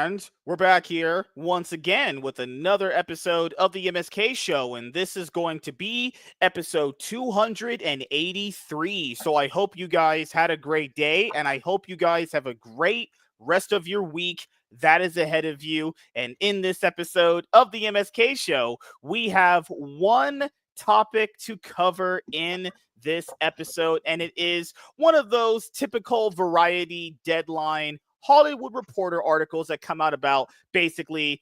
And we're back here once again with another episode of the MSK show, and this is going to be episode 283. So I hope you guys had a great day, and I hope you guys have a great rest of your week that is ahead of you. And in this episode of the MSK show, we have one topic to cover in this episode, and it is one of those typical Variety Deadline Hollywood Reporter articles that come out about basically,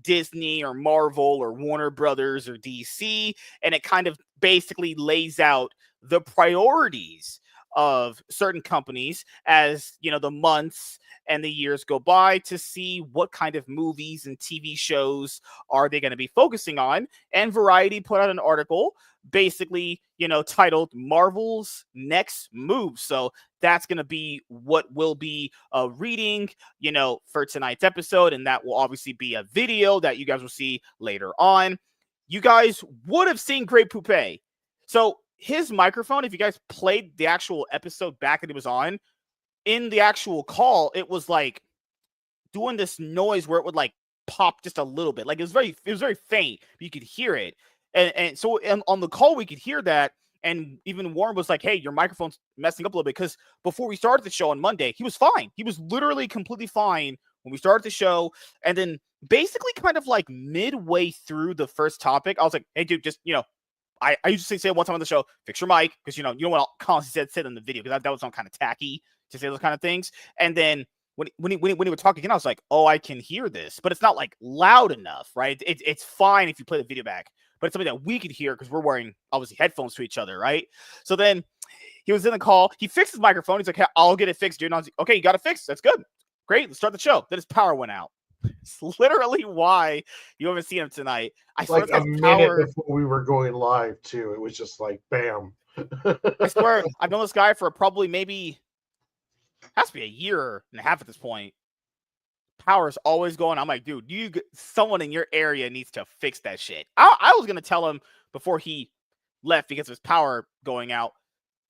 Disney or Marvel or Warner Brothers or DC. And it kind of basically lays out the priorities of certain companies as, the months and the years go by to see what kind of movies and TV shows are they going to be focusing on. And Variety put out an article basically, titled Marvel's Next Move. So that's going to be what we'll be reading, for tonight's episode. And that will obviously be a video that you guys will see later on. You guys would have seen Great Poupée. So his microphone, if you guys played the actual episode back that it was on, in the actual call, it was like doing this noise where it would like pop just a little bit. Like it was very faint, but you could hear it. And so on the call, we could hear that. And even Warren was like, hey, your microphone's messing up a little bit, because before we started the show on Monday, he was fine. He was literally completely fine when we started the show. And then basically kind of like midway through the first topic, I was like, hey, dude, just, I used to say one time on the show, fix your mic, because, you don't want to constantly say in the video, because that was kind of tacky to say those kind of things. And then when he would talk again, I was like, oh, I can hear this, but it's not like loud enough, right? It's fine if you play the video back, but it's something that we could hear because we're wearing, obviously, headphones to each other, right? So then he was in the call. He fixed his microphone. He's like, hey, I'll get it fixed, dude. And I was like, okay, you got it fixed. That's good. Great. Let's start the show. Then his power went out. It's literally why you haven't seen him tonight. I like swear a minute before we were going live, too. It was just like, bam. I swear, I've known this guy for probably maybe, has to be a year and a half at this point. Power's always going. I'm like, dude, someone in your area needs to fix that shit. I was going to tell him before he left because of his power going out,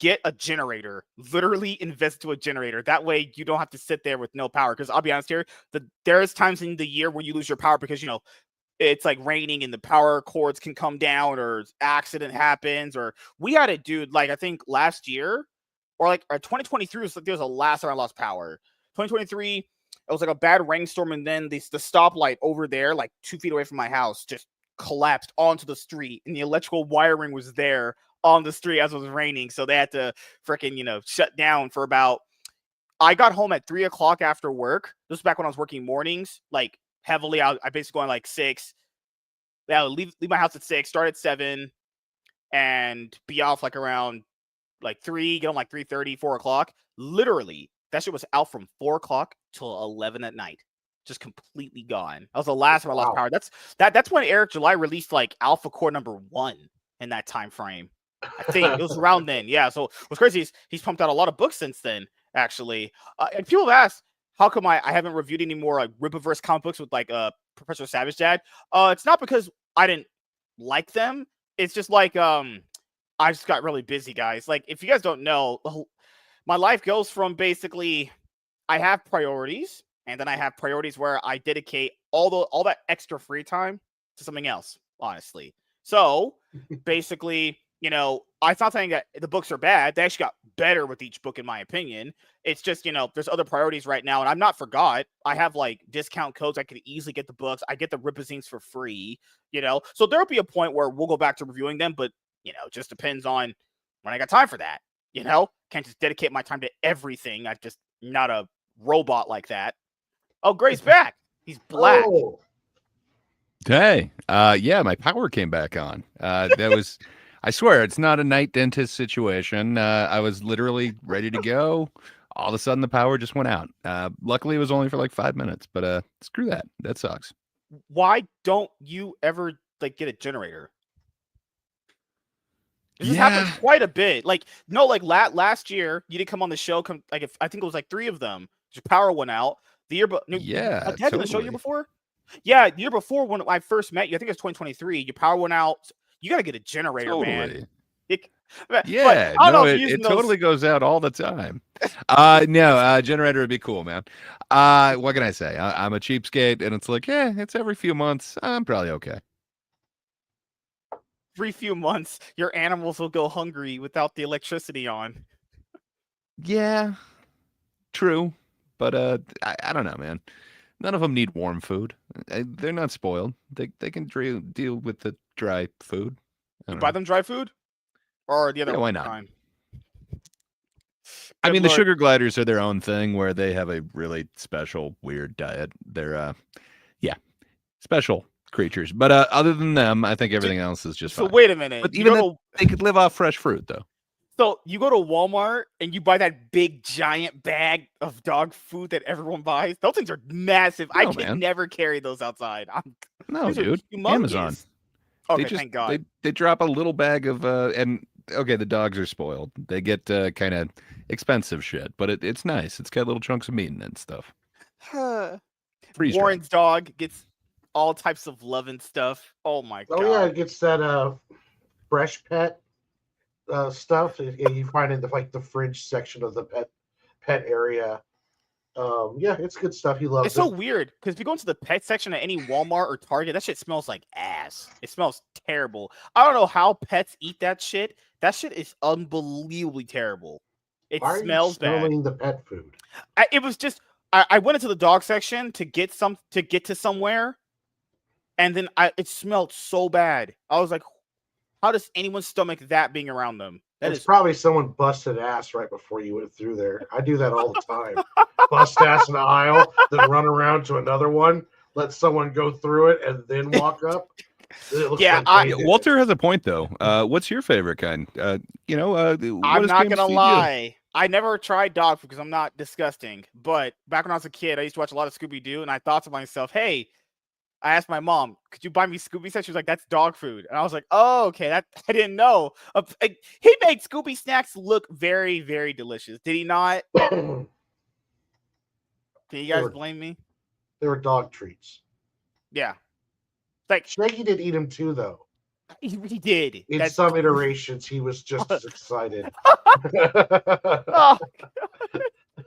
get a generator, literally invest into a generator. That way you don't have to sit there with no power. Because I'll be honest here, there's times in the year when you lose your power because, it's like raining and the power cords can come down or accident happens. Or we had a dude, like I think last year or like 2023 was like, there was a last time I lost power. 2023, it was like a bad rainstorm, and then the stoplight over there, like 2 feet away from my house, just collapsed onto the street, and the electrical wiring was there on the street as it was raining. So they had to freaking, shut down for about. I got home at 3 o'clock after work. This was back when I was working mornings, like heavily. I basically going like 6. Yeah, leave my house at 6, start at 7, and be off like around like 3, get on like 3:30, 4 o'clock. Literally, that shit was out from 4 o'clock till 11 at night. Just completely gone. That was the last time I lost power. That's when Eric July released like Alpha Core #1 in that time frame. I think it was around then. Yeah. So what's crazy is he's pumped out a lot of books since then, actually. And people have asked, how come I haven't reviewed any more like Rippaverse comic books with like Professor Savage Dad? It's not because I didn't like them. It's just like I just got really busy, guys. Like, if you guys don't know, my life goes from basically I have priorities, and then I have priorities where I dedicate all that extra free time to something else, honestly. So basically, it's not saying that the books are bad. They actually got better with each book, in my opinion. It's just, there's other priorities right now, and I'm not forgot. I have like discount codes. I could easily get the books. I get the Ripazines for free, So there'll be a point where we'll go back to reviewing them, but it just depends on when I got time for that. Can't just dedicate my time to everything. I'm just not a robot like that. Oh, Gray's back. He's black. Oh. Hey, yeah, my power came back on. That was, I swear, it's not a night dentist situation. I was literally ready to go. All of a sudden, the power just went out. Luckily, it was only for like 5 minutes, but screw that. That sucks. Why don't you ever like get a generator? This Yeah. happened quite a bit. Like, no, like last year, you didn't come on the show. I think it was like 3 of them. Your power went out. The year, Yeah, had you been on the show totally. year before? Yeah, the year before when I first met you, I think it was 2023. Your power went out. You got to get a generator, man. Totally. But Yeah, I don't know no, if it, you're using it those. totally goes out all the time. No, generator would be cool, man. What can I say? I'm a cheapskate, and it's like, yeah, it's every few months. I'm probably okay. Every few months, your animals will go hungry without the electricity on. Yeah, true, but I don't know, man. None of them need warm food. They're not spoiled. They can deal with the dry food. I You don't buy know. them dry food, or the Yeah, other why not? kind. I Good mean, the lord. sugar gliders are their own thing, where they have a really special, weird diet. They're yeah, special creatures. But other than them, I think everything else is just So fine. wait a minute. But even that, they could live off fresh fruit, though. So you go to Walmart and you buy that big giant bag of dog food that everyone buys. Those things are massive. I No, can man. never carry those outside. No, These are dude. Amazon. humongous. They Okay, just thank God. they drop a little bag of and okay, the dogs are spoiled. They get kind of expensive shit, but it's nice. It's got little chunks of meat in it and stuff. Freeze dried. Warren's dog gets all types of love and stuff. Oh my Oh God. yeah, it gets that fresh pet stuff. You find it in like the fridge section of the pet area. Yeah, it's good stuff. He loves It's so it. weird because if you go into the pet section at any Walmart or Target, that shit smells like ass. It smells terrible. I don't know how pets eat that shit. That shit is unbelievably terrible. It Why are you smells bad. smelling the pet food? It was just I went into the dog section to get to somewhere, and then it smelled so bad. I was like, how does anyone stomach that being around them? That It's is probably someone busted ass right before you went through there. I do that all the time. Bust ass in the aisle, then run around to another one, let someone go through it, and then walk up. It looks Yeah, like they Yeah, did Walter has a point though. What's your favorite kind? What I'm does not James gonna feed you? lie. I never tried dog food because I'm not disgusting. But back when I was a kid, I used to watch a lot of Scooby Doo, and I thought to myself, "Hey," I asked my mom, "Could you buy me Scooby snacks?" She was like, "That's dog food," and I was like, "Oh, okay." That I didn't know. He made Scooby snacks look very, very delicious. Did he not? it. Can you guys blame me? They were dog treats. Yeah, like Shaggy did eat them too, though. he did. In That's some iterations, he was just as excited. oh,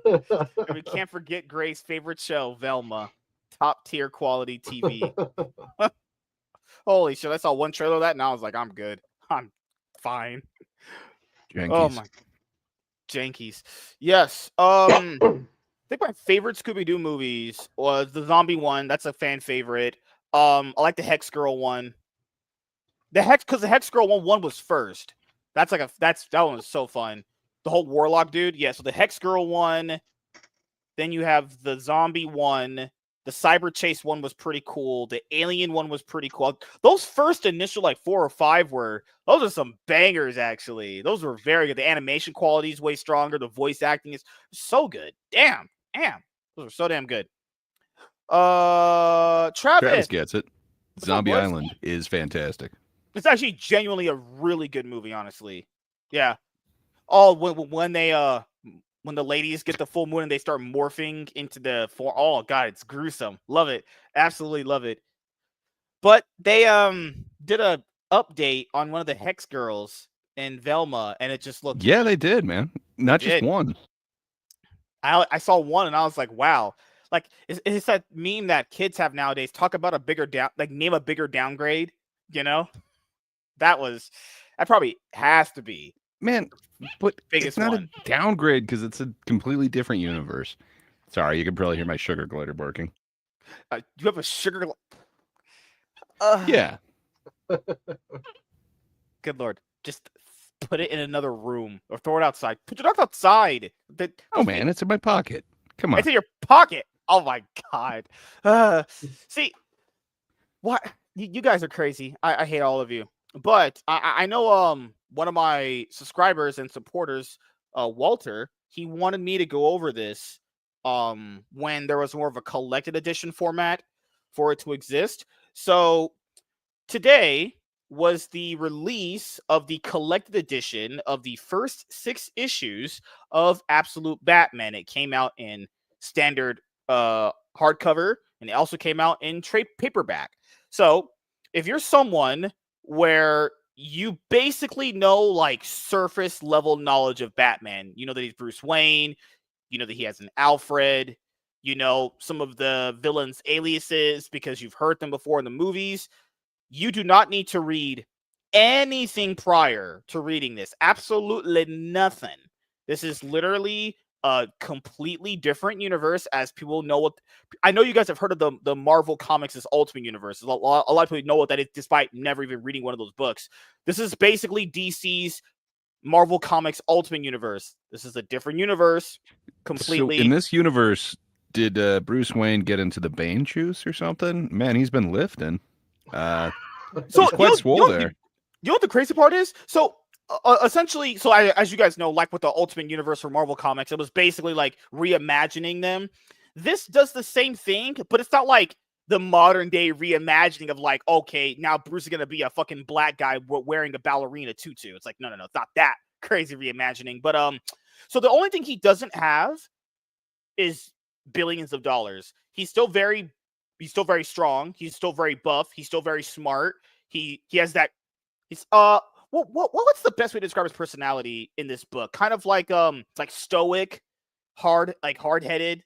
and we can't forget Gray's favorite show, Velma, top tier quality TV. Holy shit! I saw one trailer of that, and I was like, "I'm good. I'm fine." Oh Jankies. my jankies. Yes. I think my favorite Scooby Doo movies was the zombie one. That's a fan favorite. I like the Hex Girl one. Because the Hex Girl one was first. That one was so fun. The whole Warlock dude. Yeah. So the Hex Girl one. Then you have the zombie one. The Cyber Chase one was pretty cool. The Alien one was pretty cool. Those first initial like 4 or 5 those are some bangers actually. Those were very good. The animation quality is way stronger. The voice acting is so good. Damn. Those are so damn good. Travis Travis. gets it. What's up, Zombie boys? Island is fantastic. It's actually genuinely a really good movie, honestly. Yeah. Oh, when the ladies get the full moon and they start morphing into the form. Oh god, it's gruesome. Love it. Absolutely love it. But they did a update on one of the Hex girls in Velma, and it just looked. Yeah, they did, man. Not just did. one. I saw one and I was like, wow. Like it's that meme that kids have nowadays. Talk about a bigger name a bigger downgrade. You know, that probably has to be. Man, but Biggest it's not one. a downgrade because it's a completely different universe. Sorry, you can probably hear my sugar glider barking. You have a sugar. Yeah. Good lord, just put it in another room or throw it outside. Put your dog outside. Oh man, it's in my pocket. Come on. It's in your pocket. Oh my god. See, what you guys are crazy. I hate all of you. But I know one of my subscribers and supporters, Walter, he wanted me to go over this when there was more of a collected edition format for it to exist. So today was the release of the collected edition of the first 6 issues of Absolute Batman. It came out in standard hardcover, and it also came out in trade paperback. So if you're someone where you basically know like surface level knowledge of Batman. You know that he's Bruce Wayne. You know that he has an Alfred. You know some of the villains' aliases because you've heard them before in the movies. You do not need to read anything prior to reading this. Absolutely nothing. This is literally a completely different universe, as people know what. I know you guys have heard of the Marvel Comics' Ultimate Universe. A lot of people know what that is, despite never even reading one of those books. This is basically DC's Marvel Comics Ultimate Universe. This is a different universe completely. So in this universe, did Bruce Wayne get into the Bane juice or something? Man, he's been lifting. He's quite swole there. You know what the crazy part is? So essentially, as you guys know, like with the Ultimate Universe for Marvel Comics, it was basically like reimagining them. This does the same thing, but it's not like the modern day reimagining of like, okay, now Bruce is gonna be a fucking black guy wearing a ballerina tutu. It's like, no, it's not that crazy reimagining. But so the only thing he doesn't have is billions of dollars. He's still very strong. He's still very buff. He's still very smart. He has that. He's what's the best way to describe his personality in this book? Kind of like stoic, hard-headed,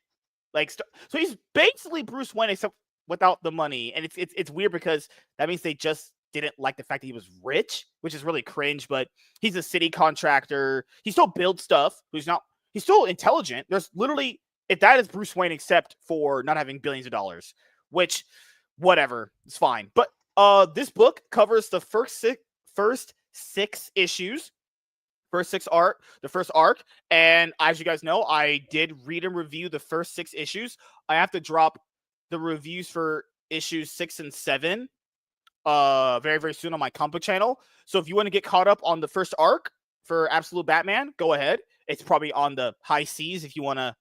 so he's basically Bruce Wayne except without the money. And it's weird because that means they just didn't like the fact that he was rich, which is really cringe. But he's a city contractor. He still builds stuff. He's still intelligent. There's literally, if that is Bruce Wayne except for not having billions of dollars, which whatever, it's fine. But this book covers the first six issues, the first arc. And as you guys know, I did read and review the first 6 issues. I have to drop the reviews for issues 6 and 7 very, very soon on my comic book channel. So if you want to get caught up on the first arc for Absolute Batman, go ahead. It's probably on the high seas if you want to,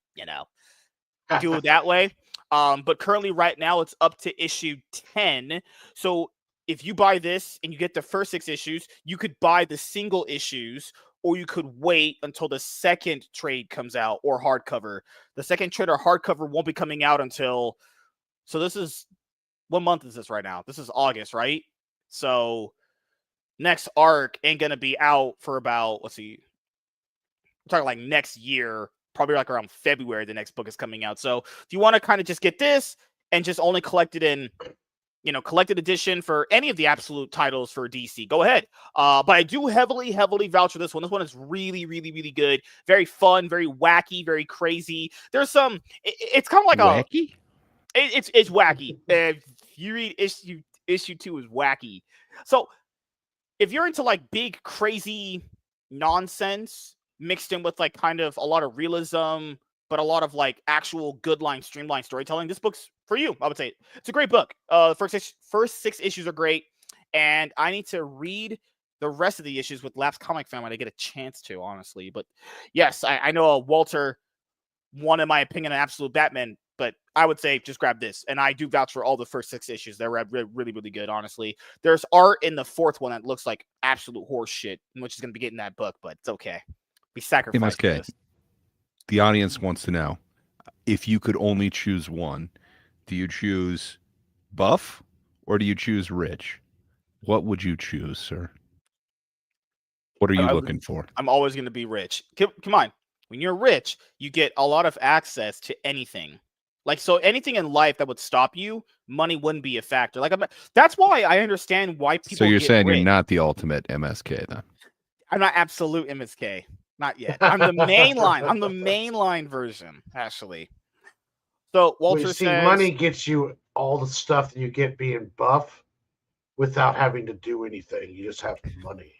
do it that way. But currently right now it's up to issue 10. So if you buy this and you get the first 6 issues, you could buy the single issues, or you could wait until the second trade comes out or hardcover. The second trade or hardcover won't be coming out until, so this is, what month is this right now? This is August, right? So next arc ain't going to be out for about, let's see, we're talking like next year, probably like around February, the next book is coming out. So if you want to kind of just get this and just only collect it in, collected edition for any of the Absolute titles for DC, go ahead. But I do heavily vouch for this one. This one is really, really, really good. Very fun, very wacky, very crazy. There's some, it's kind of like wacky? It's wacky. If you read issue 2 is wacky. So if you're into like big, crazy nonsense mixed in with like kind of a lot of realism, but a lot of like actual good line, streamlined storytelling, this book's for you. I would say it's a great book. First 6 issues are great, and I need to read the rest of the issues with Lapsed Comic Fan when I get a chance to, honestly. But yes, I know Walter wanted my opinion on Absolute Batman, but I would say just grab this. And I do vouch for all the first 6 issues. They're really, really good, honestly. There's art in the 4th one that looks like absolute horse shit, which is going to be getting that book, but it's okay. Be sacrificed. MSK, the audience wants to know, if you could only choose one, do you choose buff or do you choose rich? What would you choose, sir? What are you looking for? I'm always going to be rich. Come on. When you're rich, you get a lot of access to anything. Like, so anything in life that would stop you, money wouldn't be a factor. Like, that's why I understand why people. So you're saying rich. You're not the ultimate MSK then? I'm not absolute MSK. Not yet. I'm the main line. I'm the mainline version, actually. So Walter says, money gets you all the stuff that you get being buff without having to do anything. You just have money.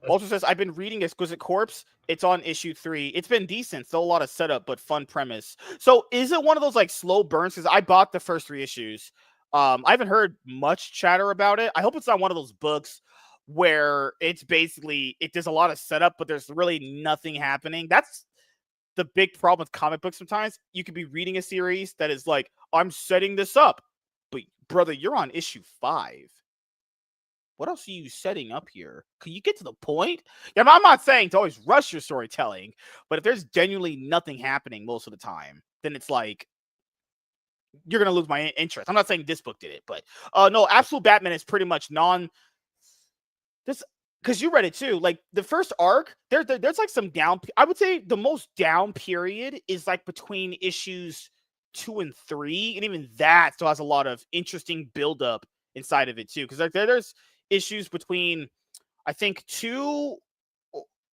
Walter says, I've been reading Exquisite Corpse. It's on issue 3. It's been decent. Still a lot of setup, but fun premise. So is it one of those like slow burns? Because I bought the first 3 issues. I haven't heard much chatter about it. I hope it's not one of those books where it's basically, there's a lot of setup, but there's really nothing happening. That's the big problem with comic books sometimes. You could be reading a series that is like, I'm setting this up. But brother, you're on issue 5. What else are you setting up here? Can you get to the point? Yeah, I'm not saying to always rush your storytelling, but if there's genuinely nothing happening most of the time, then it's like, you're going to lose my interest. I'm not saying this book did it, but no, Absolute Batman is pretty much this because you read it too. Like the first arc, there's like some down. I would say the most down period is like between issues 2 and 3, and even that still has a lot of interesting buildup inside of it too. Because like there's issues between I think 2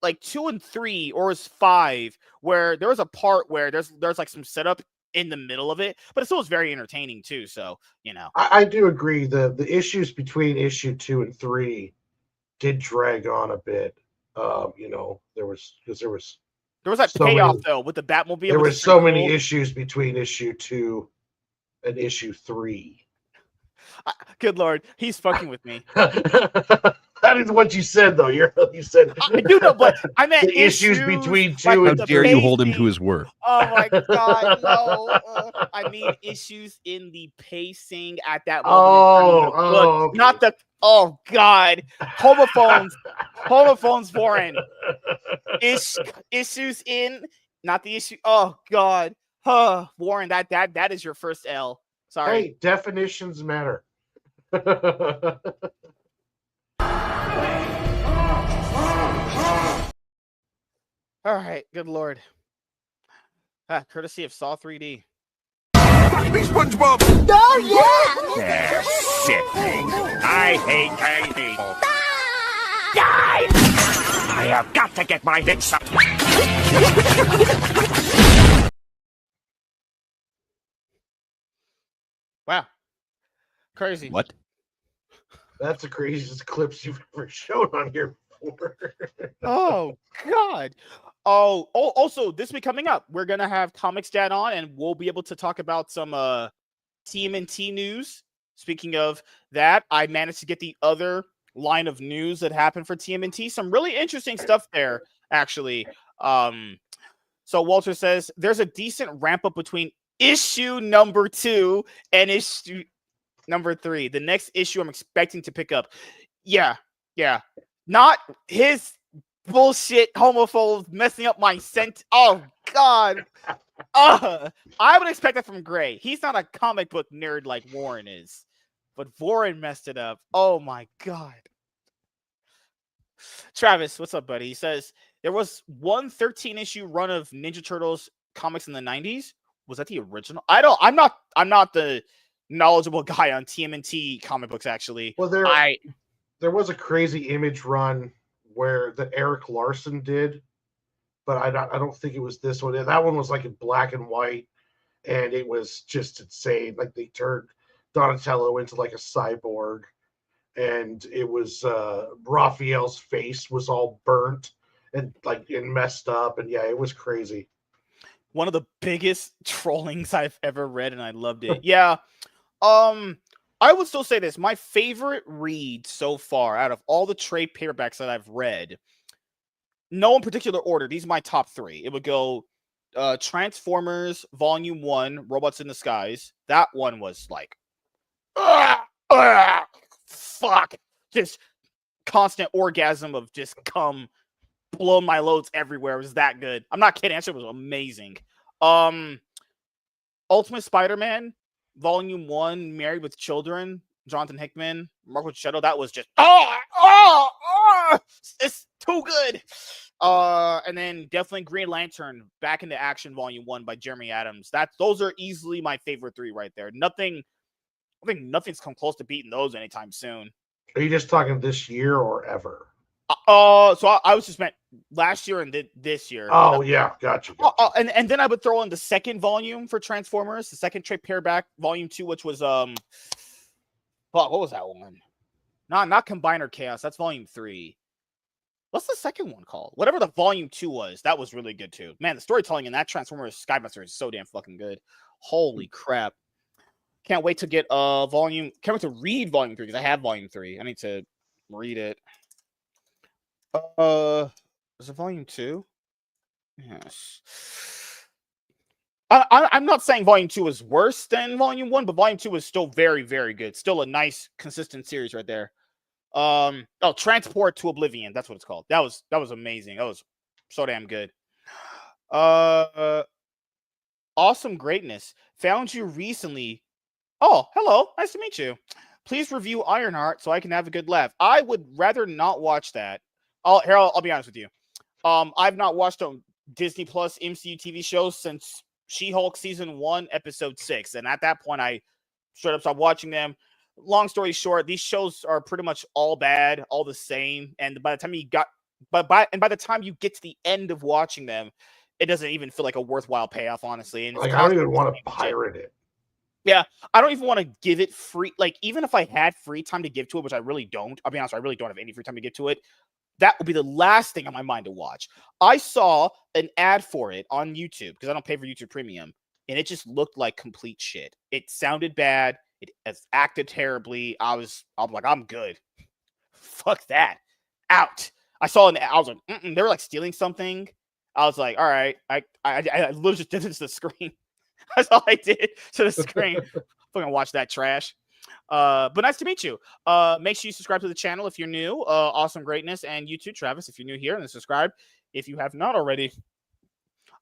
and 3 or is 5 where there was a part where there's like some setup in the middle of it, but it still was very entertaining too. So I do agree the issues between issue 2 and 3 did drag on a bit. There was that so payoff many, though with the Batmobile. there Which was is so pretty many cool. issues between issue 2 and issue 3. Good Lord, he's fucking with me. That is what you said, though. You said I do know, but I meant the issues between like 2 How and the dare you hold him to pacing. his word? Oh my God, no! I mean issues in the pacing at that moment in time of the book, okay. not the. Oh God, homophones, foreign issues in, not the issue. Oh God, Warren, that is your first L. Sorry. Hey, definitions matter. All right, good Lord. Courtesy of Saw 3D. SpongeBob! Oh, yeah! They're sickening. I hate gay people. Die! I have got to get my hits up. Wow. Crazy. What? That's the craziest clips you've ever shown on here before. Oh God. Oh, also this week coming up, we're gonna have Comics Dad on, and we'll be able to talk about some TMNT news. Speaking of that, I managed to get the other line of news that happened for TMNT. Some really interesting stuff there, actually. So Walter says there's a decent ramp up between issue number 2 and issue number 3. The next issue I'm expecting to pick up. Yeah. Not his bullshit homophobes messing up my scent. Oh God. I would expect that from Gray. He's not a comic book nerd like Warren is. But Warren messed it up. Oh my God. Travis, what's up, buddy? He says there was one 13-issue run of Ninja Turtles comics in the 90s. Was that the original? I'm not the knowledgeable guy on TMNT comic books, actually. Well, there was a crazy Image run where that Eric Larson did, but I don't think it was this one. That one was like in black and white, and it was just insane. Like they turned Donatello into like a cyborg, and it was Raphael's face was all burnt and messed up, and yeah, it was crazy. One of the biggest trollings I've ever read, and I loved it. Yeah. I would still say this. My favorite read so far out of all the trade paperbacks that I've read, no in particular order, these are my top 3. It would go Transformers Volume 1, Robots in the Skies. That one was like, fuck. Just constant orgasm of just cum, blow my loads everywhere. It was that good. I'm not kidding. That shit was amazing. Ultimate Spider-Man Volume 1, Married with Children, Jonathan Hickman, Marco Checchetto. That was just it's too good. And then definitely Green Lantern Back into Action Volume 1 by Jeremy Adams. Those are easily my favorite 3 right there. I think nothing's come close to beating those anytime soon. Are you just talking this year or ever? So I was just meant last year and this year. Oh yeah, gotcha. And then I would throw in the second volume for Transformers, the second trade paperback, Volume 2, which was what was that one? Not Combiner Chaos. That's Volume 3. What's the second one called? Whatever the Volume 2 was, that was really good too. Man, the storytelling in that Transformers Skybuster is so damn fucking good. Holy crap! Can't wait to get volume. Can't wait to read Volume 3 because I have Volume 3. I need to read it. Is it Volume 2? Yes. I'm not saying Volume 2 is worse than Volume 1, but Volume 2 is still very, very good. Still a nice, consistent series right there. Transport to Oblivion. That's what it's called. That was amazing. That was so damn good. Awesome Greatness. Found you recently. Oh, hello. Nice to meet you. Please review Ironheart so I can have a good laugh. I would rather not watch that. I'll be honest with you. I've not watched a Disney Plus MCU TV show since She-Hulk season 1, episode 6, and at that point, I straight up stopped watching them. Long story short, these shows are pretty much all bad, all the same, and by the time by the time you get to the end of watching them, it doesn't even feel like a worthwhile payoff, honestly. And like I don't even want to pirate it. Yeah, I don't even want to give it free. Like, even if I had free time to give to it, which I really don't, I'll be honest, I really don't have any free time to give to it. That would be the last thing on my mind to watch. I saw an ad for it on YouTube because I don't pay for YouTube Premium, and it just looked like complete shit. It sounded bad. It has acted terribly. I'm like, I'm good. Fuck that. Out. I saw an ad. I was like, they were like stealing something. I was like, all right. I literally just did this to the screen. That's all I did to the screen. Fucking watch that trash. But nice to meet you. Make sure you subscribe to the channel if you're new. Awesome Greatness, and you too, Travis, if you're new here, and subscribe if you have not already.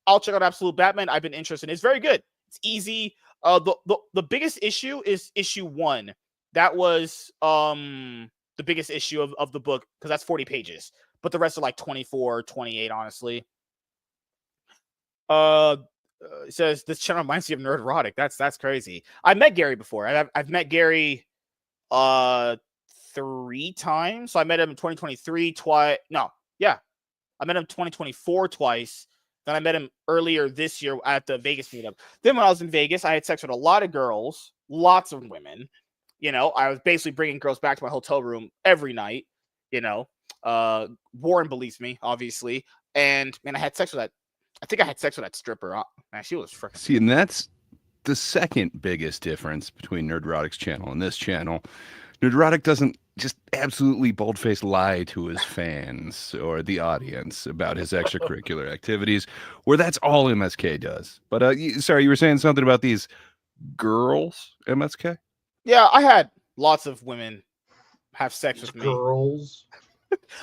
I'll check out Absolute Batman. I've been interested. It's very good. It's easy. The biggest issue is issue 1. That was the biggest issue of the book because that's 40 pages. But the rest are like 24, 28, honestly. It says this channel reminds me of Nerd Erotic. That's crazy. I met Gary before. I've met Gary 3 times. So I met him in 2023 twice. No, yeah. I met him 2024 twice. Then I met him earlier this year at the Vegas meetup. Then when I was in Vegas, I had sex with a lot of girls, lots of women. You know, I was basically bringing girls back to my hotel room every night. You know, Warren believes me, obviously. And man, I had sex with that. I think I had sex with that stripper. Man, she was freaking. See, and that's the second biggest difference between Nerd Erotic's channel and this channel. Nerd Erotic doesn't just absolutely bold-faced lie to his fans or the audience about his extracurricular activities, where that's all MSK does. But sorry, you were saying something about these girls, MSK? Yeah, I had lots of women have sex with me. Girls,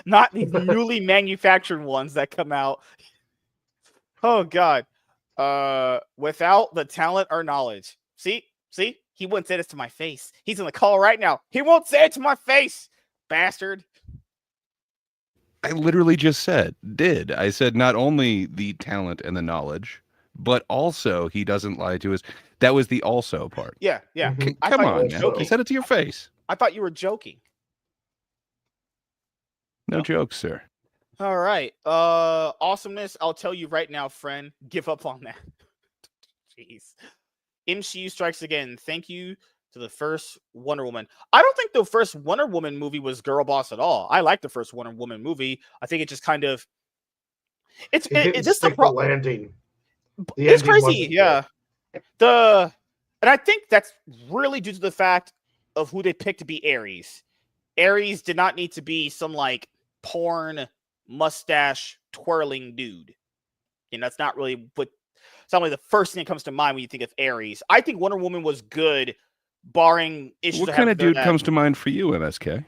not these newly manufactured ones that come out. Oh God. Without the talent or knowledge. See, he wouldn't say this to my face. He's in the call right now. He won't say it to my face, bastard. I literally just did. I said not only the talent and the knowledge, but also he doesn't lie to us. That was the also part. Yeah. Come on, man. I said it to your face. I thought you were joking. No jokes, sir. All right. Awesomeness. I'll tell you right now, friend. Give up on that. Jeez. MCU strikes again. Thank you to the first Wonder Woman. I don't think the first Wonder Woman movie was girl boss at all. I like the first Wonder Woman movie. I think it just kind of it's just the landing. It's crazy, yeah. And I think that's really due to the fact of who they picked to be Ares. Ares did not need to be some like porn mustache twirling dude. And that's not really it's not really the first thing that comes to mind when you think of Ares. I think Wonder Woman was good, barring issues. What kind of dude comes to mind for you, MSK?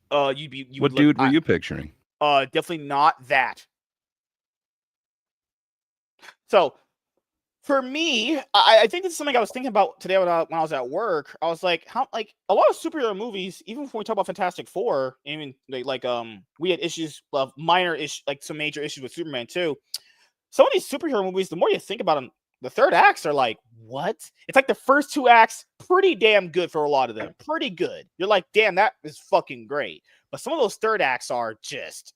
What dude were you picturing? Definitely not that. So for me, I think this is something I was thinking about today when I was at work. I was like, how a lot of superhero movies, even when we talk about Fantastic Four, even we had issues of minor issues, like some major issues with Superman too. Some of these superhero movies, the more you think about them, the third acts are like, what? It's like the first 2 acts, pretty damn good for a lot of them. Pretty good. You're like, damn, that is fucking great. But some of those third acts are just,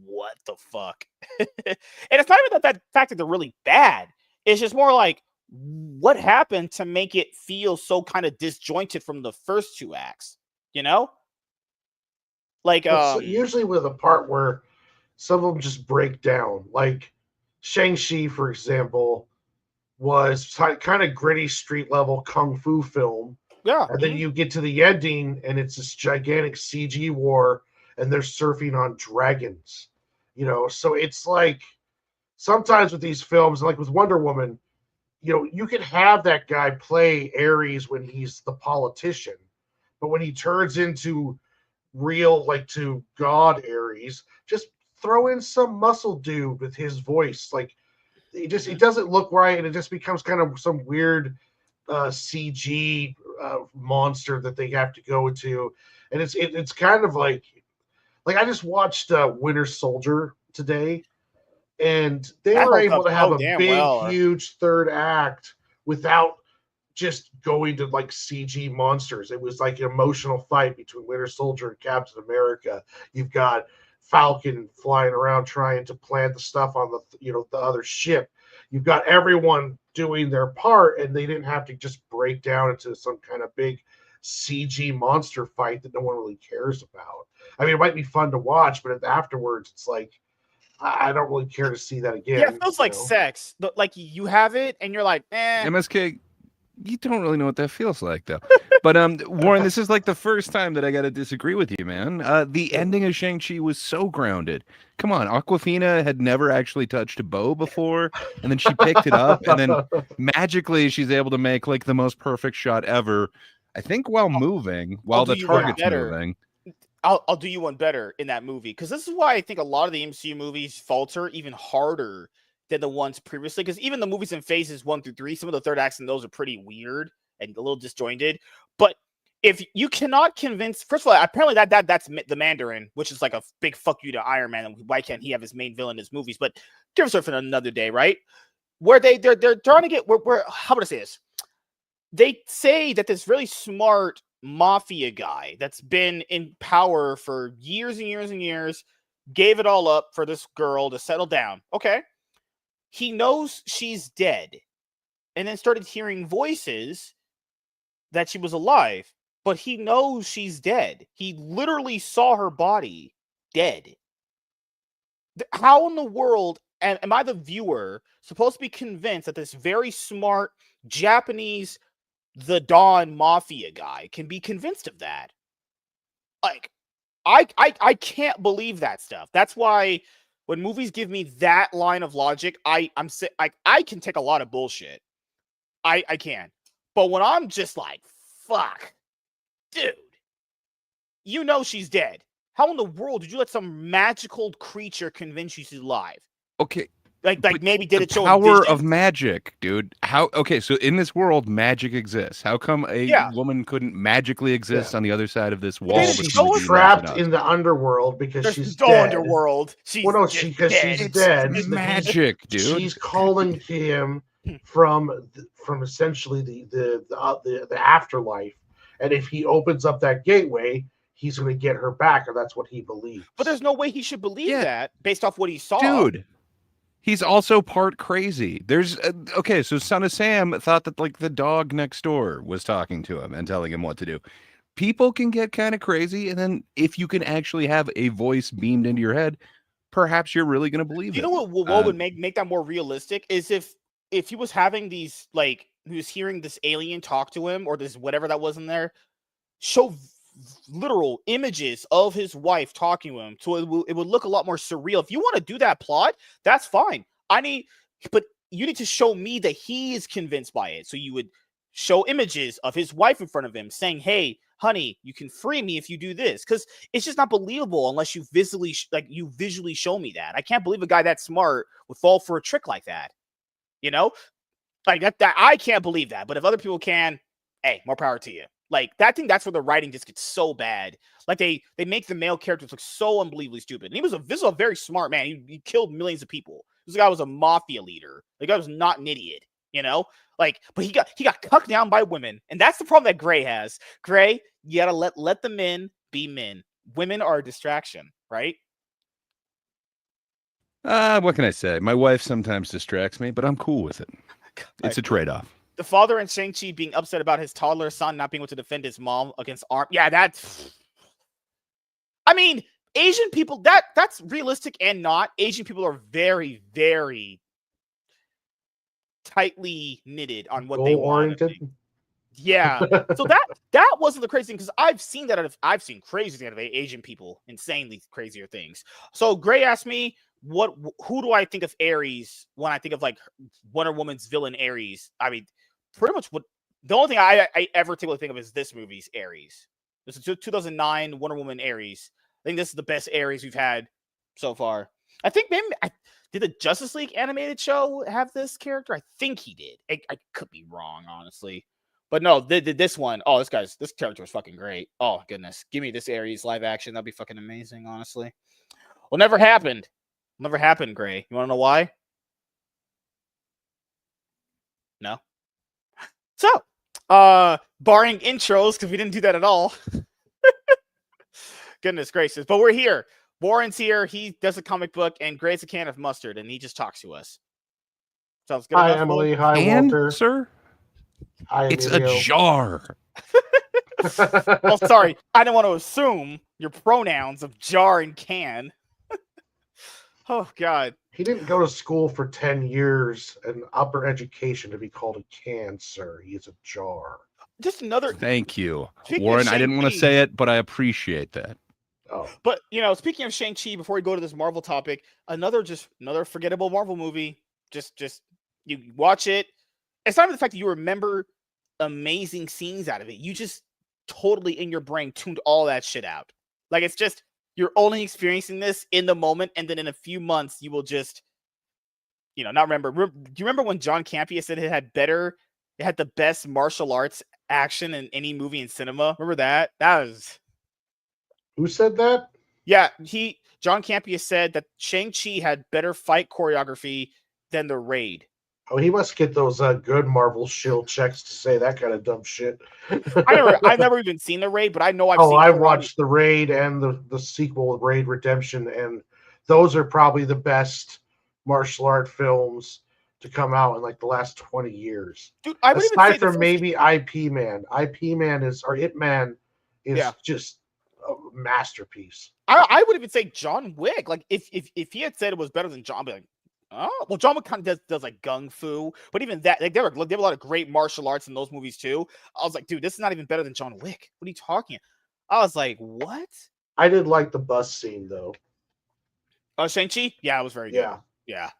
what the fuck? And it's not even that fact that they're really bad. It's just more like, what happened to make it feel so kind of disjointed from the first 2 acts? You know? Like, usually with a part where some of them just break down. Like Shang-Chi, for example, was kind of gritty street level kung fu film. Yeah. And then you get to the ending and it's this gigantic CG war and they're surfing on dragons. You know, so it's like sometimes with these films, like with Wonder Woman, you know, you can have that guy play Ares when he's the politician, but when he turns into real, like to God Ares, just throw in some muscle dude with his voice. Like it doesn't look right, and it just becomes kind of some weird CG monster that they have to go to, and it's kind of like I just watched Winter Soldier today, and they That were holds able up to have so a damn big, well. huge third act without just going to like CG monsters. It was like an emotional fight between Winter Soldier and Captain America. You've got Falcon flying around trying to plant the stuff on the other ship. You've got everyone doing their part, and they didn't have to just break down into some kind of big CG monster fight that no one really cares about. I mean, it might be fun to watch, but afterwards, it's like I don't really care to see that again. Yeah, it feels like sex. Like you have it, and you're like, eh. MSK, you don't really know what that feels like, though. But Warren, this is like the first time that I got to disagree with you, man. The ending of Shang-Chi was so grounded. Come on, Aquafina had never actually touched a bow before, and then she picked it up, and then magically she's able to make like the most perfect shot ever. I think while moving, while the target's moving. I'll do you one better in that movie, because this is why I think a lot of the MCU movies falter even harder than the ones previously, because even the movies in phases 1 through 3, some of the third acts in those are pretty weird and a little disjointed. But if you cannot convince, first of all, apparently that's the Mandarin, which is like a big fuck you to Iron Man, and why can't he have his main villain in his movies? But different for another day, right? Where they're trying to get where how would I say this? They say that this really smart mafia guy that's been in power for years and years and years gave it all up for this girl to settle down. Okay. He knows she's dead, and then started hearing voices that she was alive, but he knows she's dead. He literally saw her body dead. How in the world am I, the viewer, supposed to be convinced that this very smart Japanese the Dawn mafia guy can be convinced of that? Like, I can't believe that stuff. That's why when movies give me that line of logic, I can take a lot of bullshit. I can. But when I'm just like, fuck, dude, you know she's dead. How in the world did you let some magical creature convince you she's alive? Okay. Like maybe did it show power of magic, dude? How? Okay, so in this world, magic exists. How come a woman couldn't magically exist on the other side of this wall? She's trapped in the underworld because she's no dead. She's she's dead. It's magic, dude. She's calling to him from essentially the afterlife, and if he opens up that gateway, he's going to get her back, or that's what he believes. But there's no way he should believe that based off what he saw, dude. He's also part crazy. There's okay, so Son of Sam thought that like the dog next door was talking to him and telling him what to do. People can get kind of crazy, and then if you can actually have a voice beamed into your head, perhaps you're really going to believe it. You know what would make that more realistic is if he was having these, like, he was hearing this alien talk to him, or this whatever that was in there, show literal images of his wife talking to him, so it would look a lot more surreal. If you want to do that plot, that's fine. But you need to show me that he is convinced by it. So you would show images of his wife in front of him saying, "Hey, honey, you can free me if you do this," because it's just not believable unless you visually show me that. I can't believe a guy that smart would fall for a trick like that. You know, like that I can't believe that. But if other people can, hey, more power to you. Like, that's where the writing just gets so bad. Like, they make the male characters look so unbelievably stupid. And he was a very smart man. He killed millions of people. This guy was a mafia leader. The guy was not an idiot, you know? Like, but he got cucked down by women. And that's the problem that Gray has. Gray, you gotta let the men be men. Women are a distraction, right? What can I say? My wife sometimes distracts me, but I'm cool with it. It's a trade-off. The father in Shang-Chi being upset about his toddler son not being able to defend his mom against arm. Yeah, that's... I mean, Asian people, that's realistic and not. Asian people are very, very tightly knitted on what they want. Yeah. So that wasn't the crazy thing, because I've seen crazy things out of Asian people, insanely crazier things. So Gray asked me, who do I think of Ares when I think of like Wonder Woman's villain Ares? I mean, pretty much the only thing I ever typically think of is this movie's Ares. This is 2009 Wonder Woman Ares. I think this is the best Ares we've had so far. I think maybe did the Justice League animated show have this character? I think he did. I could be wrong, honestly, But no, this one, oh, this character was fucking great. Oh goodness, give me this Ares live action. That'd be fucking amazing, honestly. Well, never happened. Never happened, Gray. You want to know why? No. So, barring intros, because we didn't do that at all. Goodness gracious. But we're here. Warren's here. He does a comic book, and Gray's a can of mustard, and he just talks to us. Sounds good. Hi, enough, Emily. Will? Hi, And, Walter. sir, Hi, it's Emilio. a jar. Oh, sorry. I didn't want to assume your pronouns of jar and can. Oh, God. He didn't go to school for 10 years and upper education to be called a can, sir. He's a jar. Just another. Thank you, Speaking of Warren. I didn't want to Shang-Chi. say it, but I appreciate that. Oh, But, speaking of Shang-Chi, before we go to this Marvel topic, another forgettable Marvel movie. Just you watch it. It's not even the fact that you remember amazing scenes out of it. You just totally in your brain tuned all that shit out. Like, it's just, you're only experiencing this in the moment, and then in a few months, you will just, not remember. Do you remember when John Campea said it had the best martial arts action in any movie in cinema? Remember that? That was... who said that? Yeah, John Campea said that Shang-Chi had better fight choreography than The Raid. Oh, he must get those good Marvel shield checks to say that kind of dumb shit. I've never even seen The Raid, but I know I've seen. I watched The Raid and the sequel, Raid Redemption, and those are probably the best martial art films to come out in like the last 20 years. Dude, I would aside even say from maybe IP Man. IP Man is just a masterpiece. I would even say John Wick. Like if he had said it was better than John, I'd be like, oh, well, John Wick kind of does like gung fu, but even that, like, they have a lot of great martial arts in those movies too. I was like, dude, this is not even better than John Wick. What are you talking? I was like, what? I did like the bus scene though. Oh, Shang-Chi? Yeah, it was very good. Yeah. Yeah.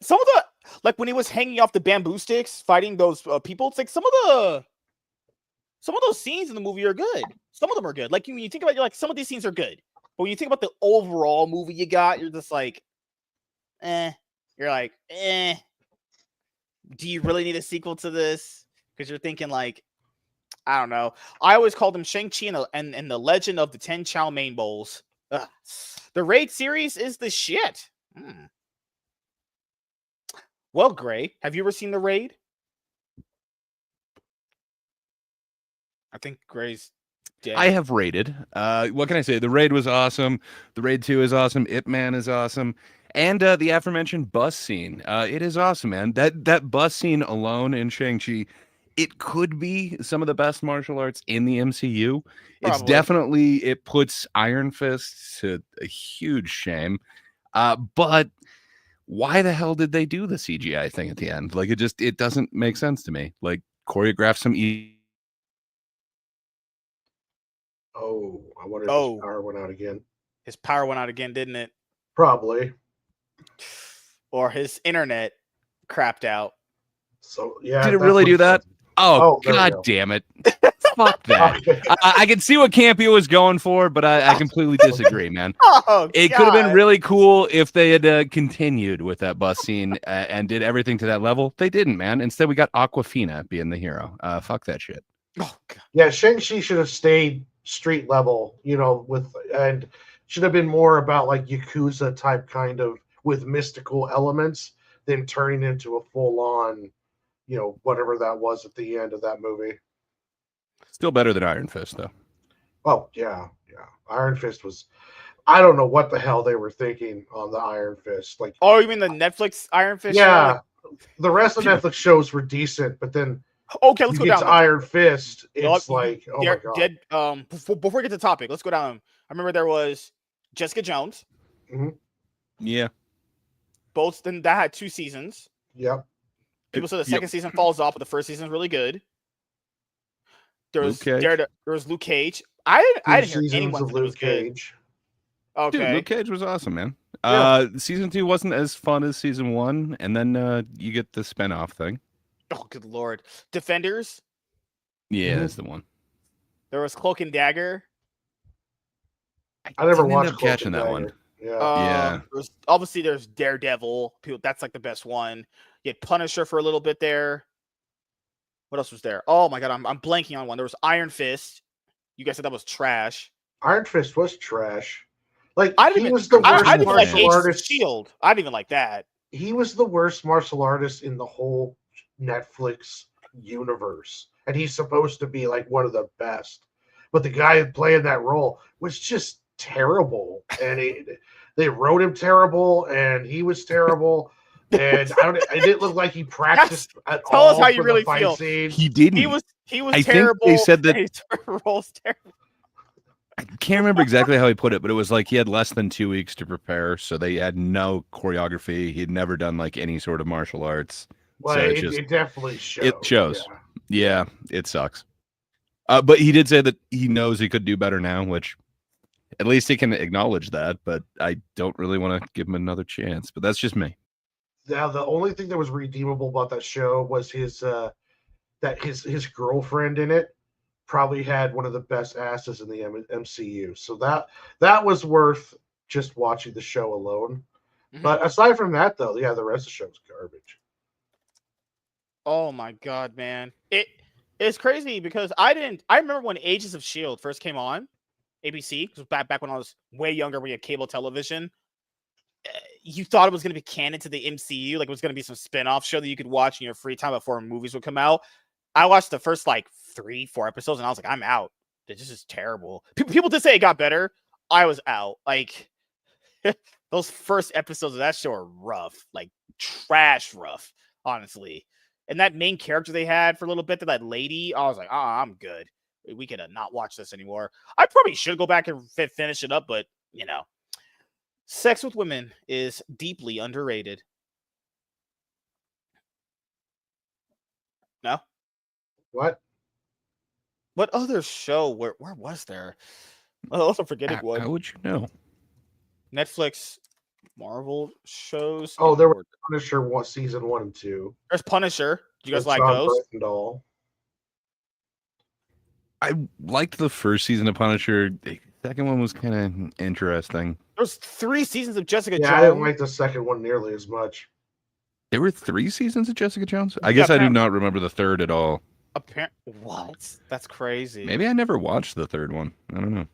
Some of the, like when he was hanging off the bamboo sticks fighting those people, it's like some of those scenes in the movie are good. Some of them are good. Like when you think about it, you're like, some of these scenes are good. But when you think about the overall movie you got, you're just like, eh. You're like, eh. Do you really need a sequel to this? Because you're thinking like, I don't know. I always called them Shang-Chi and the Legend of the 10 Chow Mein Bowls. Ugh. The Raid series is the shit. Well, Gray, have you ever seen The Raid? I think Gray's dead. I have raided. What can I say? The Raid was awesome. The Raid 2 is awesome. Ip Man is awesome. And the aforementioned bus scene. It is awesome, man. That bus scene alone in Shang-Chi, it could be some of the best martial arts in the MCU. It's Probably. definitely, it puts Iron Fist to a huge shame. But why the hell did they do the CGI thing at the end? Like, it doesn't make sense to me. Like, choreograph some Oh, I wonder if his power went out again. His power went out again, didn't it? Probably. Or his internet crapped out. So yeah. Did it really do that? Oh, there we God go. damn it. Fuck that. Okay. I can see what Campy was going for, but I completely disagree, man. Oh, It could have been really cool if they had continued with that bus scene and did everything to that level. They didn't, man. Instead, we got Aquafina being the hero. Fuck that shit. Oh, God. Yeah, Shang-Chi should have stayed street level, and should have been more about like Yakuza type kind of with mystical elements than turning into a full-on, whatever that was at the end of that movie. Still better than Iron Fist, though. Oh, yeah. Iron Fist was... I don't know what the hell they were thinking on the Iron Fist. Like, oh, you mean the Netflix Iron Fist? yeah, the rest of Netflix shows were decent, but then okay, let's go you get down. to Iron Fist, it's like, oh my God. Before we get to the topic, let's go down. I remember there was Jessica Jones. Mm-hmm. Yeah. Both, then that had 2 seasons. Yep. People said the second season falls off, but the first season is really good. There was there was Luke Cage. I didn't hear anyone of say it was Luke Cage. Good. Okay. Dude, Luke Cage was awesome, man. Yeah. Season 2 wasn't as fun as season 1, and then you get the spinoff thing. Oh, good Lord. Defenders. Yeah, that's the one. There was Cloak and Dagger. I never didn't end watched up catching that one. Yeah. Obviously, there's Daredevil. That's like the best one. You had Punisher for a little bit there. What else was there? Oh my god, I'm blanking on one. There was Iron Fist. You guys said that was trash. Iron Fist was trash. Like I didn't he even. was the I'm I worst didn't even like martial fan. Agents of artist. Shield. I didn't even like that. He was the worst martial artist in the whole Netflix universe, and he's supposed to be like one of the best. But the guy playing that role was just terrible, and they wrote him terrible, and he was terrible. And I don't. It didn't look like he practiced at Tell us all how you for really the fight feel. scene. He didn't. He was I think terrible. they said that- and his role's terrible. I can't remember exactly how he put it, but it was like he had less than 2 weeks to prepare, so they had no choreography. He'd never done like any sort of martial arts. Well, So it definitely shows. it shows. Yeah. Yeah, it sucks. But he did say that he knows he could do better now, which at least he can acknowledge that. But I don't really want to give him another chance. But that's just me. Now, the only thing that was redeemable about that show was his girlfriend in it probably had one of the best asses in the MCU. So that was worth just watching the show alone. Mhm. But aside from that, though, yeah, the rest of the show was garbage. Oh my god, man! It's crazy because I remember when Agents of Shield first came on ABC. Because back when I was way younger, we had cable television. You thought it was going to be canon to the MCU, like it was going to be some spin-off show that you could watch in your free time before movies would come out. I watched the first like 3-4 episodes, and I was like, I'm out. This is terrible. People did say it got better. I was out. Like those first episodes of that show are rough, like trash rough, honestly. And that main character they had for a little bit, that lady, I was like, I'm good. We could not watch this anymore. I probably should go back and finish it up, but you know, sex with women is deeply underrated. No? What? What other show? Where was there? I'm also forgetting How what would you know? Netflix Marvel shows. Oh, there was Punisher season 1 and 2. There's Punisher. Do you guys With like John those? Bernthal. I liked the first season of Punisher. The second one was kind of interesting. There's 3 seasons of Jessica Yeah, Jones. I didn't like the second one nearly as much. There were 3 seasons of Jessica Jones? I Yeah, guess I do apparently. not remember the third at all. What? That's crazy. Maybe I never watched the third one. I don't know.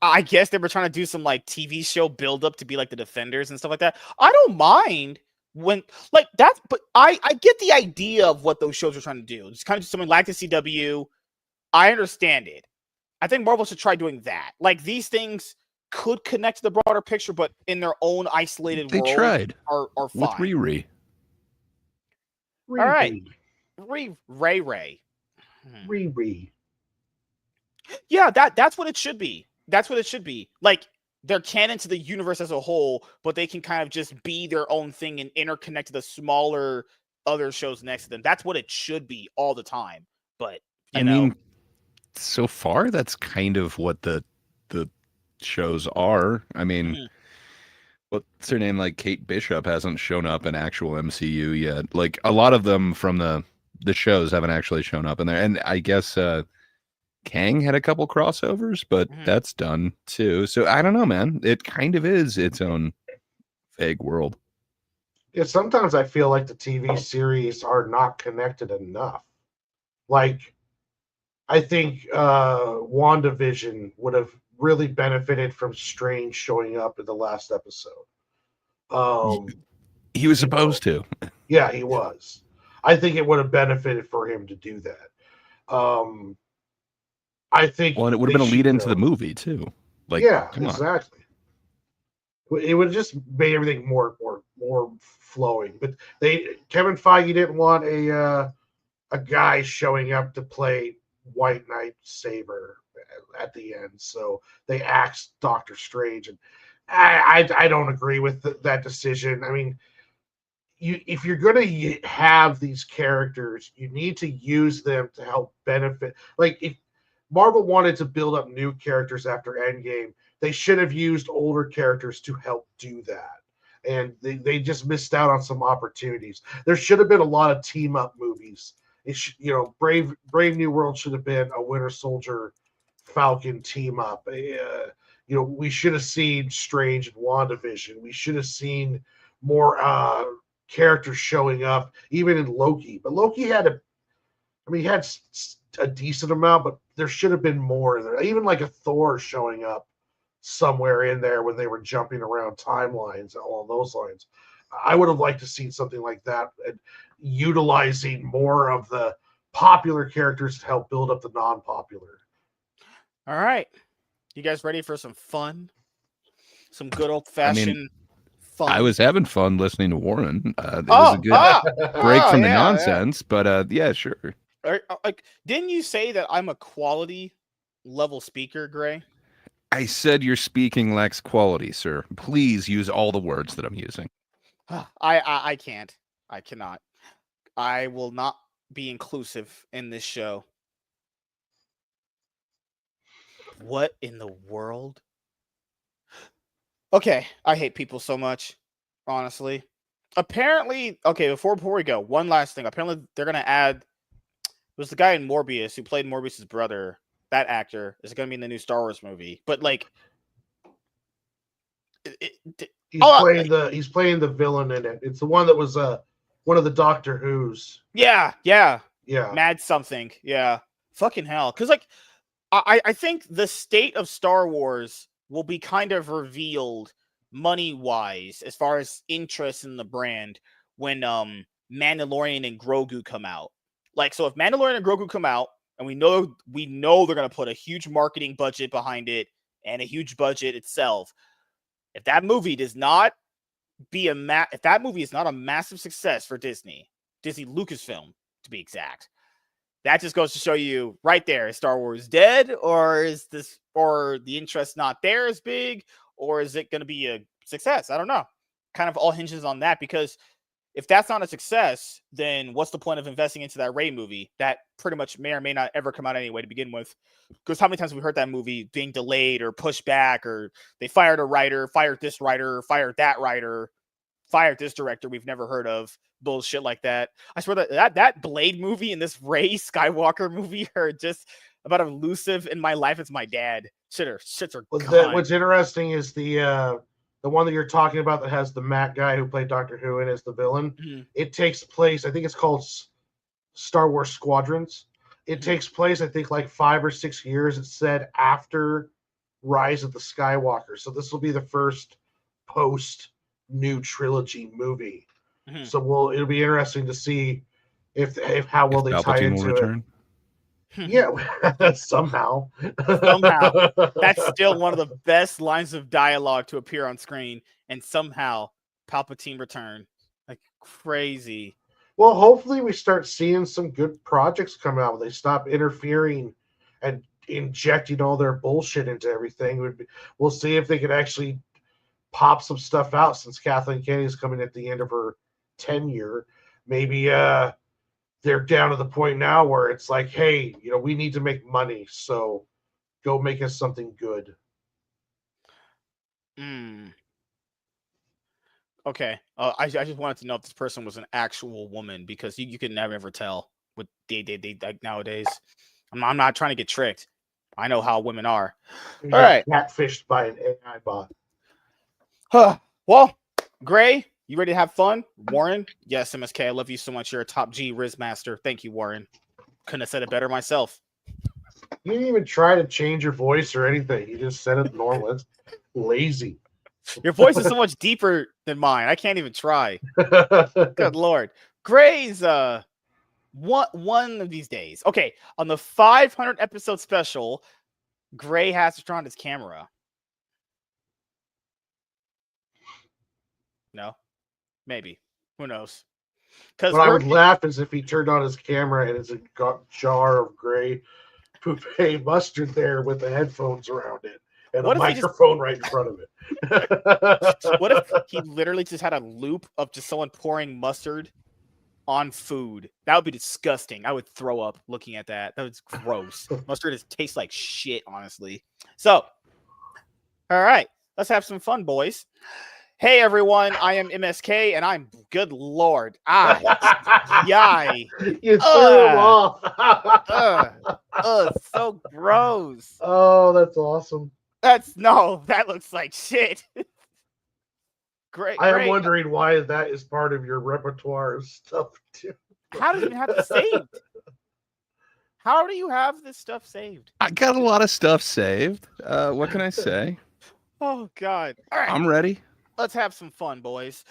I guess they were trying to do some like TV show build up to be like the Defenders and stuff like that. I don't mind when like that's, but I get the idea of what those shows are trying to do. It's kind of something like the CW. I understand it. I think Marvel should try doing that. Like these things could connect to the broader picture, but in their own isolated They world tried are with fine. Riri. All right. Ray. Riri. Yeah, that's what it should be. That's what it should be. Like they're canon to the universe as a whole, but they can kind of just be their own thing and interconnect to the smaller other shows next to them. That's what it should be all the time. But you know, mean, so far that's kind of what the shows are. I mean, what's her name? Like Kate Bishop hasn't shown up in actual MCU yet. Like a lot of them from the shows haven't actually shown up in there. And I guess Kang had a couple crossovers, but that's done too. So I don't know, man. It kind of is its own vague world. Yeah, sometimes I feel like the TV series are not connected enough. Like, I think WandaVision would have really benefited from Strange showing up in the last episode. He was supposed to. Yeah, he was. I think it would have benefited for him to do that. I think. Well, and it would have been a lead into the movie too. Like, yeah, come on. exactly. It would just make everything more flowing. But Kevin Feige didn't want a guy showing up to play White Knight Saber at the end, so they axed Doctor Strange, and I don't agree with that decision. I mean, if you're going to have these characters, you need to use them to help benefit. Like if Marvel wanted to build up new characters after Endgame, they should have used older characters to help do that. And they just missed out on some opportunities. There should have been a lot of team up movies. Brave New World should have been a Winter Soldier Falcon team up. We should have seen Strange and WandaVision. We should have seen more characters showing up, even in Loki. But Loki had I mean, he had a decent amount, but there should have been more in there. Even like a Thor showing up somewhere in there when they were jumping around timelines along those lines. I would have liked to see something like that and utilizing more of the popular characters to help build up the non-popular. All right. You guys ready for some fun? Some good old-fashioned fun? I was having fun listening to Warren. It was a good break from the nonsense, but yeah, sure. Like, didn't you say that I'm a quality level speaker, Gray? I said your speaking lacks quality, sir. Please use all the words that I'm using. I can't. I cannot. I will not be inclusive in this show. What in the world? Okay, I hate people so much, honestly. Apparently, okay, before we go, one last thing. Apparently, they're going to add, it was the guy in Morbius who played Morbius's brother. That actor is going to be in the new Star Wars movie. But, like, he's playing the villain in it. It's the one that was one of the Doctor Who's. Yeah. Yeah. Mad something. Yeah. Fucking hell. Because, like, I think the state of Star Wars will be kind of revealed money-wise as far as interest in the brand when Mandalorian and Grogu come out. Like, so if Mandalorian and Grogu come out, and we know they're going to put a huge marketing budget behind it and a huge budget itself, if that movie does not if that movie is not a massive success for Disney Lucasfilm to be exact, that just goes to show you right there, is Star Wars dead, or is the interest not there as big, or is it going to be a success? I don't know. Kind of all hinges on that, because if that's not a success, then what's the point of investing into that Rey movie that pretty much may or may not ever come out anyway to begin with? Because how many times have we heard that movie being delayed or pushed back, or they fired a writer, fired this writer, fired that writer, fired this director we've never heard of, bullshit like that. I swear that Blade movie and this Rey Skywalker movie are just about as elusive in my life as my dad. Shits are gone. What's interesting is the one that you're talking about that has the Matt guy who played Doctor Who in as the villain. Mm-hmm. It takes place, I think it's called Star Wars Squadrons. It takes place, I think, like 5 or 6 years. It said after Rise of the Skywalker. So this will be the first post new trilogy movie. Mm-hmm. So it'll be interesting to see if how well they tie into it. Yeah, somehow. That's still one of the best lines of dialogue to appear on screen, and somehow Palpatine return. Like crazy. Well, hopefully we start seeing some good projects come out. They stop interfering and injecting all their bullshit into everything. We'll see if they can actually pop some stuff out, since Kathleen Kennedy is coming at the end of her tenure. Maybe they're down to the point now where it's like, hey, we need to make money, so go make us something good. Okay. I just wanted to know if this person was an actual woman, because you can never tell what they like nowadays. I'm not trying to get tricked. I know how women are. All right. Catfished by an AI bot. Well, Gray, you ready to have fun? Warren? Yes, MSK, I love you so much. You're a top G Riz master. Thank you, Warren. Couldn't have said it better myself. You didn't even try to change your voice or anything. You just said it normal. It's lazy. Your voice is so much deeper than mine. I can't even try. Good Lord. Gray's one of these days. Okay, on the 500 episode special, Gray has to turn on his camera. No, maybe. Who knows? Because what I would laugh is if he turned on his camera and it's a jar of gray poupée mustard there with the headphones around it and a microphone right in front of it. What if he literally just had a loop of just someone pouring mustard on food? That would be disgusting. I would throw up looking at that. That was gross. Mustard tastes like shit, honestly. So, all right, let's have some fun, boys. Hey everyone, I am MSK, and I'm good Lord. Yay. You threw him off. So gross. Oh, that's awesome. That looks like shit. Great. I am wondering why that is part of your repertoire of stuff too. How does it have to save? How do you have this stuff saved? I got a lot of stuff saved. What can I say? Oh, God. All right. I'm ready. Let's have some fun, boys.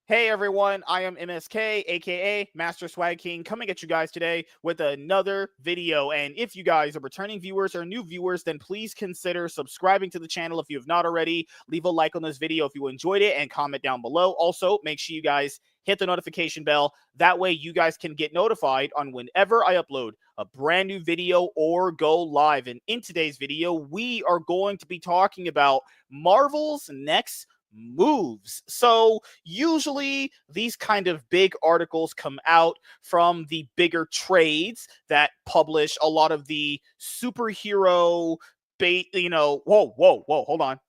Hey everyone, I am MSK, aka Master Swag King, coming at you guys today with another video. And if you guys are returning viewers or new viewers, then please consider subscribing to the channel if you have not already. Leave a like on this video if you enjoyed it and comment down below. Also, make sure you guys hit the notification bell. That way you guys can get notified on whenever I upload a brand new video or go live. And in today's video, we are going to be talking about Marvel's next moves. So usually these kind of big articles come out from the bigger trades that publish a lot of the superhero bait, whoa, hold on.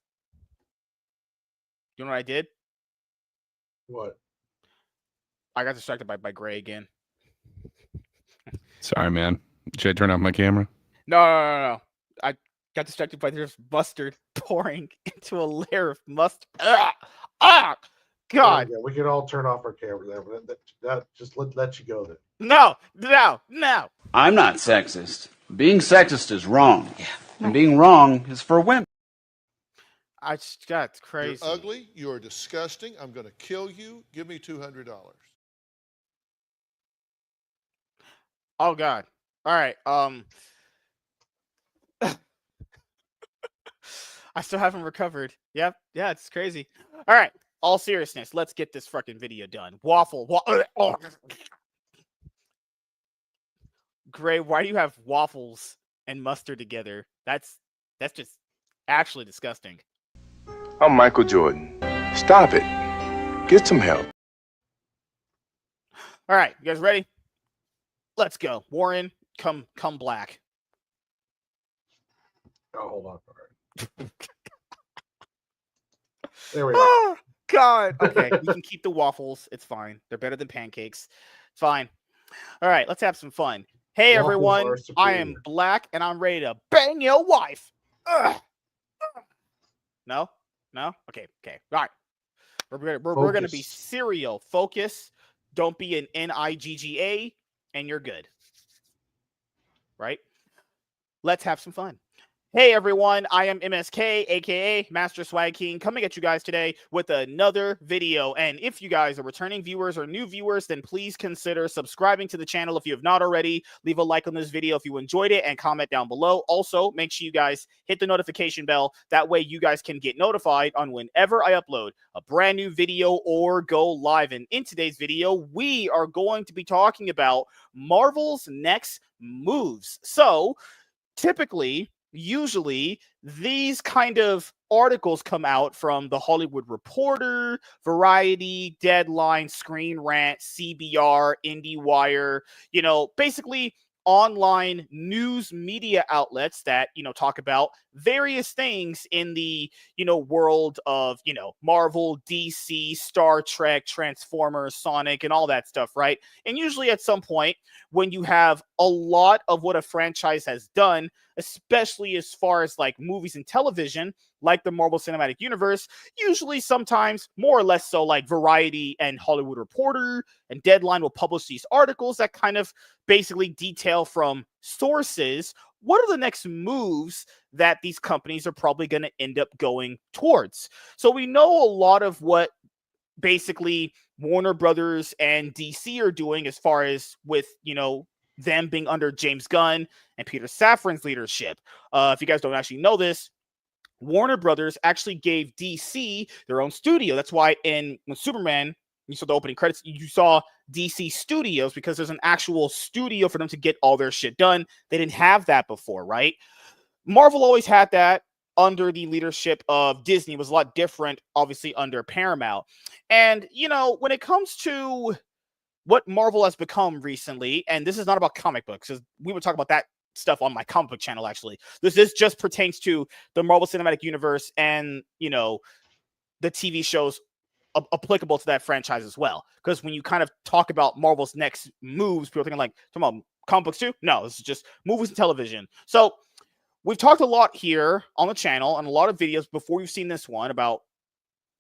You know what I did? What? I got distracted by Gray again. Sorry, man. Should I turn off my camera? No. I got distracted by this mustard pouring into a layer of mustard. God. Yeah, we can all turn off our camera there, but that just let you go then. No. I'm not sexist. Being sexist is wrong. Yeah. And being wrong is for women. I just got crazy. You're ugly. You're disgusting. I'm going to kill you. Give me $200. Oh God. All right. I still haven't recovered. Yep. Yeah, it's crazy. All right. All seriousness, let's get this fucking video done. Gray, why do you have waffles and mustard together? That's just actually disgusting. I'm Michael Jordan. Stop it. Get some help. All right, you guys ready? Let's go. Warren, come black. Oh, hold on. All right. There we go. Oh, God. Okay, we can keep the waffles. It's fine. They're better than pancakes. It's fine. All right, let's have some fun. Hey, Waffles everyone. are I am superior. black, and I'm ready to bang your wife. Ugh. No? Okay. All right. We're gonna be Focus. serial. Focus. Don't be an NIGGA, and you're good. Right? Let's have some fun. Hey everyone, I am MSK, aka Master Swag King, coming at you guys today with another video. And if you guys are returning viewers or new viewers, then please consider subscribing to the channel if you have not already. Leave a like on this video if you enjoyed it and comment down below. Also, make sure you guys hit the notification bell. That way you guys can get notified on whenever I upload a brand new video or go live. And in today's video, we are going to be talking about Marvel's next moves. So typically, usually these kind of articles come out from the Hollywood Reporter, Variety, Deadline, Screen Rant, CBR, IndieWire, basically online news media outlets that, talk about various things in the, world of, Marvel, DC, Star Trek, Transformers, Sonic, and all that stuff, right? And usually at some point when you have a lot of what a franchise has done, especially as far as like movies and television, like the Marvel Cinematic Universe, usually sometimes more or less so like Variety and Hollywood Reporter and Deadline will publish these articles that kind of basically detail from sources what are the next moves that these companies are probably going to end up going towards. So we know a lot of what basically Warner Brothers and DC are doing as far as with, them being under James Gunn and Peter Safran's leadership. If you guys don't actually know this, Warner Brothers actually gave DC their own studio. That's why when Superman, you saw the opening credits, you saw DC Studios because there's an actual studio for them to get all their shit done. They didn't have that before, right? Marvel always had that under the leadership of Disney. It was a lot different, obviously, under Paramount. And, when it comes to what Marvel has become recently, and this is not about comic books, because we would talk about that stuff on my comic book channel, actually. This just pertains to the Marvel Cinematic Universe and, the TV shows applicable to that franchise as well. Because when you kind of talk about Marvel's next moves, people are thinking like, talking about comic books too? No, this is just movies and television. So we've talked a lot here on the channel and a lot of videos before you've seen this one about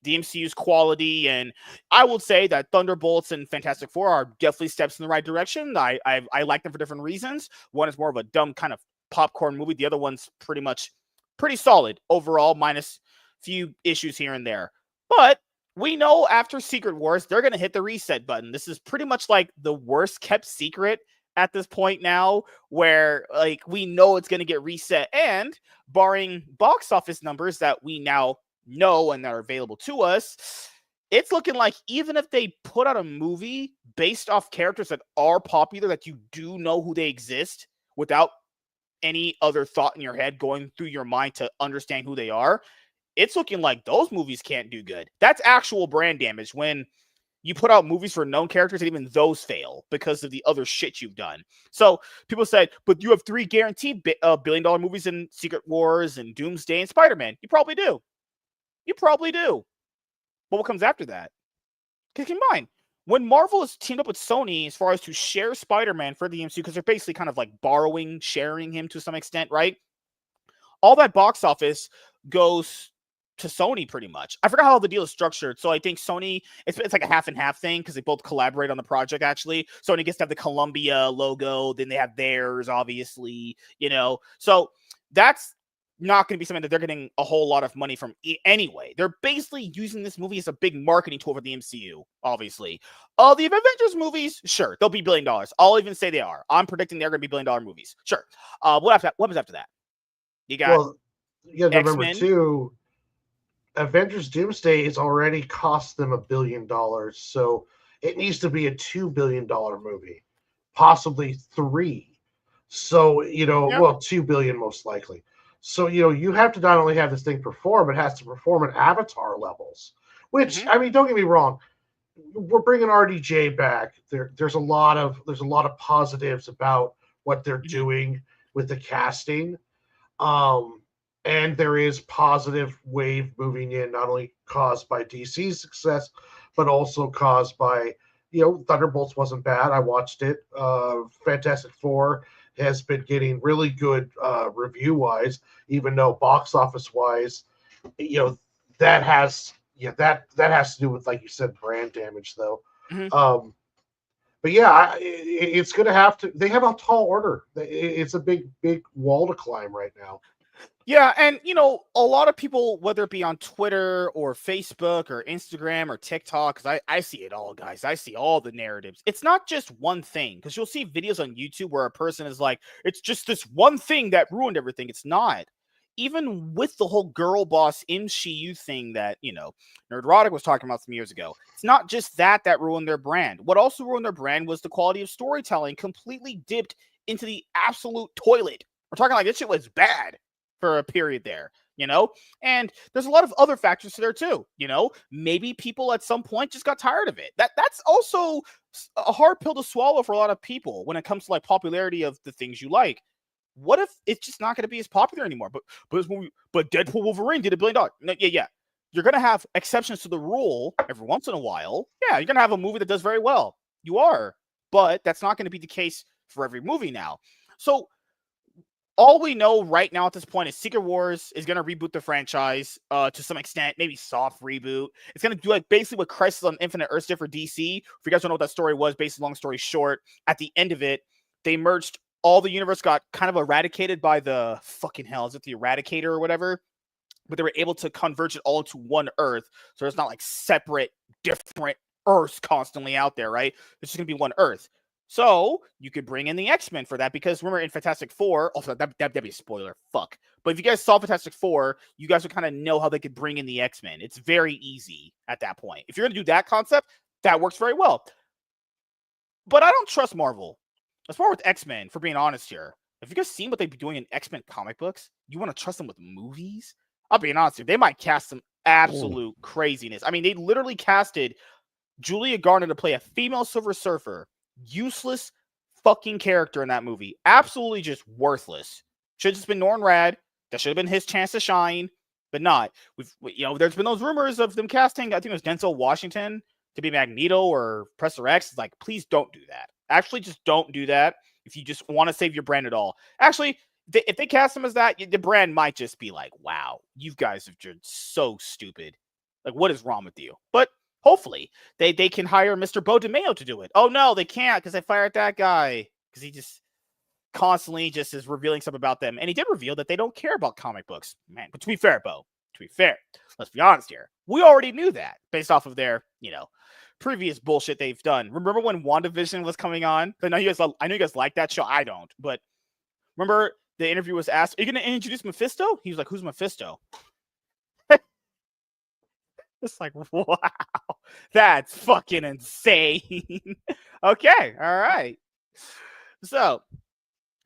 the MCU's quality, and I will say that Thunderbolts and Fantastic Four are definitely steps in the right direction. I like them for different reasons. One is more of a dumb kind of popcorn movie. The other one's pretty solid overall, minus few issues here and there. But we know after Secret Wars, they're going to hit the reset button. This is pretty much like the worst kept secret at this point now, where like we know it's going to get reset, and barring box office numbers that we now know and that are available to us, it's looking like even if they put out a movie based off characters that are popular, that you do know who they exist without any other thought in your head going through your mind to understand who they are, it's looking like those movies can't do good. That's actual brand damage when you put out movies for known characters and even those fail because of the other shit you've done. So people said, but you have 3 guaranteed billion-dollar movies in Secret Wars and Doomsday and Spider-Man. You probably do. You probably do. But what comes after that? Keep in mind, when Marvel has teamed up with Sony as far as to share Spider-Man for the MCU, because they're basically kind of like sharing him to some extent, right? All that box office goes to Sony pretty much. I forgot how the deal is structured. So I think Sony, it's like a half and half thing because they both collaborate on the project actually. Sony gets to have the Columbia logo, then they have theirs, obviously, you know. So that's not going to be something that they're getting a whole lot of money from anyway. They're basically using this movie as a big marketing tool for the MCU, obviously. The Avengers movies, sure, they'll be $1 billion. I'll even say they are. I'm predicting they're going to be $1 billion movies. Sure. What happens after that? You got you got to remember X-Men. too, Avengers Doomsday has already cost them $1 billion, so it needs to be a $2 billion movie, possibly 3. So, well, 2 billion most likely. So, you have to not only have this thing perform, it has to perform at Avatar levels, which, I mean, don't get me wrong. We're bringing RDJ back. There's a lot of positives about what they're doing with the casting. And there is positive wave moving in, not only caused by DC's success, but also caused by, Thunderbolts wasn't bad. I watched it. Fantastic Four has been getting really good review-wise, even though box office-wise, that has to do with, like you said, brand damage, though. But yeah, it's going to have to. They have a tall order. It's a big wall to climb right now. Yeah, and a lot of people, whether it be on Twitter or Facebook or Instagram or TikTok, because I see it all, guys. I see all the narratives. It's not just one thing, because you'll see videos on YouTube where a person is like, it's just this one thing that ruined everything. It's not. Even with the whole girl boss MCU thing that, Nerdrotic was talking about some years ago, it's not just that ruined their brand. What also ruined their brand was the quality of storytelling completely dipped into the absolute toilet. We're talking like this shit was bad for a period there, and there's a lot of other factors there too. Maybe people at some point just got tired of it. That's also a hard pill to swallow for a lot of people when it comes to like popularity of the things you like. What if it's just not going to be as popular anymore? But Deadpool Wolverine did $1 billion. Yeah. You're going to have exceptions to the rule every once in a while. Yeah, you're going to have a movie that does very well. You are, but that's not going to be the case for every movie now. So all we know right now at this point is Secret Wars is going to reboot the franchise to some extent, maybe soft reboot. It's going to do like basically what Crisis on Infinite Earths did for DC. If you guys don't know what that story was, basically, long story short, at the end of it, they merged all the universe, got kind of eradicated by the fucking hell. Is it the Eradicator or whatever? But they were able to converge it all into one Earth. So it's not like separate, different Earths constantly out there, right? It's just going to be one Earth. So you could bring in the X-Men for that, because remember in Fantastic Four, also that'd be a spoiler, fuck. But if you guys saw Fantastic Four, you guys would kind of know how they could bring in the X-Men. It's very easy at that point. If you're going to do that concept, that works very well. But I don't trust Marvel. Let's start with X-Men, for being honest here. If you guys seen what they'd be doing in X-Men comic books, you want to trust them with movies? I'll be honest with you, they might cast some absolute craziness. I mean, they literally casted Julia Garner to play a female Silver Surfer. Useless fucking character in that movie. Absolutely just worthless. Should have just been Norman Rad. That should have been his chance to shine, but not. There's been those rumors of them casting, I think it was Denzel Washington to be Magneto or Professor X. It's like, please don't do that. Actually, just don't do that if you just want to save your brand at all. Actually, if they cast him as that, the brand might just be like, wow, you guys have been so stupid. Like, what is wrong with you? But hopefully they can hire Mr. Bo DeMeo to do it. Oh no, they can't because they fired that guy because he just constantly just is revealing stuff about them. And he did reveal that they don't care about comic books. Man, but to be fair, Bo, to be fair, let's be honest here. We already knew that based off of their, previous bullshit they've done. Remember when WandaVision was coming on? I know you guys like that show. I don't, but remember the interview was asked, "Are you going to introduce Mephisto?" He was like, "Who's Mephisto?" It's like, wow, that's fucking insane. Okay, all right. So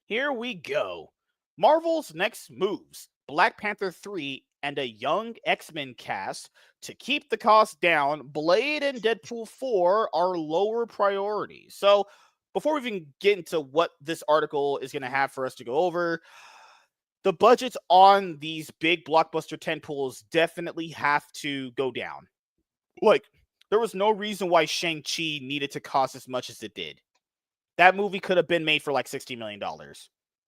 here we go. Marvel's next moves: Black Panther 3 and a young X-Men cast to keep the cost down. Blade and Deadpool 4 are lower priorities. So before we even get into what this article is going to have for us to go over, the budgets on these big blockbuster tentpoles definitely have to go down. Like, there was no reason why Shang-Chi needed to cost as much as it did. That movie could have been made for like $60 million.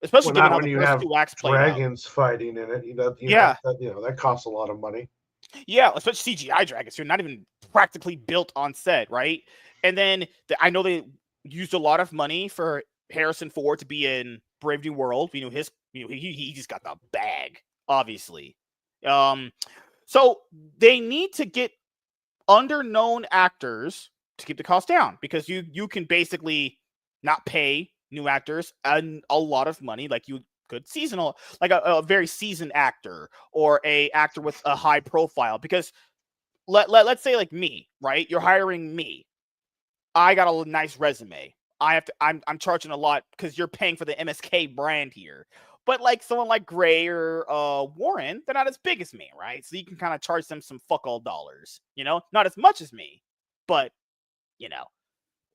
Especially given how the first two acts played out. Dragons fighting in it. That costs a lot of money. Yeah, especially CGI dragons. You're not even practically built on set, right? And then I know they used a lot of money for Harrison Ford to be in Brave New World. He just got the bag, obviously. So they need to get underknown actors to keep the cost down, because you can basically not pay new actors a lot of money like you could seasonal, like a very seasoned actor or a actor with a high profile. Because let's say like me, right? You're hiring me. I got a nice resume. I'm charging a lot because you're paying for the MSK brand here. But like someone like Gray or Warren, they're not as big as me, right? So you can kind of charge them some fuck all dollars, not as much as me, but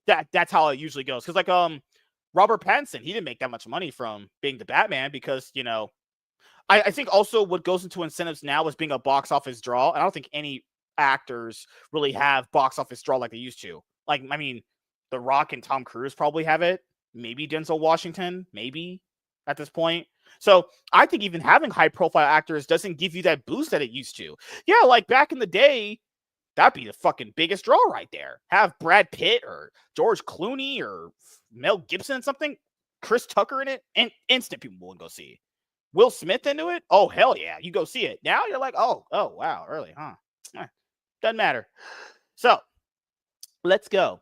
that's how it usually goes. Because like Robert Pattinson, he didn't make that much money from being the Batman because I think also what goes into incentives now is being a box office draw. And I don't think any actors really have box office draw like they used to. Like, I mean, The Rock and Tom Cruise probably have it. Maybe Denzel Washington, maybe at this point. So I think even having high profile actors doesn't give you that boost that it used to. Yeah, like back in the day, that'd be the fucking biggest draw right there. Have Brad Pitt or George Clooney or Mel Gibson and something, Chris Tucker in it, and instant people would go see it. Will Smith into it? Oh, hell yeah, you go see it. Now you're like, oh, wow, early, huh? Doesn't matter. So let's go.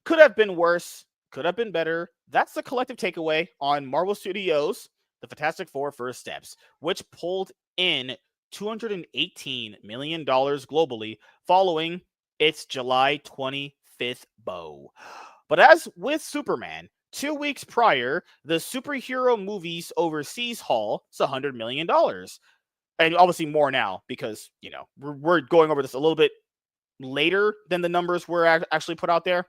Could have been worse. Could have been better. That's the collective takeaway on Marvel Studios' The Fantastic Four First Steps, which pulled in $218 million globally following its July 25th bow. But as with Superman, 2 weeks prior, the superhero movies overseas haul is $100 million. And obviously more now because, we're going over this a little bit later than the numbers were actually put out there,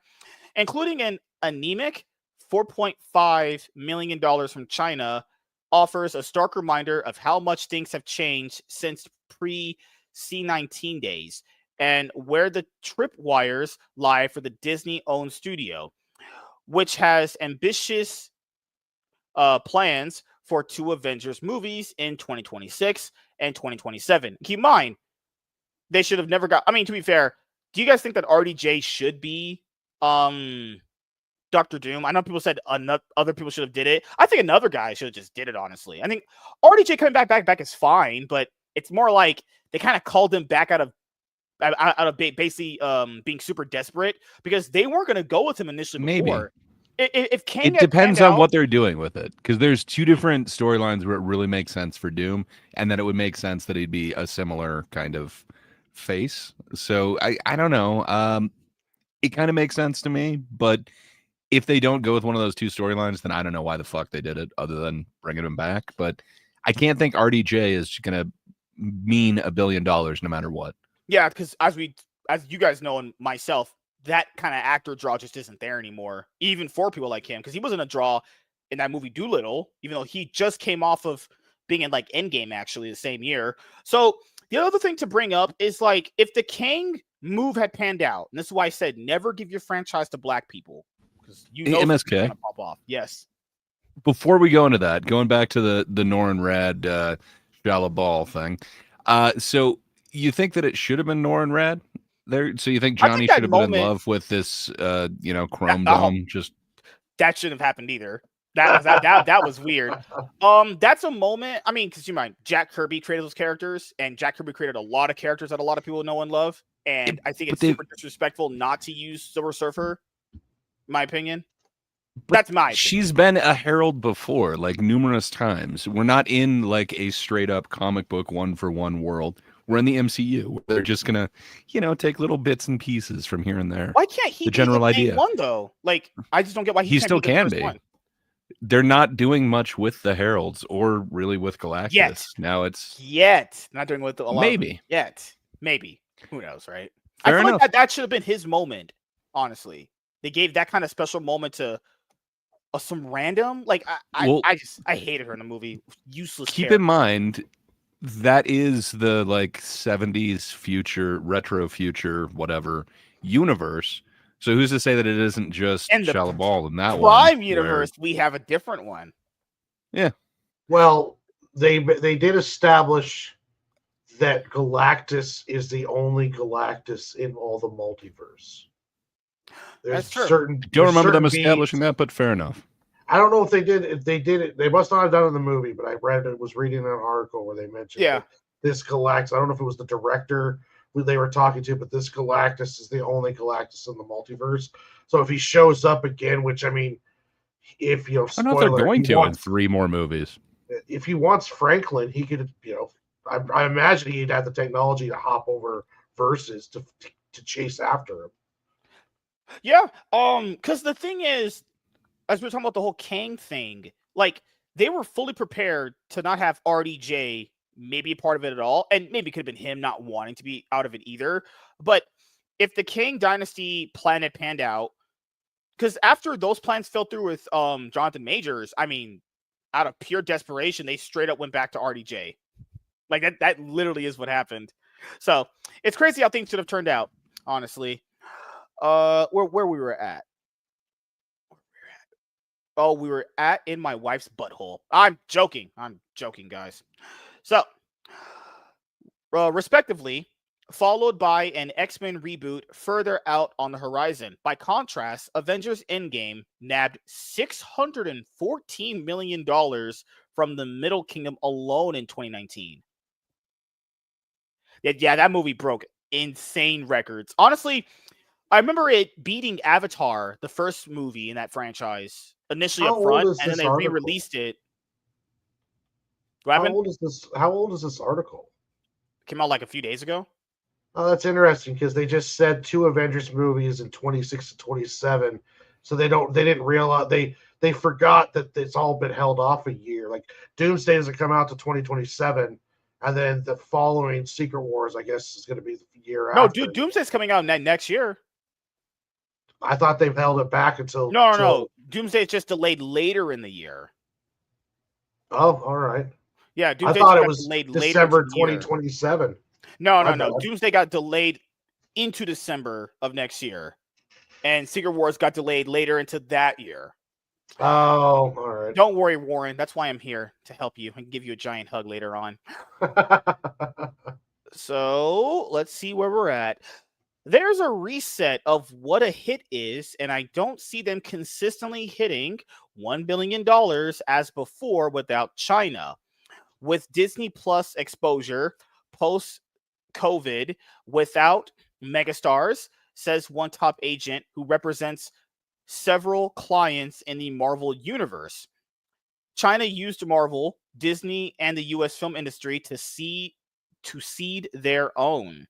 including an anemic $4.5 million from China offers a stark reminder of how much things have changed since pre-C19 days and where the tripwires lie for the Disney-owned studio, which has ambitious plans for 2 Avengers movies in 2026 and 2027. Keep in mind, they should have never got... I mean, to be fair, do you guys think that RDJ should be Dr. Doom? I know people said other people should have did it. I think another guy should have just did it, honestly. I think RDJ coming back is fine, but it's more like they kind of called him back out of basically being super desperate because they weren't going to go with him initially before. If Kang it depends on what they're doing with it, because there's 2 different storylines where it really makes sense for Doom, and then it would make sense that he'd be a similar kind of face. So I don't know. It kind of makes sense to me, but if they don't go with one of those 2 storylines, then I don't know why the fuck they did it other than bringing him back. But I can't think RDJ is going to mean $1 billion no matter what. Yeah, because as you guys know and myself, that kind of actor draw just isn't there anymore, even for people like him, because he wasn't a draw in that movie Doolittle, even though he just came off of being in like Endgame actually the same year. So the other thing to bring up is like if the Kang move had panned out, and this is why I said never give your franchise to black people. Because MSK pop off. Yes. Before we go into that, going back to the Norrin Rad Shallow Ball thing. So You think that it should have been Nor and Rad there? So you think I Johnny think that should have been in moment- love with this, chrome oh. dome? Just That shouldn't have happened either. That was weird. That's a moment. I mean, because you mind, Jack Kirby created those characters, and Jack Kirby created a lot of characters that a lot of people know and love. And I think it's super disrespectful not to use Silver Surfer. In my opinion. That's my opinion. She's been a herald before, like numerous times. We're not in like a straight up comic book 1-for-1 world. We're in the MCU. They're just gonna, take little bits and pieces from here and there. Why can't he the be general the main idea one though? Like, I just don't get why he still can be. One. They're not doing much with the heralds or really with Galactus. Yet. Now it's not doing with a lot. Maybe maybe. Who knows, right? Fair I feel enough. like that should have been his moment. Honestly, they gave that kind of special moment to some random. Like I hated her in the movie. Useless. Keep character. in mind that is the like 70s future, retro future, whatever universe. So who's to say that it isn't just Shalabal in that Prime universe? We have a different one. Yeah. Well, they did establish that Galactus is the only Galactus in all the multiverse. That's true. I don't remember them establishing that, but fair enough. I don't know if they did. If they did it, they must not have done it in the movie. But I was reading an article where they mentioned this Galactus. I don't know if it was the director who they were talking to, but this Galactus is the only Galactus in the multiverse. So if he shows up again, which I mean, if I don't know if they're going to in 3 more movies. If he wants Franklin, he could. I imagine he'd have the technology to hop over verses to chase after him. Yeah, because the thing is, as we're talking about the whole Kang thing, like they were fully prepared to not have RDJ maybe a part of it at all, and maybe it could have been him not wanting to be out of it either. But if the Kang Dynasty plan had panned out, because after those plans fell through with Jonathan Majors, I mean, out of pure desperation, they straight up went back to RDJ. Like that literally is what happened. So it's crazy how things should have turned out, honestly. Where we were at. Oh, we were at in my wife's butthole. I'm joking, guys. So, respectively, followed by an X-Men reboot further out on the horizon. By contrast, Avengers Endgame nabbed $614 million from the Middle Kingdom alone in 2019. Yeah, that movie broke insane records. Honestly, I remember it beating Avatar, the first movie in that franchise, initially up front, and then they re-released it. How old is this? How old is this article? Came out like a few days ago. Oh, that's interesting because they just said 2 Avengers movies in 26 and 27, so they didn't realize they forgot that it's all been held off a year. Like Doomsday doesn't come out to 2027, and then the following Secret Wars, I guess, is going to be the year after. No, dude, Doomsday's coming out next year. I thought they've held it back until no. Doomsday is just delayed later in the year. Oh, all right. Yeah, Doomsday I thought it was delayed December later 2027. No. Doomsday got delayed into December of next year, and Secret Wars got delayed later into that year. Oh, all right. Don't worry, Warren. That's why I'm here to help you and give you a giant hug later on. So let's see where we're at. There's a reset of what a hit is, and I don't see them consistently hitting $1 billion as before without China. With Disney Plus exposure post-COVID without megastars, says one top agent who represents several clients in the Marvel universe. China used Marvel, Disney, and the U.S. film industry to seed their own.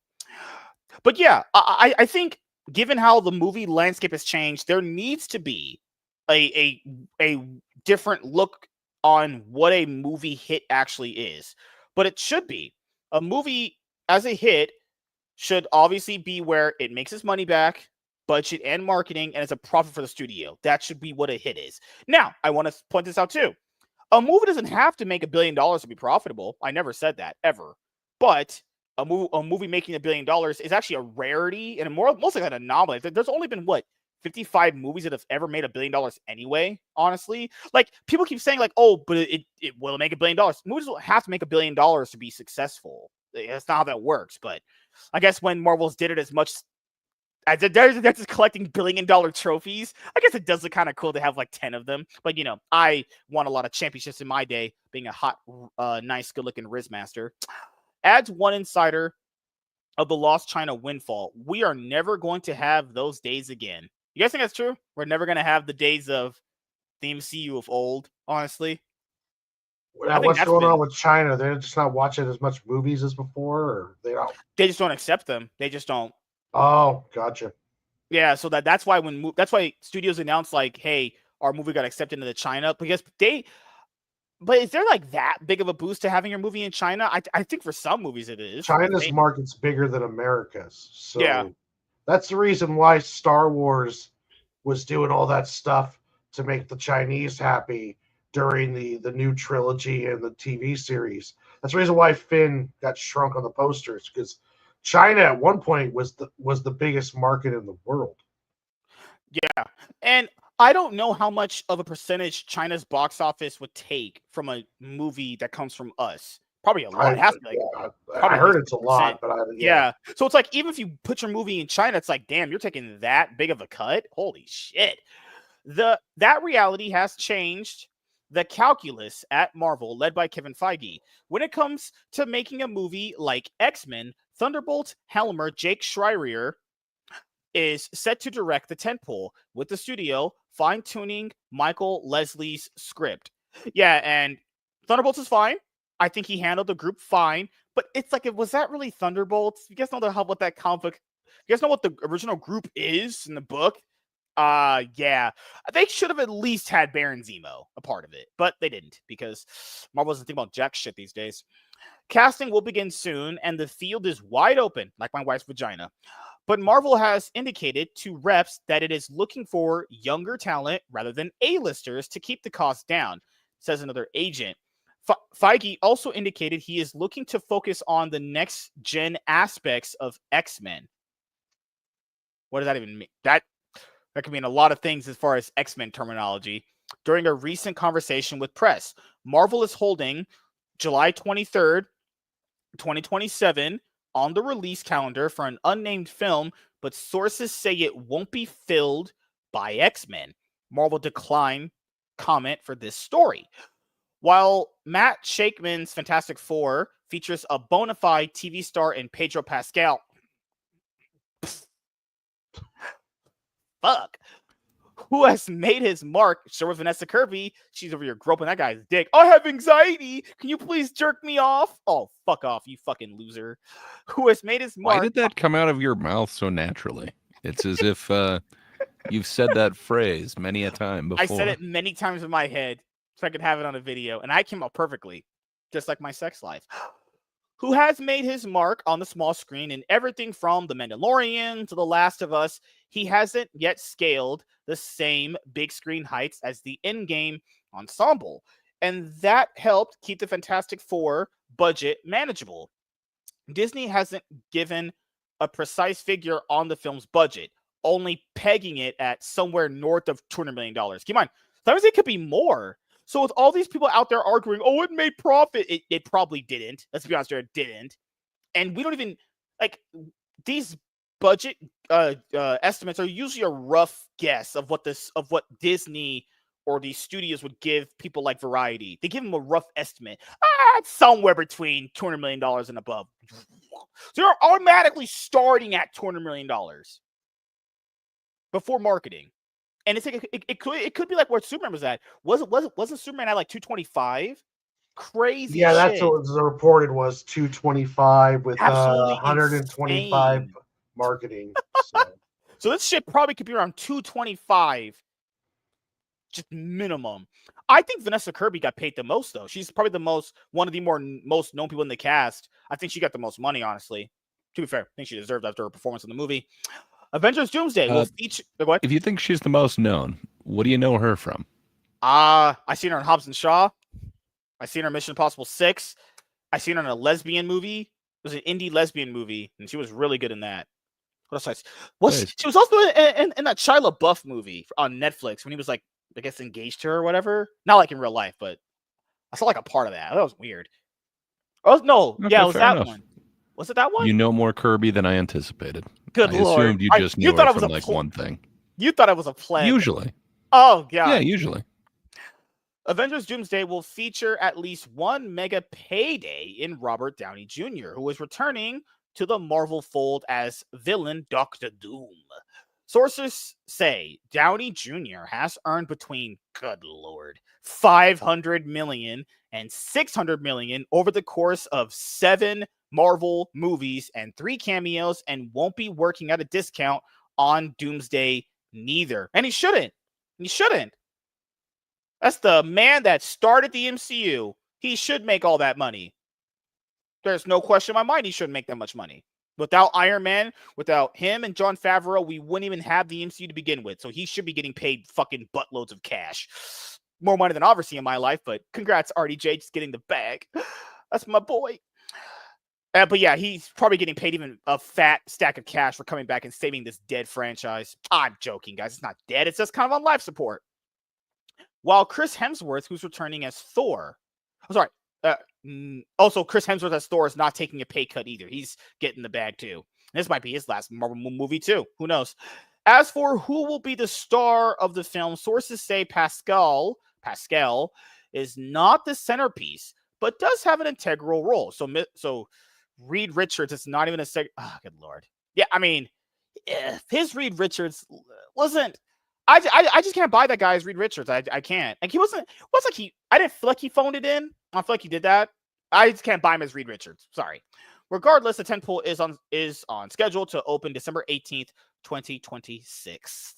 But yeah, I think given how the movie landscape has changed, there needs to be a different look on what a movie hit actually is. But it should be. A movie as a hit should obviously be where it makes its money back, budget and marketing, and it's a profit for the studio. That should be what a hit is. Now, I want to point this out too. A movie doesn't have to make $1 billion to be profitable. I never said that, ever. But a movie making $1 billion is actually a rarity and mostly an anomaly. There's only been 55 movies that have ever made $1 billion anyway. Honestly, like people keep saying, like, oh, but it will make $1 billion. Movies don't have to make $1 billion to be successful. That's not how that works. But I guess when Marvel's did it as much as they're just collecting billion-dollar trophies, I guess it does look kind of cool to have like 10 of them. But I won a lot of championships in my day, being a hot, nice, good-looking Riz Master. Adds one insider of the Lost China windfall. We are never going to have those days again. You guys think that's true? We're never going to have the days of the MCU of old, honestly. What's going on with China? They're just not watching as much movies as before, or they just don't accept them. They just don't. Oh, gotcha. Yeah, so that's why that's why studios announce like, hey, our movie got accepted into China, because but is there like that big of a boost to having your movie in China? I think for some movies it is. China's market's bigger than America's. So yeah. That's the reason why Star Wars was doing all that stuff to make the Chinese happy during the new trilogy and the TV series. That's the reason why Finn got shrunk on the posters, because China at one point was the biggest market in the world. Yeah. And I don't know how much of a percentage China's box office would take from a movie that comes from us. Probably a lot. It has to be I heard it's a lot, but yeah. So it's like, even if you put your movie in China, it's like, damn, you're taking that big of a cut. Holy shit. That reality has changed the calculus at Marvel, led by Kevin Feige. When it comes to making a movie like X-Men, Thunderbolt helmer Jake Schreier is set to direct the tentpole, with the studio fine-tuning Michael Leslie's script. Yeah, and Thunderbolts is fine. I think he handled the group fine, but it's like, was that really Thunderbolts? You guys know what that comic book? You guys know what the original group is in the book? Yeah. They should have at least had Baron Zemo a part of it, but they didn't, because Marvel doesn't think about jack shit these days. Casting will begin soon, and the field is wide open, like my wife's vagina. But Marvel has indicated to reps that it is looking for younger talent rather than A-listers to keep the cost down, says another agent. Feige also indicated he is looking to focus on the next-gen aspects of X-Men. What does that even mean? That can mean a lot of things as far as X-Men terminology. During a recent conversation with press, Marvel is holding July 23rd, 2027 on the release calendar for an unnamed film, but sources say it won't be filled by X-Men. Marvel declined comment for this story. While Matt Shakeman's Fantastic Four features a bona fide TV star in Pedro Pascal, who has made his mark, sure, with Vanessa Kirby, she's over here groping that guy's dick. I have anxiety. Can you please jerk me off? Oh, fuck off, you fucking loser. Who has made his mark? Why did that come out of your mouth so naturally? It's as if you've said that phrase many a time before. I said it many times in my head so I could have it on a video, and I came out perfectly, just like my sex life. Who has made his mark on the small screen in everything from The Mandalorian to The Last of Us. He hasn't yet scaled the same big screen heights as the in-game ensemble, and that helped keep the Fantastic Four budget manageable. Disney hasn't given a precise figure on the film's budget, only pegging it at somewhere north of $200 million. Keep in mind, sometimes it could be more. So with all these people out there arguing, oh, it made profit, it probably didn't. Let's be honest here, it didn't. And we don't even, like, these budget estimates are usually a rough guess of what Disney or these studios would give people like Variety. They give them a rough estimate. It's somewhere between $200 million and above. So you're automatically starting at $200 million before marketing. And it's like it could be like where Superman was at. Wasn't Superman at like 225? Crazy. Yeah, shit. That's what was reported, was 225 with Absolutely 125 insane. marketing. So this shit probably could be around 225, just minimum. I think Vanessa Kirby got paid the most though. She's probably one of the most known people in the cast. I think she got the most money, honestly. To be fair, I think she deserved after her performance in the movie. Avengers Doomsday will feature. Go ahead. If you think she's the most known, what do you know her from? I seen her in Hobbs and Shaw. I seen her in Mission Impossible 6. I seen her in a lesbian movie. It was an indie lesbian movie, and she was really good in that. What else? She was also in that Shia LaBeouf movie on Netflix when he was like, I guess, engaged to her or whatever. Not like in real life, but I saw like a part of that. That was weird. Oh no, Okay, yeah, it was that enough. one. Was it that one? You know more Kirby than I anticipated. Good I Lord. assumed you just knew her from like one thing. You thought it was a pleb. Usually. Oh, God. Yeah, usually. Avengers Doomsday will feature at least one mega payday in Robert Downey Jr., who is returning to the Marvel fold as villain Doctor Doom. Sources say Downey Jr. has earned between, good Lord, $500 million and $600 million over the course of 7 Marvel movies and 3 cameos, and won't be working at a discount on Doomsday neither. And he shouldn't. He shouldn't. That's the man that started the MCU. He should make all that money. There's no question in my mind he shouldn't make that much money. Without Iron Man, without him and Jon Favreau, we wouldn't even have the MCU to begin with. So he should be getting paid fucking buttloads of cash. More money than obviously in my life, but congrats, RDJ, just getting the bag. That's my boy. But yeah, he's probably getting paid even a fat stack of cash for coming back and saving this dead franchise. I'm joking, guys. It's not dead. It's just kind of on life support. While Chris Hemsworth, who's returning as Thor, also Chris Hemsworth as Thor is not taking a pay cut either. He's getting the bag too. This might be his last Marvel movie too. Who knows? As for who will be the star of the film, sources say Pascal is not the centerpiece, but does have an integral role. So Reed Richards is not even a oh, good Lord. Yeah, I mean, if his Reed Richards wasn't. I just can't buy that guy as Reed Richards. I can't. Like I didn't feel like he phoned it in. I feel like he did that. I just can't buy him as Reed Richards. Sorry. Regardless, the tentpole is on schedule to open December 18th, 2026.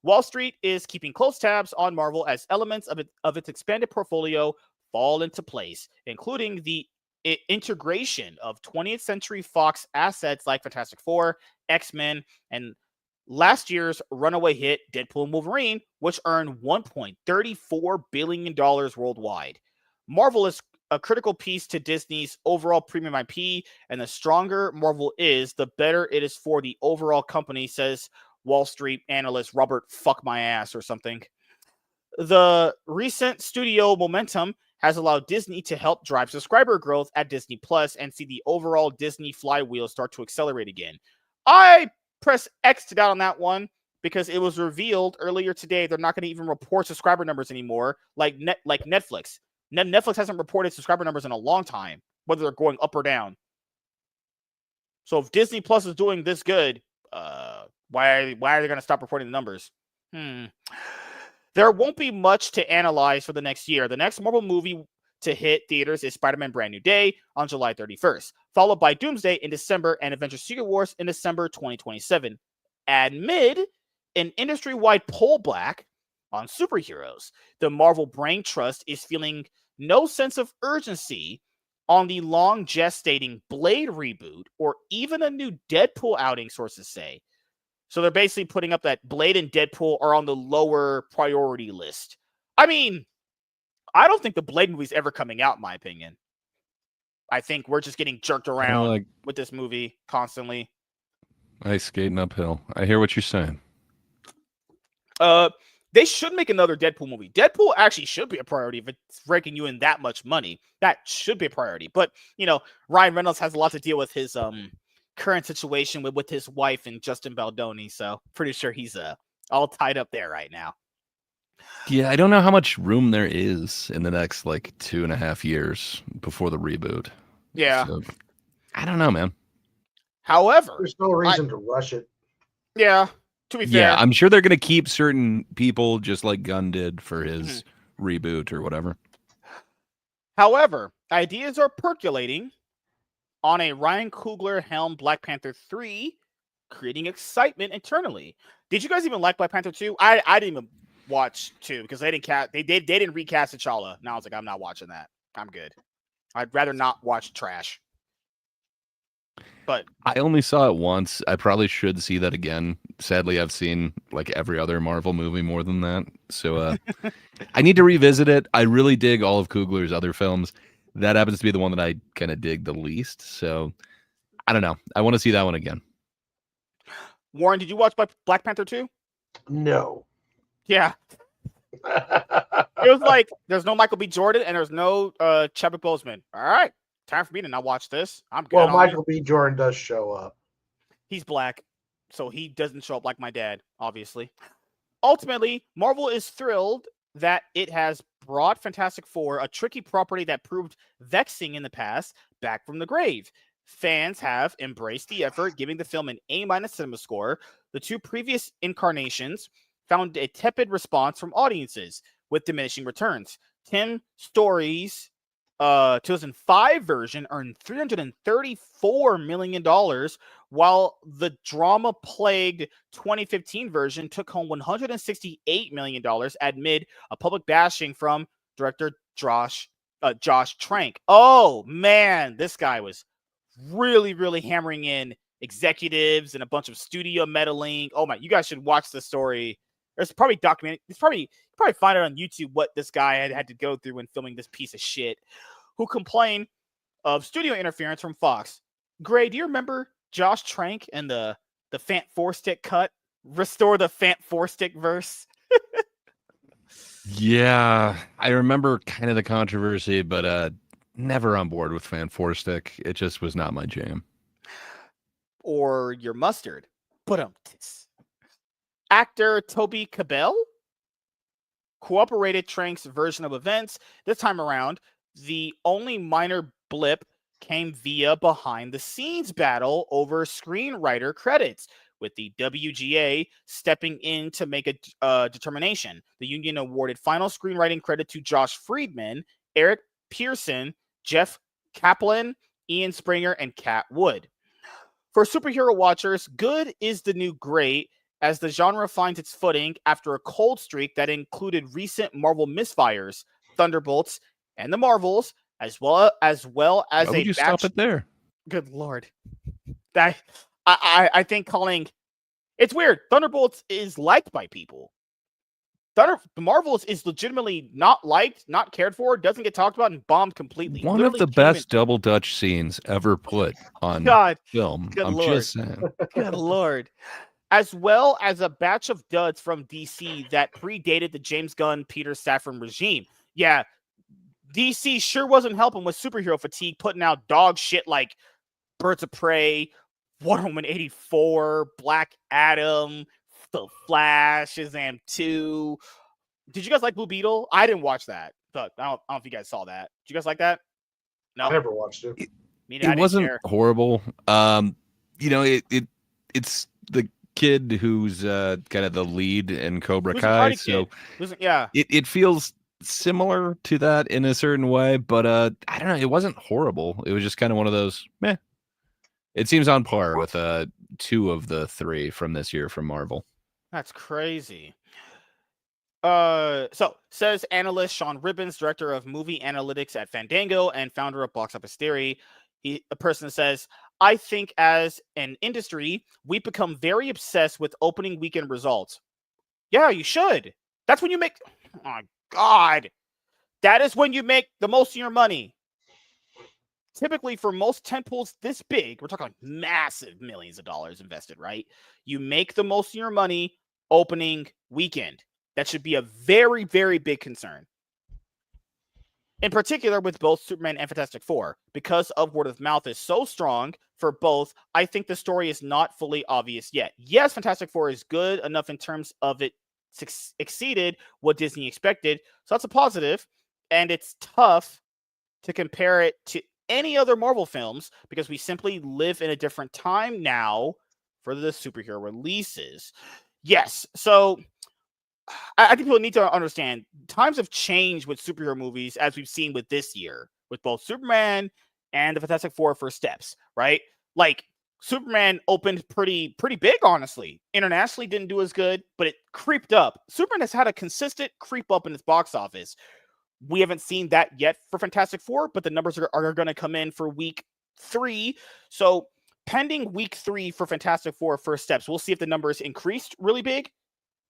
Wall Street is keeping close tabs on Marvel as elements of its expanded portfolio fall into place, including the integration of 20th Century Fox assets like Fantastic Four, X-Men, and last year's runaway hit Deadpool and Wolverine, which earned $1.34 billion worldwide. Marvel is a critical piece to Disney's overall premium IP, and the stronger Marvel is, the better it is for the overall company, says Wall Street analyst Robert Fuck My Ass or something. The recent studio momentum has allowed Disney to help drive subscriber growth at Disney Plus and see the overall Disney flywheel start to accelerate again. I press X to down on that one because it was revealed earlier today they're not going to even report subscriber numbers anymore, like Netflix. Netflix hasn't reported subscriber numbers in a long time, whether they're going up or down. So if Disney Plus is doing this good, why are they going to stop reporting the numbers? There won't be much to analyze for the next year. The next Marvel movie to hit theaters is Spider-Man Brand New Day on July 31st, followed by Doomsday in December and Avengers Secret Wars in December 2027. Amid an industry-wide pullback on superheroes, the Marvel Brain Trust is feeling no sense of urgency on the long gestating Blade reboot or even a new Deadpool outing, sources say. So they're basically putting up that Blade and Deadpool are on the lower priority list. I mean, I don't think the Blade movie's ever coming out, in my opinion. I think we're just getting jerked around with this movie constantly. Ice skating uphill. I hear what you're saying. They should make another Deadpool movie. Deadpool actually should be a priority if it's raking you in that much money. That should be a priority. But, Ryan Reynolds has a lot to deal with his current situation with his wife and Justin Baldoni. So pretty sure he's all tied up there right now. Yeah, I don't know how much room there is in the next 2.5 years before the reboot. Yeah. So, I don't know, man. However, there's no reason to rush it. Yeah. To be fair. Yeah, I'm sure they're going to keep certain people just like Gunn did for his reboot or whatever. However, ideas are percolating on a Ryan Coogler-helmed Black Panther 3, creating excitement internally. Did you guys even like Black Panther 2? I didn't even watch 2 because they didn't recast T'Challa. Now I was like, I'm not watching that. I'm good. I'd rather not watch trash. But I only saw it once. I probably should see that again. Sadly, I've seen every other Marvel movie more than that. So I need to revisit it. I really dig all of Coogler's other films. That happens to be the one that I kind of dig the least. So I don't know. I want to see that one again. Warren, did you watch Black Panther 2? No. Yeah. It was like, there's no Michael B. Jordan and there's no Chadwick Boseman. All right. time for me to not watch this. I'm good. Well, on Michael B. Jordan does show up. He's black, so he doesn't show up like my dad, obviously. Ultimately, Marvel is thrilled that it has brought Fantastic Four, a tricky property that proved vexing in the past, back from the grave. Fans have embraced the effort, giving the film an A- cinema score. The two previous incarnations found a tepid response from audiences, with diminishing returns. Tim Story's 2005 version earned $334 million, while the drama-plagued 2015 version took home $168 million amid a public bashing from director Josh Trank. Oh, man, this guy was really, really hammering in executives and a bunch of studio meddling. Oh, my, you guys should watch the story. There's probably documented. It's probably find it on YouTube what this guy had to go through when filming this piece of shit, who complained of studio interference from Fox. Gray, do you remember Josh Trank and the Fant 4-stick cut? Restore the Fant 4-stick verse. Yeah, I remember kind of the controversy, but never on board with Fan 4-stick. It just was not my jam. Or your mustard. But actor Toby Cabell cooperated Trank's version of events. This time around, the only minor blip came via behind-the-scenes battle over screenwriter credits, with the WGA stepping in to make a determination. The union awarded final screenwriting credit to Josh Friedman, Eric Pearson, Jeff Kaplan, Ian Springer, and Kat Wood. For superhero watchers, good is the new great, as the genre finds its footing after a cold streak that included recent Marvel misfires, Thunderbolts, and the Marvels, as well as Why a would you stop it there? Good Lord. I think calling it's weird. Thunderbolts is liked by people. The Marvels is legitimately not liked, not cared for, doesn't get talked about, and bombed completely. One of the best double Dutch scenes ever put on film. Good I'm Lord. just saying. Good Lord. As well as a batch of duds from DC that predated the James Gunn, Peter Safran regime. Yeah, DC sure wasn't helping with superhero fatigue, putting out dog shit like Birds of Prey, Wonder Woman 84, Black Adam, The Flash, Shazam 2. Did you guys like Blue Beetle? I didn't watch that, but I don't know if you guys saw that. Did you guys like that? No, I never watched it. It wasn't horrible. It's the kid who's kind of the lead in Cobra Kai, so it feels similar to that in a certain way, but I don't know, it wasn't horrible. It was just kind of one of those meh. It seems on par with 2 of the 3 from this year from Marvel. That's crazy. So says analyst Sean Ribbons, director of movie analytics at Fandango and founder of Box Office Theory. A person says, I think as an industry, we've become very obsessed with opening weekend results. Yeah, you should. That's when you make, oh my God. That is when you make the most of your money. Typically, for most tentpoles this big, we're talking like massive millions of dollars invested, right? You make the most of your money opening weekend. That should be a very, very big concern. In particular, with both Superman and Fantastic Four, because of word of mouth is so strong for both, I think the story is not fully obvious yet. Yes, Fantastic Four is good enough in terms of it exceeded what Disney expected, so that's a positive, and it's tough to compare it to any other Marvel films because we simply live in a different time now for the superhero releases. Yes, so I think people need to understand times have changed with superhero movies, as we've seen with this year, with both Superman and the Fantastic Four First Steps, right? Like, Superman opened pretty big, honestly. Internationally didn't do as good, but it creeped up. Superman has had a consistent creep up in its box office. We haven't seen that yet for Fantastic Four, but the numbers are going to come in for week 3. So pending week 3 for Fantastic Four First Steps, we'll see if the numbers increased really big,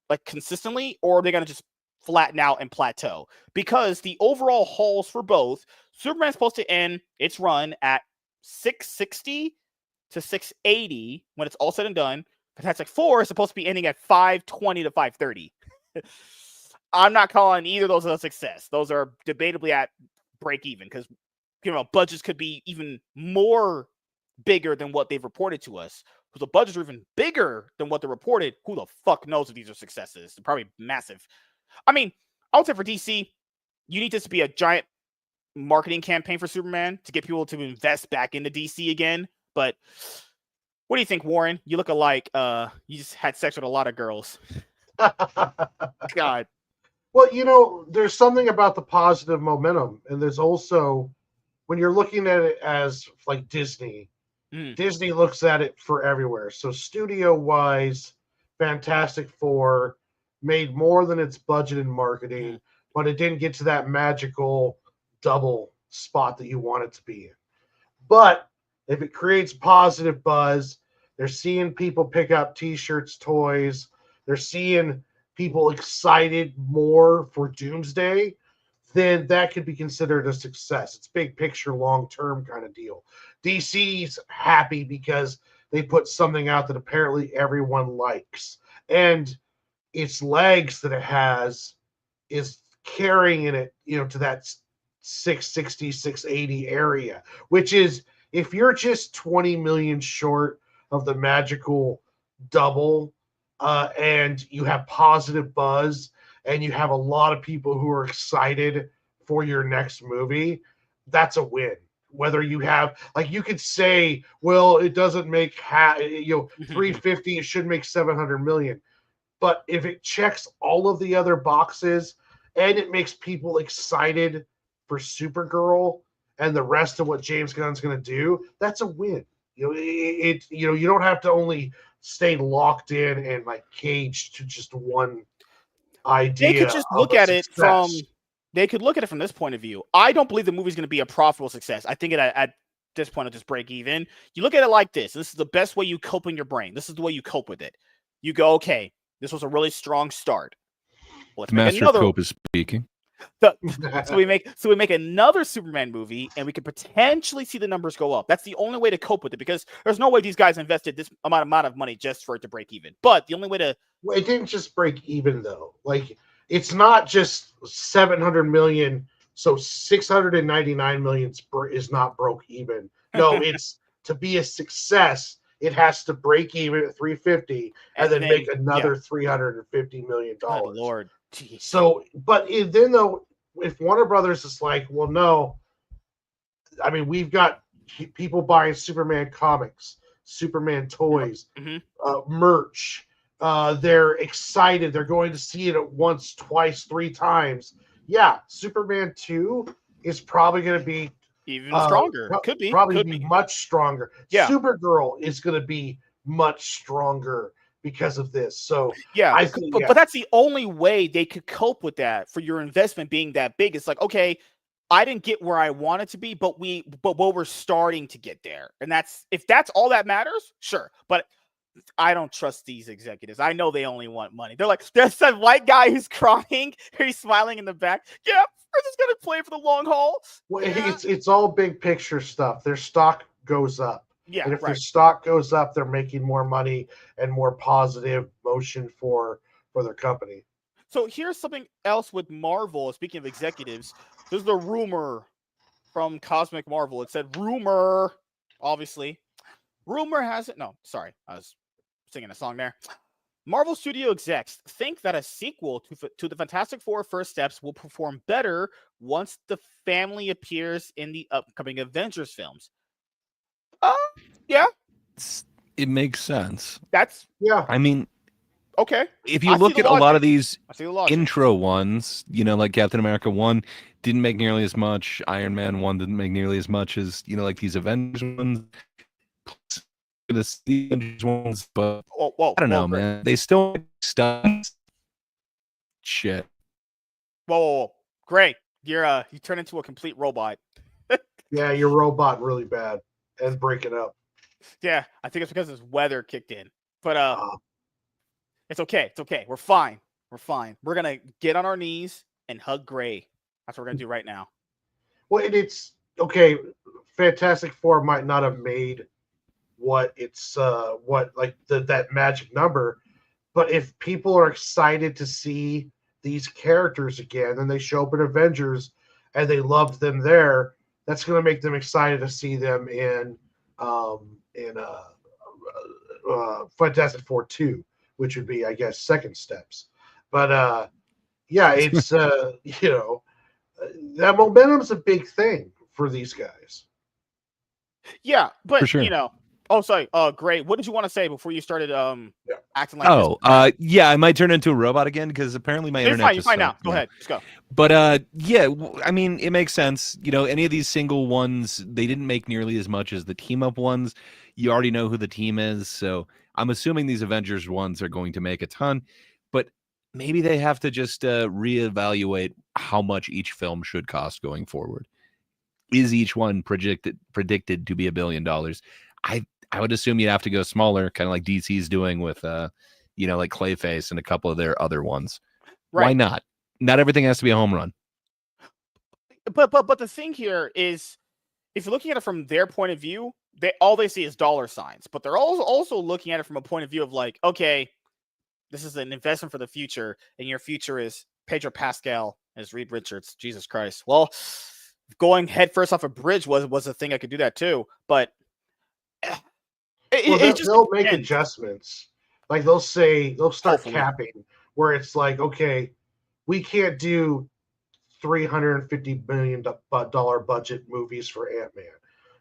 like consistently, or are they going to just flatten out and plateau? Because the overall hauls for both, Superman's supposed to end its run at 660 to 680 when it's all said and done. Fantastic Four is supposed to be ending at 520 to 530. I'm not calling either of those a success. Those are debatably at break even because budgets could be even more bigger than what they've reported to us. If the budgets are even bigger than what they're reported, who the fuck knows if these are successes? They're probably massive. I mean, I would say for DC, you need this to be a giant marketing campaign for Superman to get people to invest back into DC again. But what do you think, Warren? You look alike. You just had sex with a lot of girls. God. Well, there's something about the positive momentum, and there's also when you're looking at it as like Disney. Disney looks at it for everywhere. So studio-wise, Fantastic Four made more than its budget in marketing, but it didn't get to that magical double spot that you want it to be in. But if it creates positive buzz, they're seeing people pick up T-shirts, toys. They're seeing people excited more for Doomsday, then that could be considered a success. It's big picture, long-term kind of deal. DC's happy because they put something out that apparently everyone likes. And its legs that it has is carrying it, to that 660, 680 area, which is, if you're just 20 million short of the magical double, and you have positive buzz, and you have a lot of people who are excited for your next movie, that's a win. Whether you have, you could say, well, it doesn't make 350, it should make 700 million. But if it checks all of the other boxes and it makes people excited for Supergirl and the rest of what James Gunn's going to do, that's a win. You don't have to only stay locked in and caged to just one idea. They could just look at it from. They could look at it from this point of view. I don't believe the movie's going to be a profitable success. I think at this point it'll just break even. You look at it like this. This is the best way you cope in your brain. This is the way you cope with it. You go, okay, this was a really strong start. Let's make Master another. Cope is speaking. So we make another Superman movie, and we could potentially see the numbers go up. That's the only way to cope with it, because there's no way these guys invested this amount of money just for it to break even. But the only way to it didn't just break even though. It's not just 700 million, so 699 million is not broke even. No, it's to be a success. It has to break even at 350 and then make another $350 million. Good Lord. Jeez. So, but then though, if Warner Brothers is like, well, no, I mean, we've got people buying Superman comics, Superman toys, merch. They're excited. They're going to see it at once, twice, 3 times. Yeah, Superman 2 is probably going to be even stronger. Could be much stronger. Yeah. Supergirl is going to be much stronger because of this. So yeah, but that's the only way they could cope with that, for your investment being that big. It's like, okay, I didn't get where I wanted to be, but we're starting to get there. And if that's all that matters, sure. But I don't trust these executives. I know they only want money. They're like, there's that white guy who's crying, he's smiling in the back. Yeah, we're just gonna play for the long haul. Well, it's all big picture stuff. Their stock goes up. Yeah, and if their stock goes up, they're making more money and more positive motion for their company. So here's something else with Marvel. Speaking of executives, there's the rumor from Cosmic Marvel. It said rumor, obviously. Rumor has it. No, sorry, I was singing a song there. Marvel Studio execs think that a sequel to the Fantastic Four First Steps will perform better once the family appears in the upcoming Avengers films. Yeah. It makes sense. I mean, okay. If you look at a lot of these intro ones, like Captain America 1 didn't make nearly as much. Iron Man 1 didn't make nearly as much as, these Avengers ones. The Avengers ones, but I don't know, man. They still stuff. Shit. Whoa. Great. You turn into a complete robot. Yeah, your robot really bad and breaking up. Yeah, I think it's because this weather kicked in. But it's okay. It's okay. We're fine. We're gonna get on our knees and hug Gray. That's what we're gonna do right now. Well, it's okay. Fantastic Four might not have made what it's that magic number, but if people are excited to see these characters again and they show up in Avengers and they loved them there, that's going to make them excited to see them in Fantastic Four 2, which would be, I guess, second steps. But yeah, it's that momentum's a big thing for these guys. Yeah, but For sure. Oh, sorry. Great. What did you want to say before you started acting like Oh, this? yeah, I might turn into a robot again because apparently my internet You're fine now. Go ahead. Just go. But yeah, I mean, it makes sense. Any of these single ones, they didn't make nearly as much as the team up ones. You already know who the team is, so I'm assuming these Avengers ones are going to make a ton. But maybe they have to just reevaluate how much each film should cost going forward. Is each one predicted to be $1 billion? I would assume you'd have to go smaller, kind of like DC's doing with like Clayface and a couple of their other ones. Right. Why not? Not everything has to be a home run. But the thing here is, if you're looking at it from their point of view, all they see is dollar signs. But they're also looking at it from a point of view of like, okay, this is an investment for the future, and your future is Pedro Pascal as Reed Richards. Jesus Christ. Well, going headfirst off a bridge was a thing I could do that too, but they'll make adjustments. Like they'll start Hopefully. capping where it's like, okay, we can't do $350 million budget movies for Ant-Man.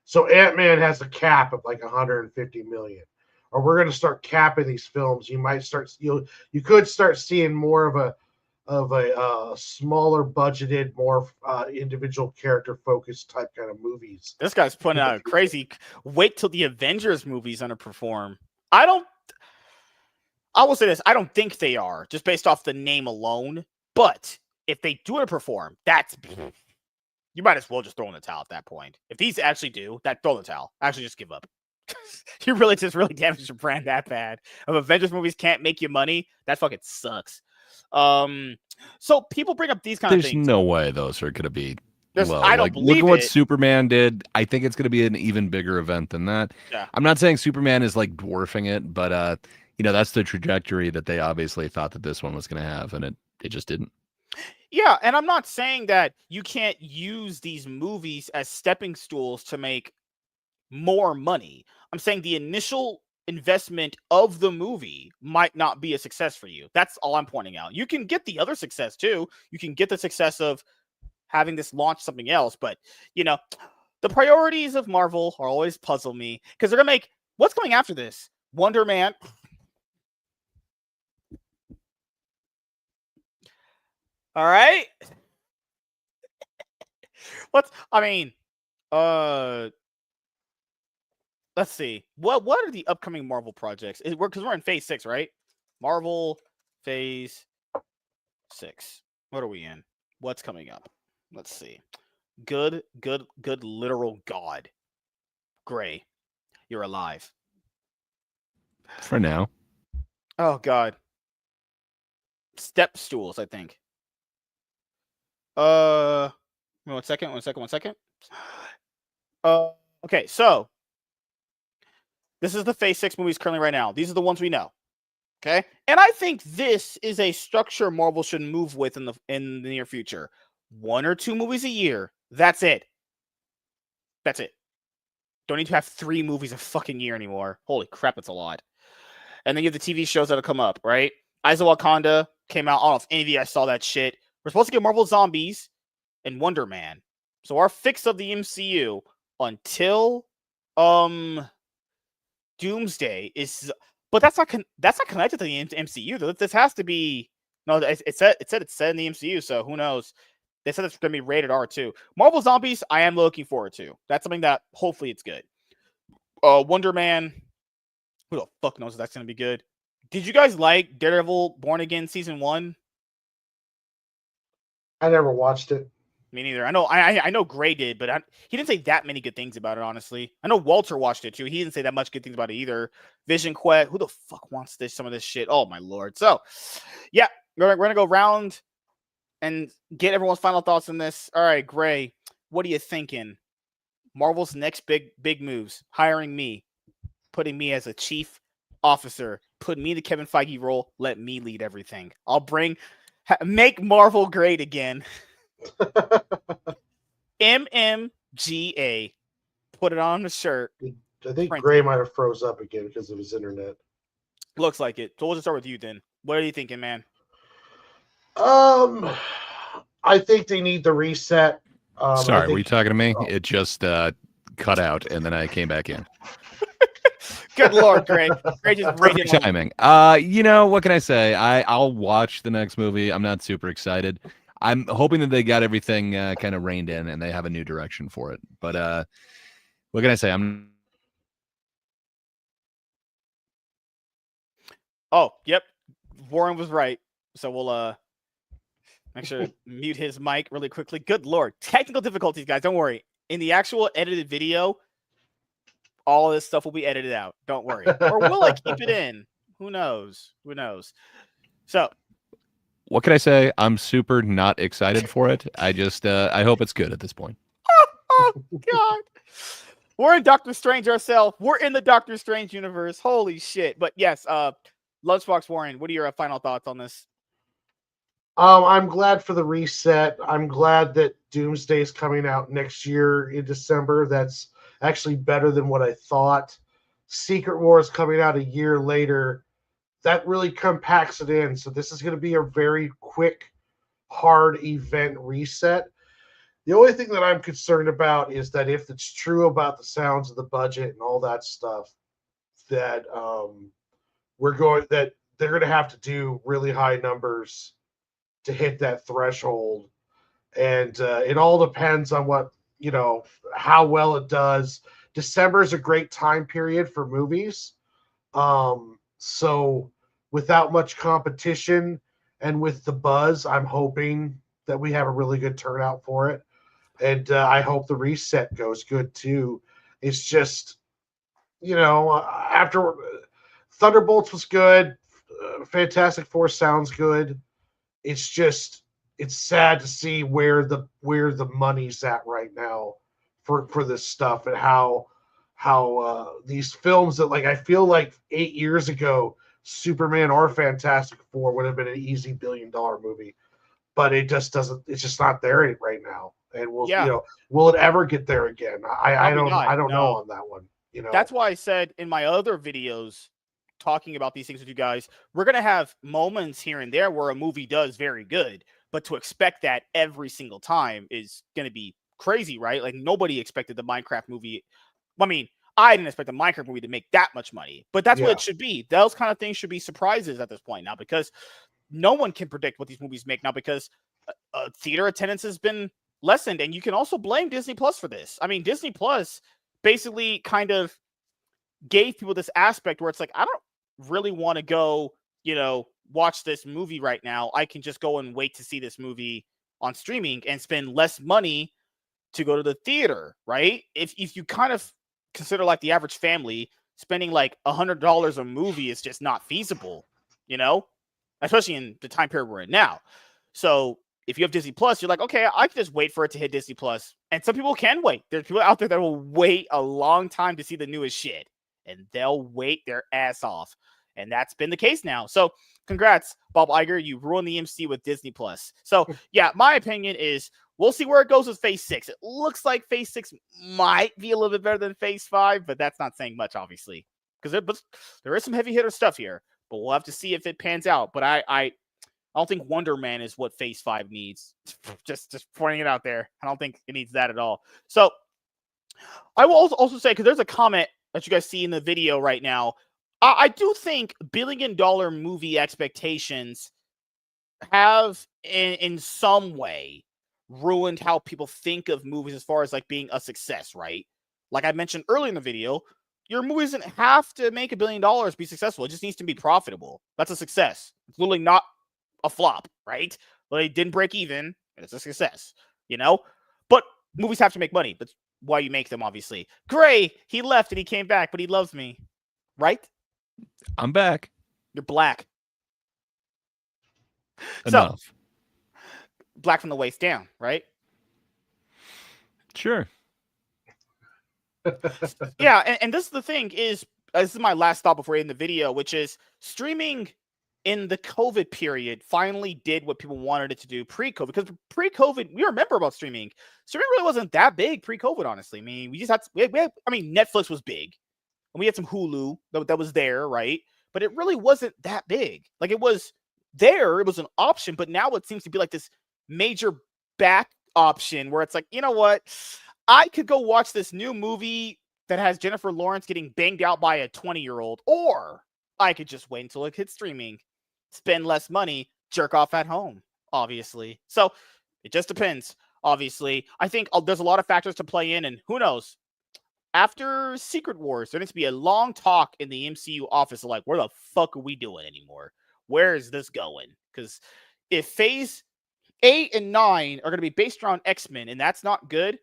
So Ant-Man has a cap of like $150 million. Or we're going to start capping these films. You could start seeing more of a smaller budgeted, more individual character focused type kind of movies. This guy's putting out crazy. Wait till the Avengers movies underperform. I will say this. I don't think they are, just based off the name alone. But if they do underperform, you might as well just throw in the towel at that point. If these actually do, throw in the towel. Actually, just give up. You really damaged your brand that bad. If Avengers movies can't make you money, that fucking sucks. So people bring up these kind of things. There's no way those are going to be. I don't believe look at what it. Superman did. I think it's going to be an even bigger event than that. Yeah. I'm not saying Superman is like dwarfing it, but that's the trajectory that they obviously thought that this one was going to have, and it just didn't. Yeah, and I'm not saying that you can't use these movies as stepping stools to make more money. I'm saying the initial investment of the movie might not be a success for you. That's all I'm pointing out. You can get the other success too. You can get the success of having this launch something else, but the priorities of Marvel are always puzzle me because they're gonna make what's coming after this? Wonder Man. All right. Let's see. What are the upcoming Marvel projects? Because we're in Phase 6, right? Marvel Phase 6. What are we in? What's coming up? Let's see. Good literal God. Gray, you're alive. For now. Oh, God. Step stools, I think. One second. Okay, so this is the Phase 6 movies currently right now. These are the ones we know. Okay? And I think this is a structure Marvel should move with in the near future. 1 or 2 movies a year. That's it. Don't need to have 3 movies a fucking year anymore. Holy crap, it's a lot. And then you have the TV shows that'll come up, right? Eyes of Wakanda came out. I don't know if any of you guys saw that shit. We're supposed to get Marvel Zombies and Wonder Man. So our fix of the MCU until Doomsday is, but that's not connected to the MCU. This has to be it said it's set in the MCU. So who knows? They said it's going to be rated R too. Marvel Zombies, I am looking forward to. That's something that hopefully it's good. Wonder Man, who the fuck knows if that's going to be good? Did you guys like Daredevil Born Again Season 1? I never watched it. Me neither. I know Gray did, but he didn't say that many good things about it, honestly. I know Walter watched it too. He didn't say that much good things about it either. Vision Quest, who the fuck wants some of this shit? Oh my lord. So, yeah, we're gonna go round and get everyone's final thoughts on this. All right, Gray, what are you thinking? Marvel's next big moves, hiring me, putting me as a chief officer, putting me in the Kevin Feige role, let me lead everything. Make Marvel great again. GA. Put it on the shirt. I think Print Gray it. might have froze up again because of his internet. Looks like it. So we'll just start with you then. What are you thinking, man? I think they need the reset. Sorry, were you talking to me? Oh. It just cut out, and then I came back in. Good Lord, Gray. Gray just Perfect raging. timing. What can I say? I'll watch the next movie. I'm not super excited. I'm hoping that they got everything kind of reined in and they have a new direction for it. But what can I say? Oh, yep. Warren was right. So we'll make sure to mute his mic really quickly. Good Lord. Technical difficulties, guys. Don't worry. In the actual edited video, all this stuff will be edited out. Don't worry. Or will I keep it in? Who knows? Who knows? So what can I say? I'm super not excited for it. I just I hope it's good at this point. oh God. We're in Doctor Strange ourselves. We're in the Doctor Strange universe. Holy shit. But yes, Lunchbox Warren, what are your final thoughts on this? I'm glad for the reset. I'm glad that Doomsday is coming out next year in December. That's actually better than what I thought. Secret Wars coming out a year later. That really compacts it in. So this is going to be a very quick, hard event reset. The only thing that I'm concerned about is that if it's true about the sounds of the budget and all that stuff, that they're going to have to do really high numbers to hit that threshold. And it all depends on how well it does. December is a great time period for movies. So without much competition and with the buzz, I'm hoping that we have a really good turnout for it. And I hope the reset goes good too. It's just, after Thunderbolts was good, Fantastic Four sounds good. It's just, it's sad to see where the money's at right now for this stuff, and how these films that, like, I feel like 8 years ago, Superman or Fantastic Four would have been an easy $1 billion movie, but it's just not there right now. And will it ever get there again? I don't know on that one. That's why I said in my other videos talking about these things with you guys, we're going to have moments here and there where a movie does very good, but to expect that every single time is going to be crazy, right? Like, nobody expected the Minecraft movie. I mean, I didn't expect the Minecraft movie to make that much money, but that's what it should be. Those kind of things should be surprises at this point now, because no one can predict what these movies make now, because theater attendance has been lessened. And you can also blame Disney Plus for this. I mean, Disney Plus basically kind of gave people this aspect where it's like, I don't really want to go, watch this movie right now. I can just go and wait to see this movie on streaming and spend less money to go to the theater, right? If you kind of consider like the average family, spending like $100 a movie is just not feasible, especially in the time period we're in now. So if you have Disney Plus, you're like, okay, I can just wait for it to hit Disney Plus. And some people can wait. There's people out there that will wait a long time to see the newest shit, and they'll wait their ass off. And that's been the case now. So congrats, Bob Iger. You ruined the MC with Disney Plus. So yeah, my opinion is we'll see where it goes with Phase 6. It looks like Phase 6 might be a little bit better than Phase 5, but that's not saying much, obviously, because there is some heavy hitter stuff here. But we'll have to see if it pans out. But I don't think Wonder Man is what Phase 5 needs. Just pointing it out there. I don't think it needs that at all. So I will also say, because there's a comment that you guys see in the video right now, I do think $1 billion movie expectations have in some way ruined how people think of movies as far as like being a success, right? Like I mentioned earlier in the video, your movie doesn't have to make $1 billion to be successful. It just needs to be profitable. That's a success. It's literally not a flop, right? Well, it didn't break even. It's a success, But movies have to make money. That's why you make them, obviously. Gray, he left and he came back, but he loves me, right? I'm back. You're black. Enough. So, black from the waist down, right? Sure. Yeah, and this is the thing is, this is my last thought before we end the video, which is streaming in the COVID period finally did what people wanted it to do pre-COVID. Because pre-COVID, we remember about streaming. Streaming really wasn't that big pre-COVID, honestly. I mean, we just had, I mean, Netflix was big. And we had some Hulu that was there, right? But it really wasn't that big. Like, it was there. It was an option. But now it seems to be like this major back option where it's like, you know what? I could go watch this new movie that has Jennifer Lawrence getting banged out by a 20-year-old, or I could just wait until it hits streaming, spend less money, jerk off at home, obviously. So it just depends, obviously. I think there's a lot of factors to play in, and who knows? After Secret Wars, there needs to be a long talk in the MCU office of like, where the fuck are we doing anymore? Where is this going? Because if Phase 8 and 9 are going to be based around X-Men, and that's not good,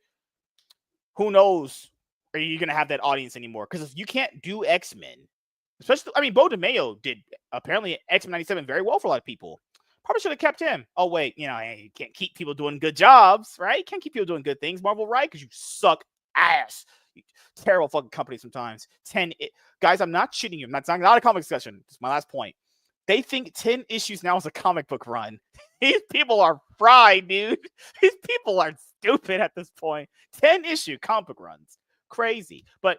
who knows? Are you going to have that audience anymore? Because if you can't do X-Men, especially, I mean, Bo DeMayo did apparently X-Men 97 very well for a lot of people. Probably should have kept him. Oh, wait, you can't keep people doing good jobs, right? Can't keep people doing good things, Marvel, right? Because you suck ass. You terrible fucking company sometimes. Guys, I'm not shitting you. It's not a comic discussion. It's my last point. They think 10 issues now is a comic book run. These people are fried, dude. These people are stupid at this point. 10-issue comic book runs. Crazy. But,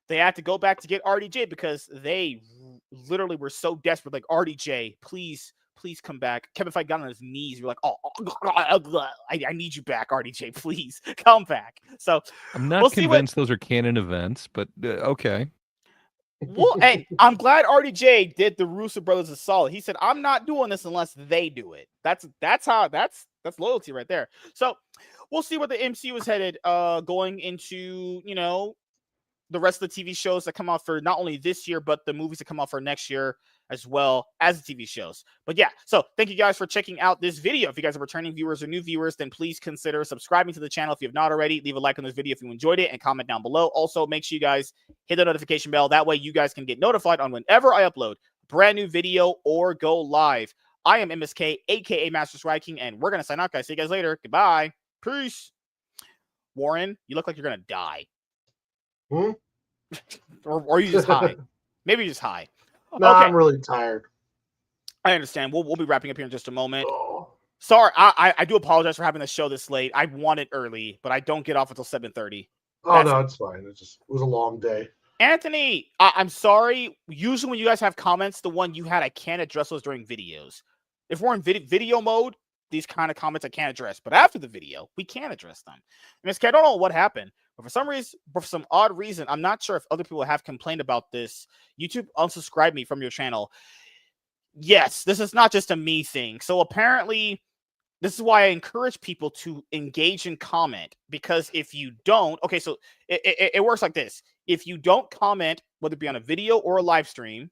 they had to go back to get RDJ because they literally were so desperate. Like, RDJ, please come back. Kevin Feige got on his knees. You're like, I need you back, RDJ. Please come back. So I'm not convinced those are canon events, but okay. Well, hey, I'm glad RDJ did the Russo brothers a solid. He said, I'm not doing this unless they do it. That's loyalty right there. So we'll see where the MCU is headed going into, the rest of the TV shows that come out for not only this year, but the movies that come out for next year as well as the TV shows. But yeah, so thank you guys for checking out this video. If you guys are returning viewers or new viewers, then please consider subscribing to the channel if you have not already. Leave a like on this video if you enjoyed it and comment down below. Also, make sure you guys hit the notification bell. That way you guys can get notified on whenever I upload a brand new video or go live. I am MSK, aka Master Strike King, and we're going to sign out, guys. See you guys later. Goodbye. Peace. Warren, you look like you're going to die. or you just high. Maybe you're just high. No, okay. I'm really tired. I understand. We'll be wrapping up here in just a moment. Oh. Sorry, I do apologize for having the show this late. I want it early, but I don't get off until 7:30. Oh, no, it's fine. It was a long day. Anthony, I'm sorry. Usually when you guys have comments, the one you had, I can't address those during videos. If we're in video mode, these kind of comments I can't address. But after the video, we can address them. MSK, I don't know what happened. But for some odd reason, I'm not sure if other people have complained about this. YouTube unsubscribed me from your channel. Yes, this is not just a me thing. So apparently, this is why I encourage people to engage and comment. Because if you don't, okay, so it works like this. If you don't comment, whether it be on a video or a live stream,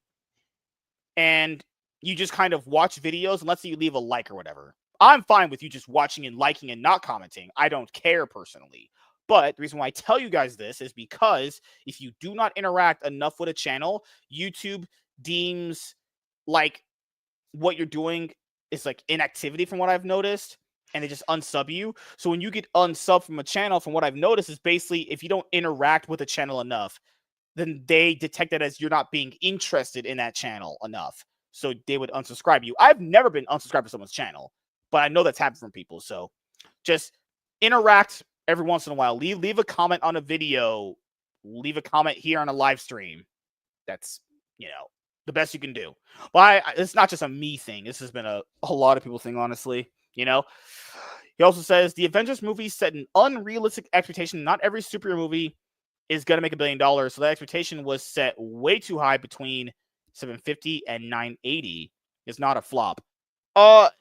and you just kind of watch videos, and let's say you leave a like or whatever, I'm fine with you just watching and liking and not commenting. I don't care personally. But the reason why I tell you guys this is because if you do not interact enough with a channel, YouTube deems like what you're doing is like inactivity from what I've noticed, and they just unsub you. So when you get unsub from a channel, from what I've noticed, is basically if you don't interact with the channel enough, then they detect that as you're not being interested in that channel enough. So they would unsubscribe you. I've never been unsubscribed from someone's channel, but I know that's happened from people. So just interact every once in a while. Leave a comment on a video. Leave a comment here on a live stream. That's, the best you can do. But it's not just a me thing. This has been a lot of people thing, honestly. He also says, the Avengers movie set an unrealistic expectation. Not every superhero movie is going to make $1 billion. So that expectation was set way too high, between 750 and 980. It's not a flop.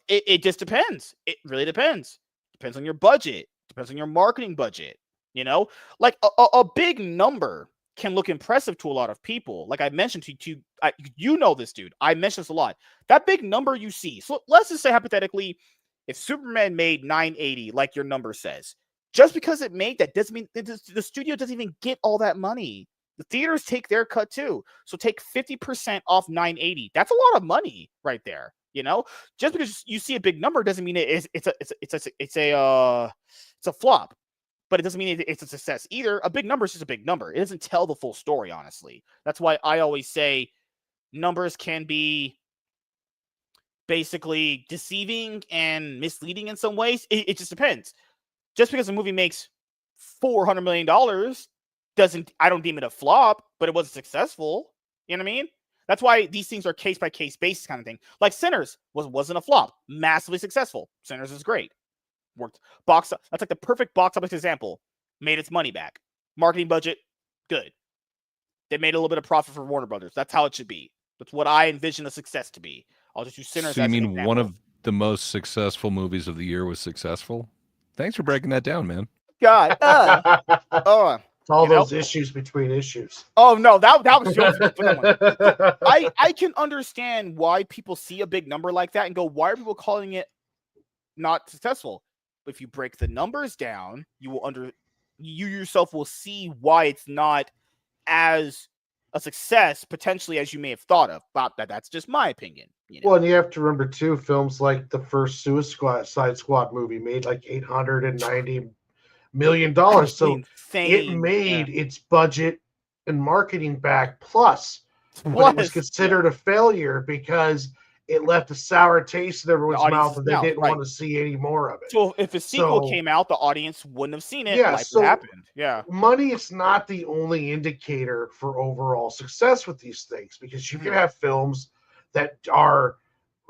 It just depends. It really depends. Depends on your budget. Depends on your marketing budget. Like a big number can look impressive to a lot of people. Like I mentioned to you, this, dude. I mentioned this a lot. That big number you see. So let's just say hypothetically, if Superman made 980, like your number says, just because it made that doesn't mean the studio doesn't even get all that money. The theaters take their cut too. So take 50% off 980. That's a lot of money right there. Just because you see a big number doesn't mean it's a flop. But it doesn't mean it's a success either. A big number is just a big number. It doesn't tell the full story, honestly. That's why I always say numbers can be basically deceiving and misleading in some ways. It just depends. Just because a movie makes $400 million I don't deem it a flop, but it wasn't successful. You know what I mean? That's why these things are case by case basis kind of thing. Like Sinners wasn't a flop, massively successful. Sinners is great, worked that's like the perfect box office example. Made its money back, marketing budget good. They made a little bit of profit for Warner Brothers. That's how it should be. That's what I envision a success to be. I'll just use Sinners. So you as an mean example. one of the most successful movies of the year was successful? Thanks for breaking that down, man. God, all those issues between issues. Oh no, that was so I can understand why people see a big number like that and go, why are people calling it not successful? But if you break the numbers down, you yourself will see why it's not as a success potentially as you may have thought of. But that's just my opinion. You know? Well, and you have to remember too, films like the first Suicide Squad movie made like $890 million. So it made its budget and marketing back plus. But it was considered a failure because it left a sour taste in everyone's mouth and they didn't want to see any more of it. So if a sequel came out, the audience wouldn't have seen it. Yeah, like what happened. Yeah. Money is not the only indicator for overall success with these things, because you can have films that are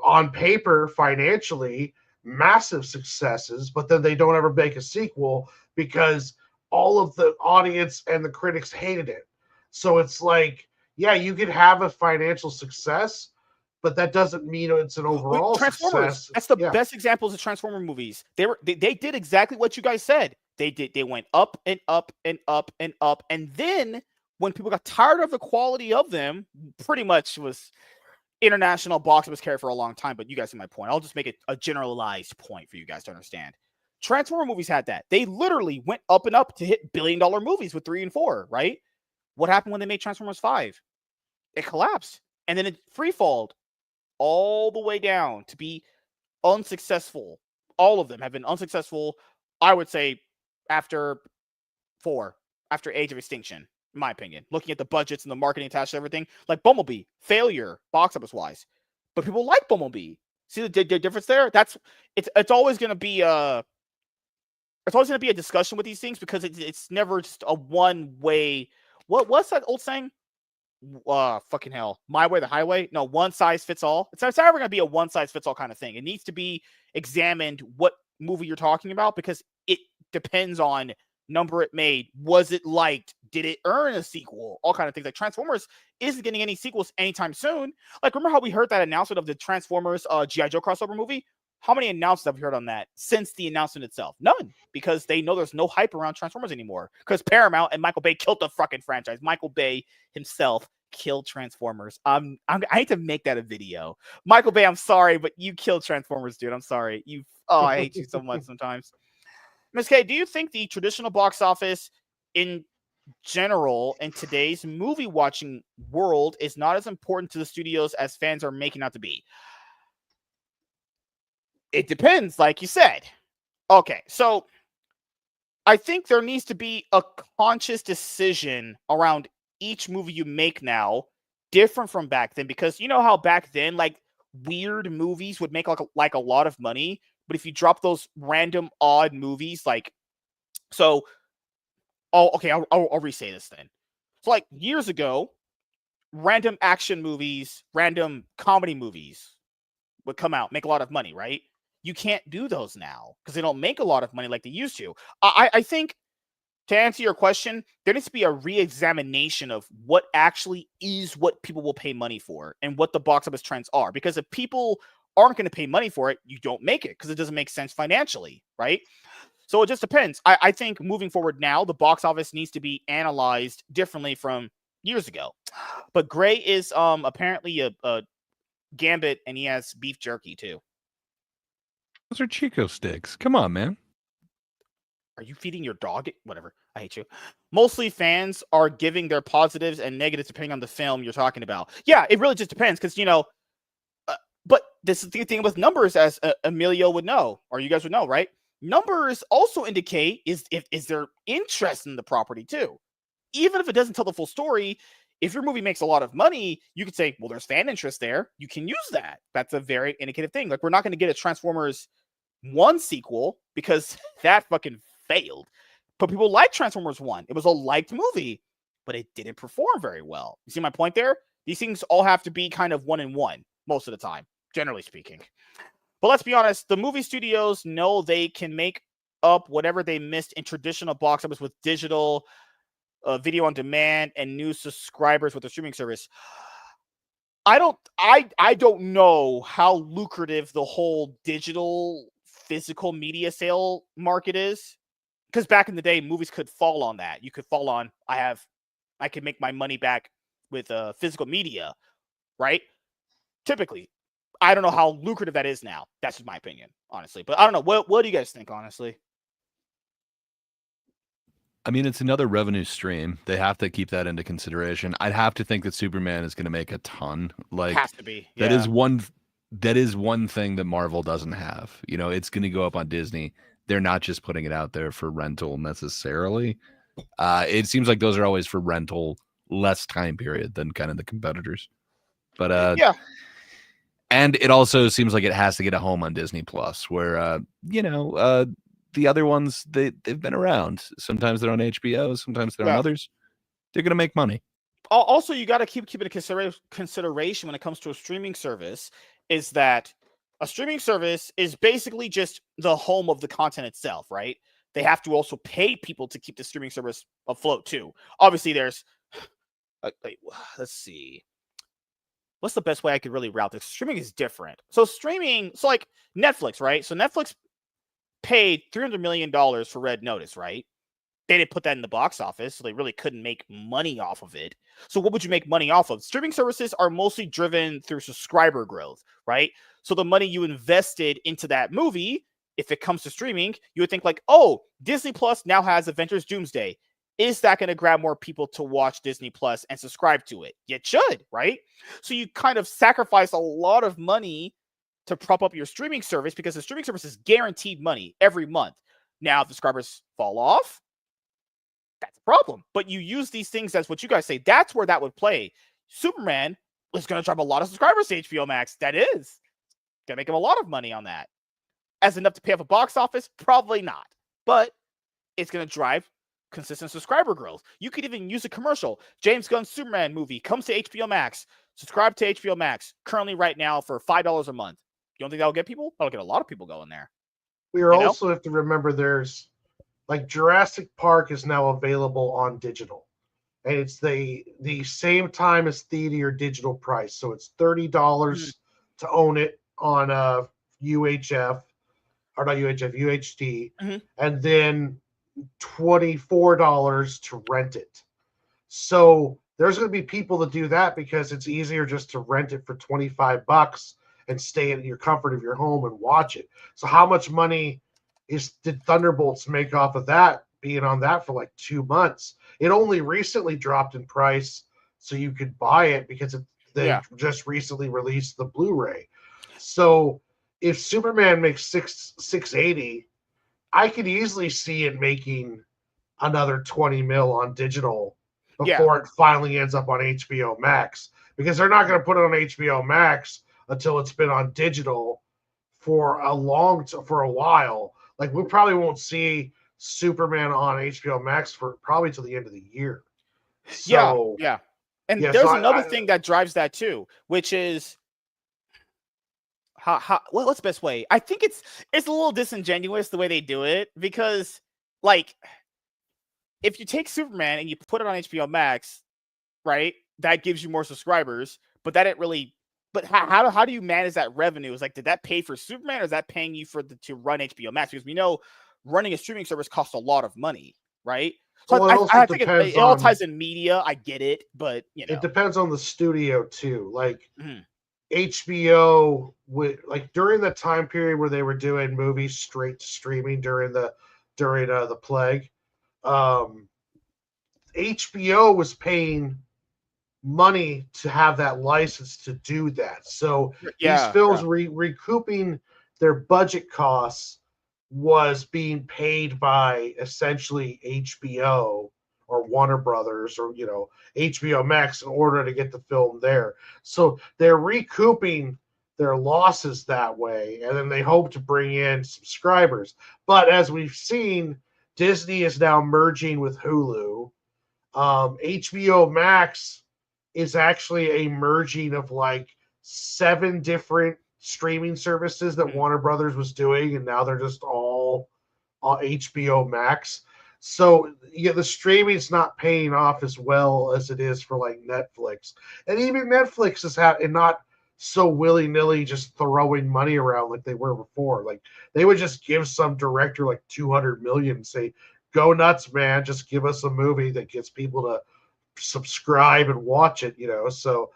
on paper financially massive successes, but then they don't ever make a sequel because all of the audience and the critics hated it. So it's like, yeah, you could have a financial success, but that doesn't mean it's an overall success. That's the best examples of Transformer movies. They did exactly what you guys said. They went up and up and up and up, and then when people got tired of the quality of them, pretty much was international box office carry for a long time. But you guys see my point. I'll just make it a generalized point for you guys to understand. Transformer movies had that. They literally went up and up to hit billion-dollar movies with 3 and 4, right? What happened when they made Transformers 5? It collapsed. And then it freefalled all the way down to be unsuccessful. All of them have been unsuccessful, I would say, after 4, after Age of Extinction, in my opinion. Looking at the budgets and the marketing attached to everything. Like Bumblebee, failure, box office-wise. But people like Bumblebee. See the difference there? It's always going to be a discussion with these things because it's never just a one-way. What's that old saying? Fucking hell. My way, the highway? No, one size fits all. It's never going to be a one size fits all kind of thing. It needs to be examined what movie you're talking about because it depends on number it made. Was it liked? Did it earn a sequel? All kind of things. Like Transformers isn't getting any sequels anytime soon. Like, remember how we heard that announcement of the Transformers G.I. Joe crossover movie? How many announcements have we heard on that since the announcement itself? None, because they know there's no hype around Transformers anymore. Because Paramount and Michael Bay killed the fucking franchise. Michael Bay himself killed Transformers. I hate to make that a video. Michael Bay, I'm sorry, but you killed Transformers, dude. I'm sorry. I hate you so much sometimes. MSK, do you think the traditional box office in general in today's movie watching world is not as important to the studios as fans are making out to be? It depends, like you said. Okay, so I think there needs to be a conscious decision around each movie you make now, different from back then, because you know how back then, like, weird movies would make like a lot of money, but if you drop those random odd movies, like, so, I'll re-say this then. So, like, years ago, random action movies, random comedy movies would come out, make a lot of money, right? You can't do those now because they don't make a lot of money like they used to. I think, to answer your question, there needs to be a re-examination of what actually is what people will pay money for and what the box office trends are. Because if people aren't going to pay money for it, you don't make it because it doesn't make sense financially, right? So it just depends. I think moving forward now, the box office needs to be analyzed differently from years ago. But Gray is apparently a Gambit, and he has beef jerky too. Those are Chico sticks. Come on, man. Are you feeding your dog? Whatever. I hate you. Mostly fans are giving their positives and negatives depending on the film you're talking about. Yeah, it really just depends because, but this is the thing with numbers, as Emilio would know, or you guys would know, right? Numbers also indicate is there interest in the property too. Even if it doesn't tell the full story, if your movie makes a lot of money, you could say, well, there's fan interest there. You can use that. That's a very indicative thing. Like, we're not going to get a Transformers 1 sequel because that fucking failed. But people like Transformers 1. It was a liked movie, but it didn't perform very well. You see my point there? These things all have to be kind of 1 and 1 most of the time, generally speaking. But let's be honest, the movie studios know they can make up whatever they missed in traditional box office with digital, video on demand, and new subscribers with the streaming service. I don't know how lucrative the whole digital physical media sale market is. Because back in the day, movies could fall on that. You could fall on, I could make my money back with physical media, right? Typically. I don't know how lucrative that is now. That's just my opinion, honestly. But I don't know. What do you guys think, honestly? I mean, it's another revenue stream. They have to keep that into consideration. I'd have to think that Superman is going to make a ton. Like, has to be. Yeah. That is one thing that Marvel doesn't have. You know, it's going to go up on Disney. They're not just putting it out there for rental necessarily. It seems like those are always for rental, less time period than kind of the competitors. But yeah. And it also seems like it has to get a home on Disney Plus, where the other ones they've been around. Sometimes they're on HBO, sometimes they're on others. They're gonna make money. Also, you got to keep it in consideration when it comes to a streaming service. Is that a streaming service is basically just the home of the content itself, right? They have to also pay people to keep the streaming service afloat too. Obviously, there's let's see. What's the best way I could really route this? Streaming is different. So like Netflix, right? So Netflix paid $300 million for Red Notice, right? They didn't put that in the box office, so they really couldn't make money off of it. So what would you make money off of? Streaming services are mostly driven through subscriber growth, right? So the money you invested into that movie, if it comes to streaming, you would think like, oh, Disney Plus now has Avengers Doomsday. Is that going to grab more people to watch Disney Plus and subscribe to it? It should, right? So you kind of sacrifice a lot of money to prop up your streaming service because the streaming service is guaranteed money every month. Now, if the subscribers fall off, that's a problem. But you use these things as what you guys say. That's where that would play. Superman is going to drive a lot of subscribers to HBO Max. That is going to make him a lot of money on that. As enough to pay off a box office? Probably not. But it's going to drive consistent subscriber growth. You could even use a commercial. James Gunn's Superman movie comes to HBO Max. Subscribe to HBO Max currently right now for $5 a month. You don't think that'll get people? That'll get a lot of people going there. We also have to remember there's like Jurassic Park is now available on digital. And it's the same time as theater digital price. So it's $30 to own it on UHF, or not UHF, UHD. And then $24 to rent it. So there's going to be people that do that because it's easier just to rent it for $25 and stay in your comfort of your home and watch it. So how much money did Thunderbolts make off of that, being on that for like 2 months? It only recently dropped in price, so you could buy it because they just recently released the Blu-ray. So if Superman makes $680, I could easily see it making another 20 mil on digital before it finally ends up on HBO Max, because they're not going to put it on HBO Max until it's been on digital for a while. Like, we probably won't see Superman on HBO Max for probably till the end of the year. So, yeah. And there's another thing that drives that too, which is what's the best way? I think it's a little disingenuous the way they do it, because like if you take Superman and you put it on HBO Max, right, that gives you more subscribers, but that it really. But how do you manage that revenue? Is like, did that pay for Superman, or is that paying you to run HBO Max? Because we know running a streaming service costs a lot of money, right? So well, I think it all ties in media. I get it, but it depends on the studio too. Like HBO, during the time period where they were doing movies straight to streaming during the plague, HBO was paying money to have that license to do that. So these films recouping their budget costs was being paid by essentially HBO or Warner Brothers or HBO Max in order to get the film there. So they're recouping their losses that way, and then they hope to bring in subscribers. But as we've seen, Disney is now merging with Hulu. HBO Max is actually a merging of like 7 different streaming services that Warner Brothers was doing, and now they're just all HBO Max. So the streaming's not paying off as well as it is for like Netflix, and even Netflix is not so willy-nilly just throwing money around like they were before. Like they would just give some director like 200 million and say, "Go nuts, man! Just give us a movie that gets people to subscribe and watch it." So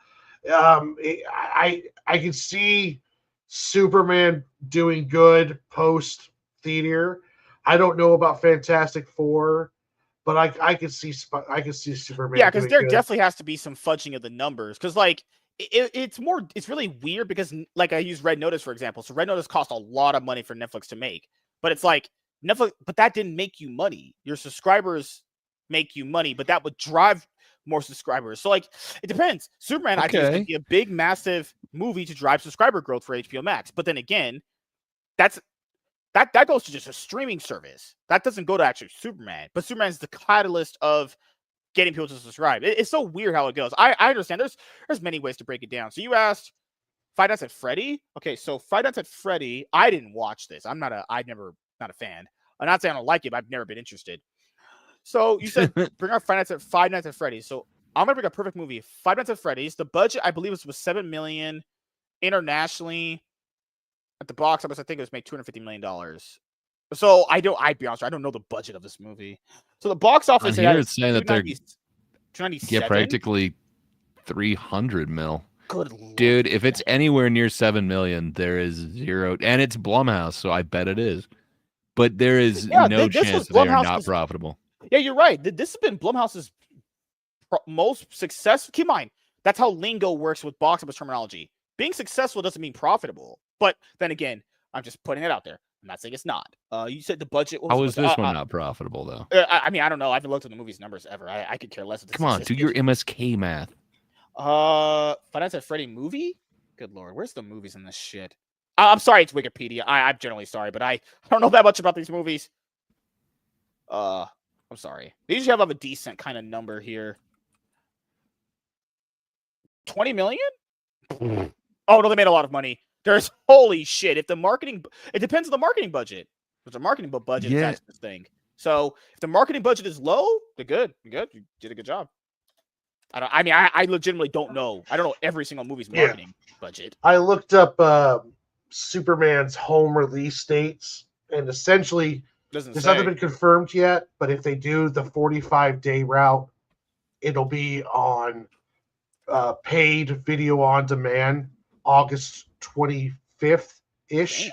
I can see Superman doing good post theater. I don't know about Fantastic Four, but I can see Superman. Yeah, because there good. definitely has to be some fudging of the numbers. Because like it's really weird because like I use Red Notice for example. So Red Notice cost a lot of money for Netflix to make, but it's like Netflix, but that didn't make you money. Your subscribers make you money, but that would drive more subscribers. So like it depends. Superman, I think, is going to be a big, massive movie to drive subscriber growth for HBO Max. But then again, that goes to just a streaming service. That doesn't go to actually Superman. But Superman's the catalyst of getting people to subscribe. It's so weird how it goes. I understand. There's many ways to break it down. So you asked Five Nights at Freddy. Okay, so Five Nights at Freddy. I didn't watch this. Not a fan. I'm not saying I don't like it, but I've never been interested. So you said bring up Five Nights at Freddy's. So I'm gonna bring a perfect movie. Five Nights at Freddy's. The budget, I believe, was $7 million internationally. At the box office, I think it was made $250 million. So I'll be honest, I don't know the budget of this movie. So the box office here it's saying that they're 297? practically 300 mil. Good Lord. Dude, if it's anywhere near 7 million, there is zero, and it's Blumhouse, so I bet it is. But there is no chance they are not profitable. Yeah, you're right. This has been Blumhouse's most successful. Keep in mind, that's how lingo works with box office terminology. Being successful doesn't mean profitable. But then again, I'm just putting it out there. I'm not saying it's not. You said the budget was... How is this one not profitable, though? I mean, I don't know. I haven't looked at the movie's numbers ever. I could care less. Come on, do your MSK math. Five Nights at Freddy movie? Good Lord. Where's the movies in this shit? I'm sorry, it's Wikipedia. I'm generally sorry, but I don't know that much about these movies. I'm sorry. They usually have a decent kind of number here. 20 million? Oh, no, they made a lot of money. There's holy shit. It depends on the marketing budget. There's a marketing budget attached to this thing. So if the marketing budget is low, they're good. You're good. You did a good job. I legitimately don't know. I don't know every single movie's marketing budget. I looked up Superman's home release dates, and essentially there's nothing been confirmed yet, but if they do the 45-day route, it'll be on paid video on demand August 25th-ish,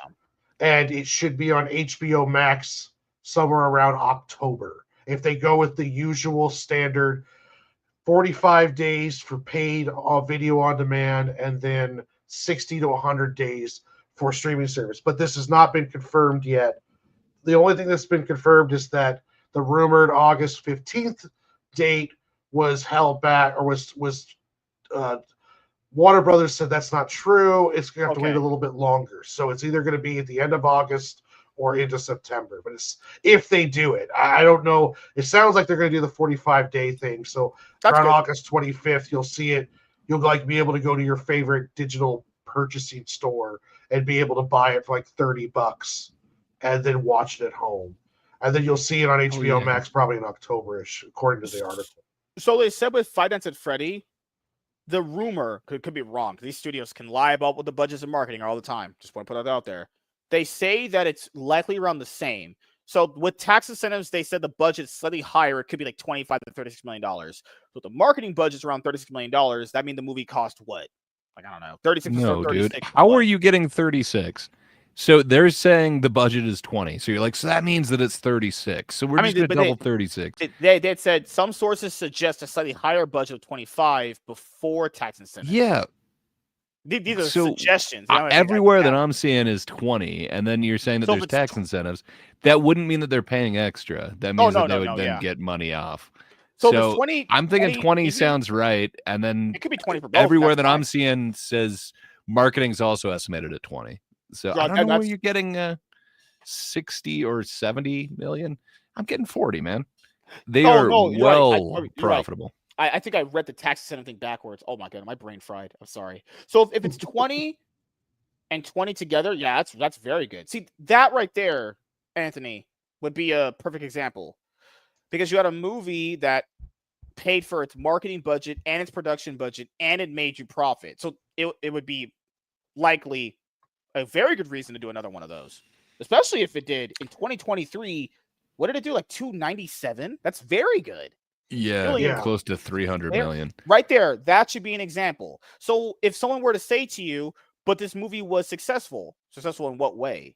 and it should be on HBO Max somewhere around October. If they go with the usual standard 45 days for paid video on demand, and then 60 to 100 days for streaming service. But this has not been confirmed yet. The only thing that's been confirmed is that the rumored August 15th date was held back, or was Warner Brothers said that's not true. It's going to have to wait a little bit longer. So it's either going to be at the end of August or into September. But it's if they do it. I don't know. It sounds like they're going to do the 45-day thing. So around August 25th, you'll see it. You'll be able to go to your favorite digital purchasing store and be able to buy it for like $30 and then watch it at home. And then you'll see it on HBO Max probably in October-ish, according to the article. So they said with Five Nights at Freddy, the rumor could be wrong. These studios can lie about what the budgets and marketing are all the time. Just want to put that out there. They say that it's likely around the same. So with tax incentives, they said the budget's slightly higher. It could be like $25 to $36 million. So the marketing budget's around $36 million. That means the movie cost what? Like, I don't know. 36. No, 36, dude. How are you getting 36? So they're saying the budget is 20. So you're like, so that means that it's 36. So we're just going to double 36. They said some sources suggest a slightly higher budget of 25 before tax incentives. Yeah. These are suggestions. Everywhere that I'm seeing is 20, and then you're saying that there's tax incentives. That wouldn't mean that they're paying extra. That means that they would then get money off. So if it's 20, I'm thinking 20 easy, sounds right, and then it could be 20 for both. everywhere That's that I'm fine. seeing says marketing's also estimated at 20. So Yeah, I don't know where that's- you're getting 60 or 70 million. I'm getting 40, man. They are no, you're right. well You're right. profitable. I think I read the tax and everything backwards. Oh my god, my brain fried. I'm sorry. So if it's 20 and 20 together, yeah, that's very good. See, that right there, Anthony, would be a perfect example. Because you had a movie that paid for its marketing budget and its production budget, and it made you profit. So it would be likely a very good reason to do another one of those. Especially if it did in 2023. What did it do? Like 297? That's very good. Yeah, close to 300 million. Right there, that should be an example. So if someone were to say to you, but this movie was successful in what way?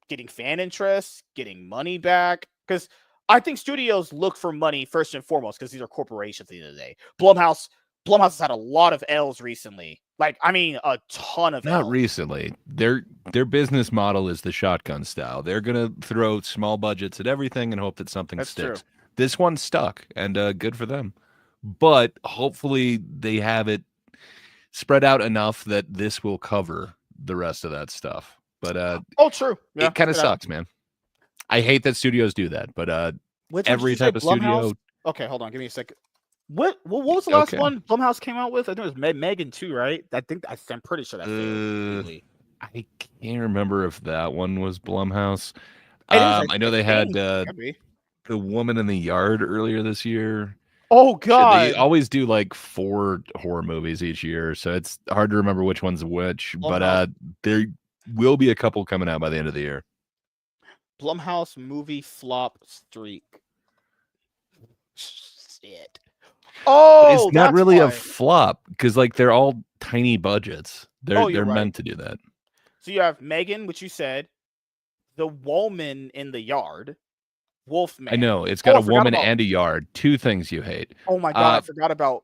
Getting fan interest, getting money back? Because I think studios look for money first and foremost because these are corporations at the end of the day. Blumhouse has had a lot of L's recently. Like, I mean, a ton of Not L's. recently. Their business model is the shotgun style. They're gonna throw small budgets at everything and hope that something sticks. True. This one stuck, and good for them. But hopefully they have it spread out enough that this will cover the rest of that stuff. But true. Yeah, it kind of sucks, man. I hate that studios do that, but every type of studio. Okay, hold on, give me a second. What was the last one Blumhouse came out with? I think it was Megan 2, right? I'm pretty sure that failed. I can't remember if that one was Blumhouse. I know they had The Woman in the Yard earlier this year. Oh god. They always do like 4 horror movies each year, so it's hard to remember which one's which, but there will be a couple coming out by the end of the year. Blumhouse movie flop streak. Shit. Oh, it's not really a flop because like they're all tiny budgets. They're meant to do that. So you have Megan, which you said, The Woman in the Yard, Wolfman. I know it's got a woman and a yard. 2 things you hate. Oh my god, I forgot about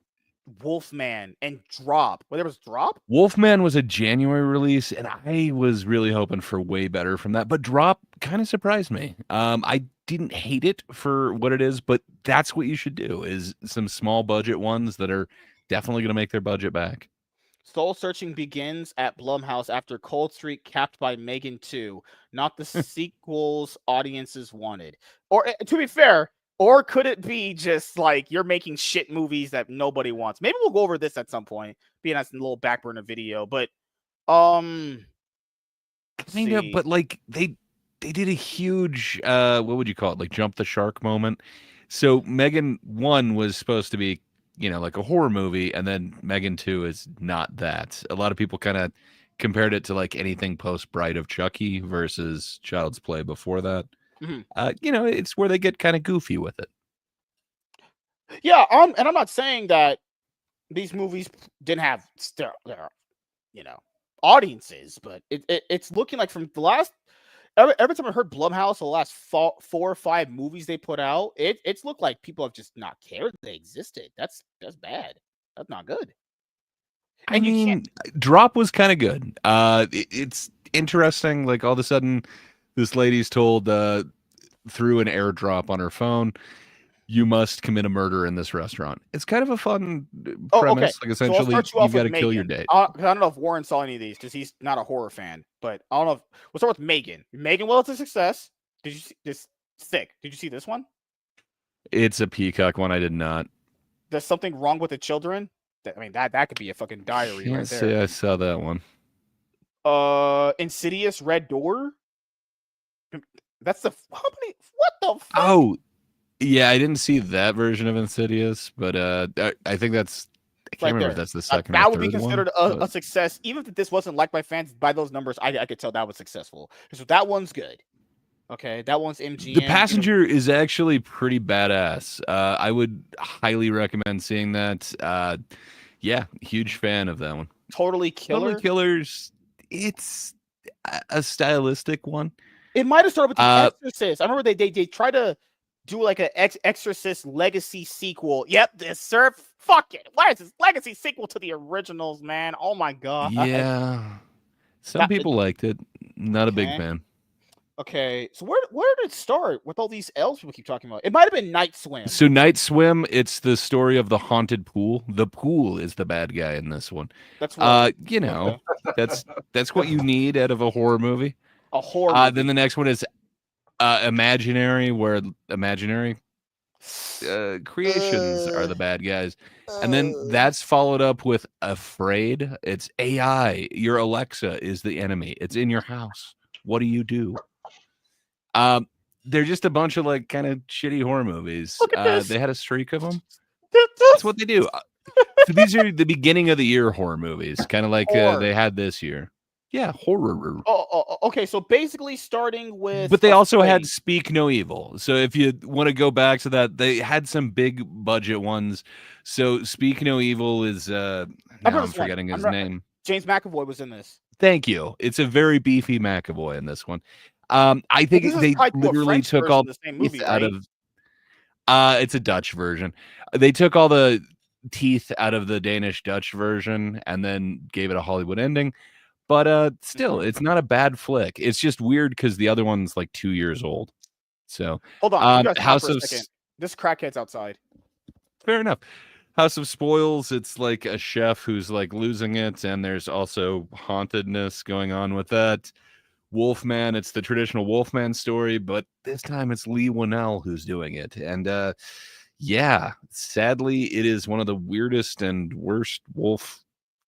Wolfman and Drop. Well, there was Drop? Wolfman was a January release, and I was really hoping for way better from that. But Drop kind of surprised me. I didn't hate it for what it is, but that's what you should do, is some small budget ones that are definitely going to make their budget back. Soul Searching begins at Blumhouse after Cold Streak capped by Megan 2. Not the sequels audiences wanted. Or, to be fair, or could it be just like you're making shit movies that nobody wants? Maybe we'll go over this at some point, being as a little back burner video. But, kind of. But like they did a huge what would you call it? Like jump the shark moment. So Megan 1 was supposed to be, like a horror movie, and then Megan 2 is not that. A lot of people kind of compared it to like anything post Bride of Chucky versus Child's Play before that. Mm-hmm. It's where they get kind of goofy with it. Yeah, and I'm not saying that these movies didn't have audiences, but it's looking like from the last every time I heard Blumhouse, the last 4 or 5 movies they put out, it's looked like people have just not cared they existed. That's bad. That's not good. And I mean, Drop was kind of good. It's interesting. Like all of a sudden, this lady's told through an airdrop on her phone, you must commit a murder in this restaurant. It's kind of a fun premise. Like essentially, you got to kill your date. I don't know if Warren saw any of these because he's not a horror fan. But I don't know. We'll start with Megan. Megan, well, it's a success. Did you see this? Sick. Did you see this one? It's a Peacock one. I did not. There's something wrong with the children. That could be a fucking diary right there. Say I saw that one. Insidious Red Door. That's the how many? What the fuck? Oh, yeah, I didn't see that version of Insidious, but I think that's. I can't remember if that's the second. That or would be considered a success, even if this wasn't liked by fans. By those numbers, I could tell that was successful. So that one's good. Okay, that one's MGM. The Passenger is actually pretty badass. I would highly recommend seeing that. Yeah, huge fan of that one. Totally Killer. Totally Killers. It's a stylistic one. It might have started with The Exorcist. I remember they tried to do like an Exorcist legacy sequel. Yep, this sir. Fuck it. Why is this legacy sequel to the originals, man? Oh my god. Yeah. Some people liked it. Not a big fan. Okay, so where did it start with all these elves people keep talking about? It might have been Night Swim. So Night Swim, it's the story of the haunted pool. The pool is the bad guy in this one. That's right. You know, that's what you need out of a horror movie. A horror movie. Then the next one is Imaginary, where imaginary creations are the bad guys. And then that's followed up with Afraid. It's AI. Your Alexa is the enemy. It's in your house. What do you do? They're just a bunch of like kind of shitty horror movies. They had a streak of them. That's what they do. So these are the beginning of the year horror movies, kind of like they had this year. Yeah, horror. Okay. So basically, starting with, but they also had Speak No Evil. So if you want to go back to that, they had some big budget ones. So Speak No Evil is now I'm forgetting his name. James McAvoy was in this. Thank you. It's a very beefy McAvoy in this one. I think they literally took all the same movie out of. It's a Dutch version. They took all the teeth out of the Danish Dutch version and then gave it a Hollywood ending. But still, it's not a bad flick. It's just weird because the other one's like 2 years old. So hold on, you guys House of second. This crackhead's outside. Fair enough. House of Spoils. It's like a chef who's like losing it, and there's also hauntedness going on with that. Wolfman. It's the traditional Wolfman story, but this time it's Lee Winnell who's doing it, and yeah, sadly, it is one of the weirdest and worst wolf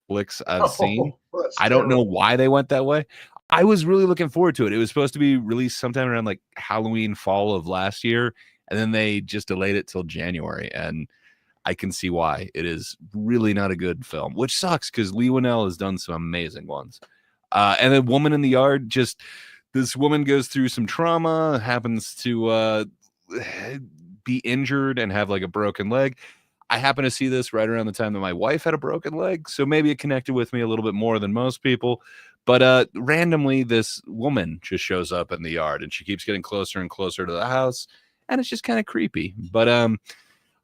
flicks I've seen. I don't know why they went that way. I was really looking forward to it. It was supposed to be released sometime around like Halloween, fall of last year, and then they just delayed it till January. And I can see why. It is really not a good film, which sucks because Lee Winnell has done some amazing ones. And then Woman in the Yard, just this woman goes through some trauma, happens to be injured and have like a broken leg. I happen to see this right around the time that my wife had a broken leg, so maybe it connected with me a little bit more than most people. But randomly, this woman just shows up in the yard, and she keeps getting closer and closer to the house, and it's just kind of creepy. But a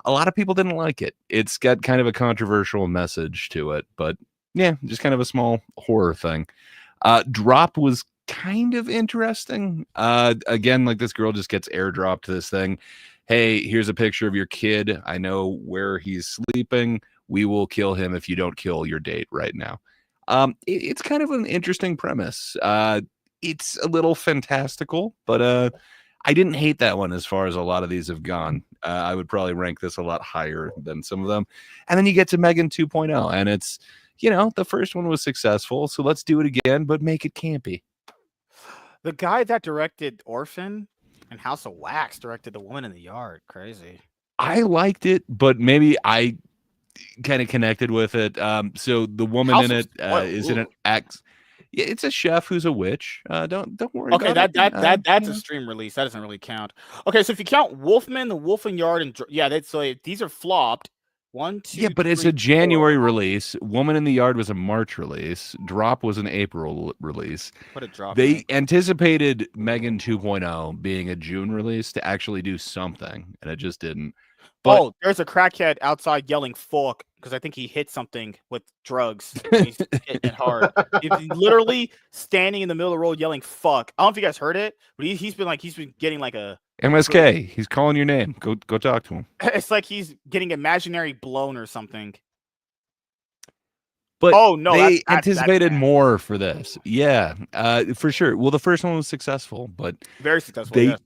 lot of people didn't like it. It's got kind of a controversial message to it, but yeah, just kind of a small horror thing. Drop was kind of interesting. Again, like this girl just gets airdropped to this thing. Hey, here's a picture of your kid. I know where he's sleeping. We will kill him if you don't kill your date right now. It's kind of an interesting premise. It's a little fantastical, but I didn't hate that one as far as a lot of these have gone. I would probably rank this a lot higher than some of them. And then you get to Megan 2.0, and it's, you know, the first one was successful, so let's do it again, but make it campy. The guy that directed Orphan and House of Wax directed The Woman in the Yard. Crazy. I liked it, but maybe I kind of connected with it. So the woman House in it is in an ex. Yeah, it's a chef who's a witch. Don't worry. Okay, about that's a stream release. That doesn't really count. Okay, so if you count Wolfman, The Wolf in Yard, and yeah, that's so these are flopped. 1, 2. Yeah, but 3, it's a January release. Woman in the Yard was a March release. Drop was an April release. What a drop! They anticipated Megan 2.0 being a June release to actually do something, and it just didn't. But there's a crackhead outside yelling "fuck" because I think he hit something with drugs. He's hitting it hard. He's literally standing in the middle of the road yelling "fuck." I don't know if you guys heard it, but he's been getting like a MSK. He's calling your name. Go talk to him. It's like he's getting imaginary blown or something. But they anticipated more for this. Yeah, for sure. Well, the first one was successful, but very successful.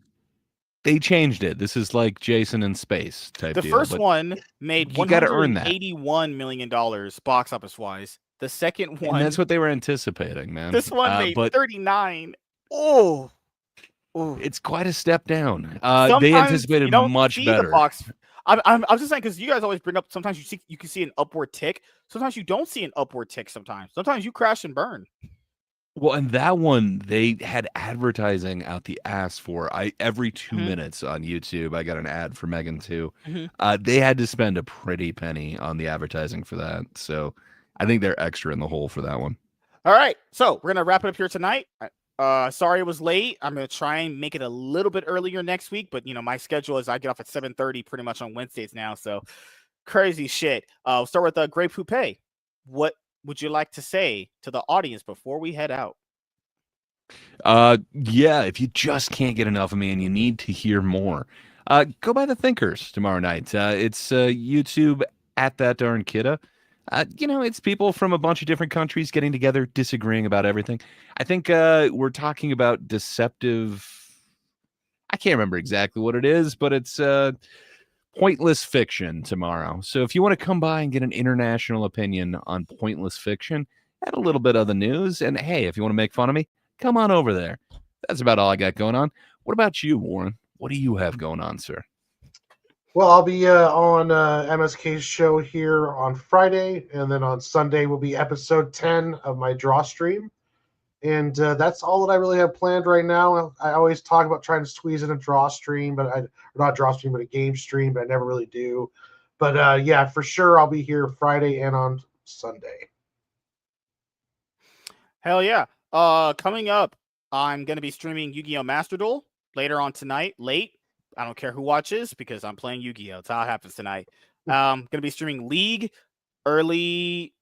They changed it. This is like Jason in Space type deal. The first one made $181 million box office wise. The second one, and that's what they were anticipating, man. This one made 39. Oh, it's quite a step down. They anticipated much better. I'm just saying because you guys always bring up. Sometimes you can see an upward tick. Sometimes you don't see an upward tick. Sometimes you crash and burn. Well, and that one they had advertising out the ass for. Every 2 minutes on YouTube, I got an ad for Megan 2. They had to spend a pretty penny on the advertising for that. So I think they're extra in the hole for that one. All right, so we're gonna wrap it up here tonight. Sorry it was late. I'm gonna try and make it a little bit earlier next week, but you know my schedule is I get off at 7:30 pretty much on Wednesdays now. So crazy shit. We'll start with Grey Poupée. What would you like to say to the audience before we head out? Yeah, if you just can't get enough of me and you need to hear more, go by the Thinkers tomorrow night. It's YouTube at that darn kidda. It's people from a bunch of different countries getting together, disagreeing about everything. I think we're talking about deceptive. I can't remember exactly what it is, but it's pointless fiction tomorrow. So if you want to come by and get an international opinion on pointless fiction and a little bit of the news, and hey, if you want to make fun of me, come on over there. That's about all I got going on. What about you, Warren? What do you have going on, sir? Well, I'll be on MSK's show here on Friday, and then on Sunday will be episode 10 of my draw stream. And that's all that I really have planned right now. I always talk about trying to squeeze in a draw stream, not draw stream, but a game stream, but I never really do. But yeah, for sure, I'll be here Friday and on Sunday. Hell yeah. Coming up, I'm going to be streaming Yu-Gi-Oh! Master Duel later on tonight, late. I don't care who watches because I'm playing Yu-Gi-Oh! That's how it happens tonight. Going to be streaming League early.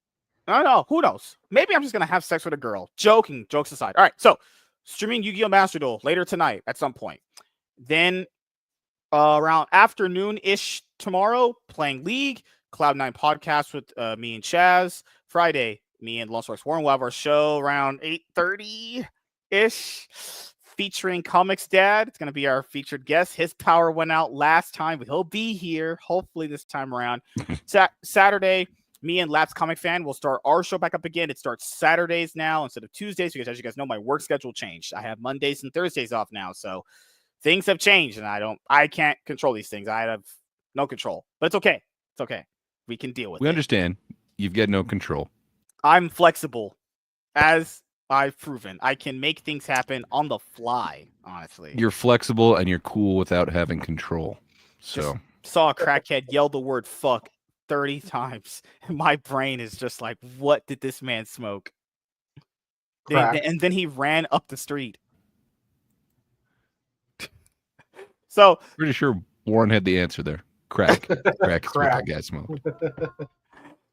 I don't know. Who knows? Maybe I'm just going to have sex with a girl. Jokes aside. All right. So, streaming Yu-Gi-Oh! Master Duel later tonight at some point. Then, around afternoon-ish tomorrow, playing League. Cloud9 podcast with me and Chaz. Friday, me and Lone Source Warren will have our show around 8:30-ish. Featuring Comics Dad. It's going to be our featured guest. His power went out last time, but he'll be here hopefully this time around. Saturday, me and Laps Comic Fan will start our show back up again. It starts Saturdays now instead of Tuesdays because, as you guys know, my work schedule changed. I have Mondays and Thursdays off now, so things have changed, and I can't control these things. I have no control, but it's okay. It's okay. We can deal with it. We understand. You've got no control. I'm flexible, as I've proven. I can make things happen on the fly, honestly. You're flexible and you're cool without having control. So Just saw a crackhead yell the word fuck 30 times. And my brain is just like, what did this man smoke? And then he ran up the street. So pretty sure Warren had the answer there. Crack. Crack is what that guy smoked.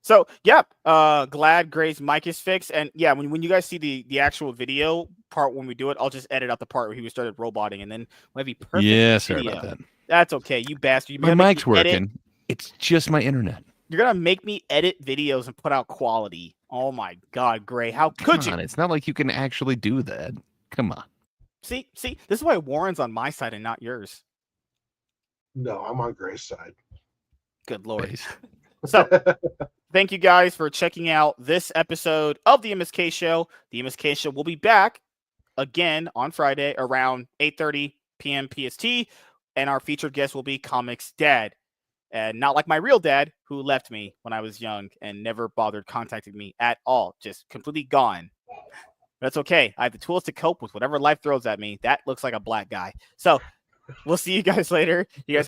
So yeah, glad Gray's mic is fixed, and yeah, when you guys see the actual video part when we do it, I'll just edit out the part where he started roboting, and then we'll have you perfect. Yeah, sorry about that. That's okay, you bastard. My mic's working. It's just my internet. You're gonna make me edit videos and put out quality. Oh my God, Gray, how could you? It's not like you can actually do that. Come on. See, this is why Warren's on my side and not yours. No, I'm on Gray's side. Good Lord. So, thank you guys for checking out this episode of the MSK Show. The MSK Show will be back again on Friday around 8:30 p.m. PST, and our featured guest will be Comics Dad. And not like my real dad, who left me when I was young and never bothered contacting me at all. Just completely gone. That's okay. I have the tools to cope with whatever life throws at me. That looks like a black guy. So, we'll see you guys later. You guys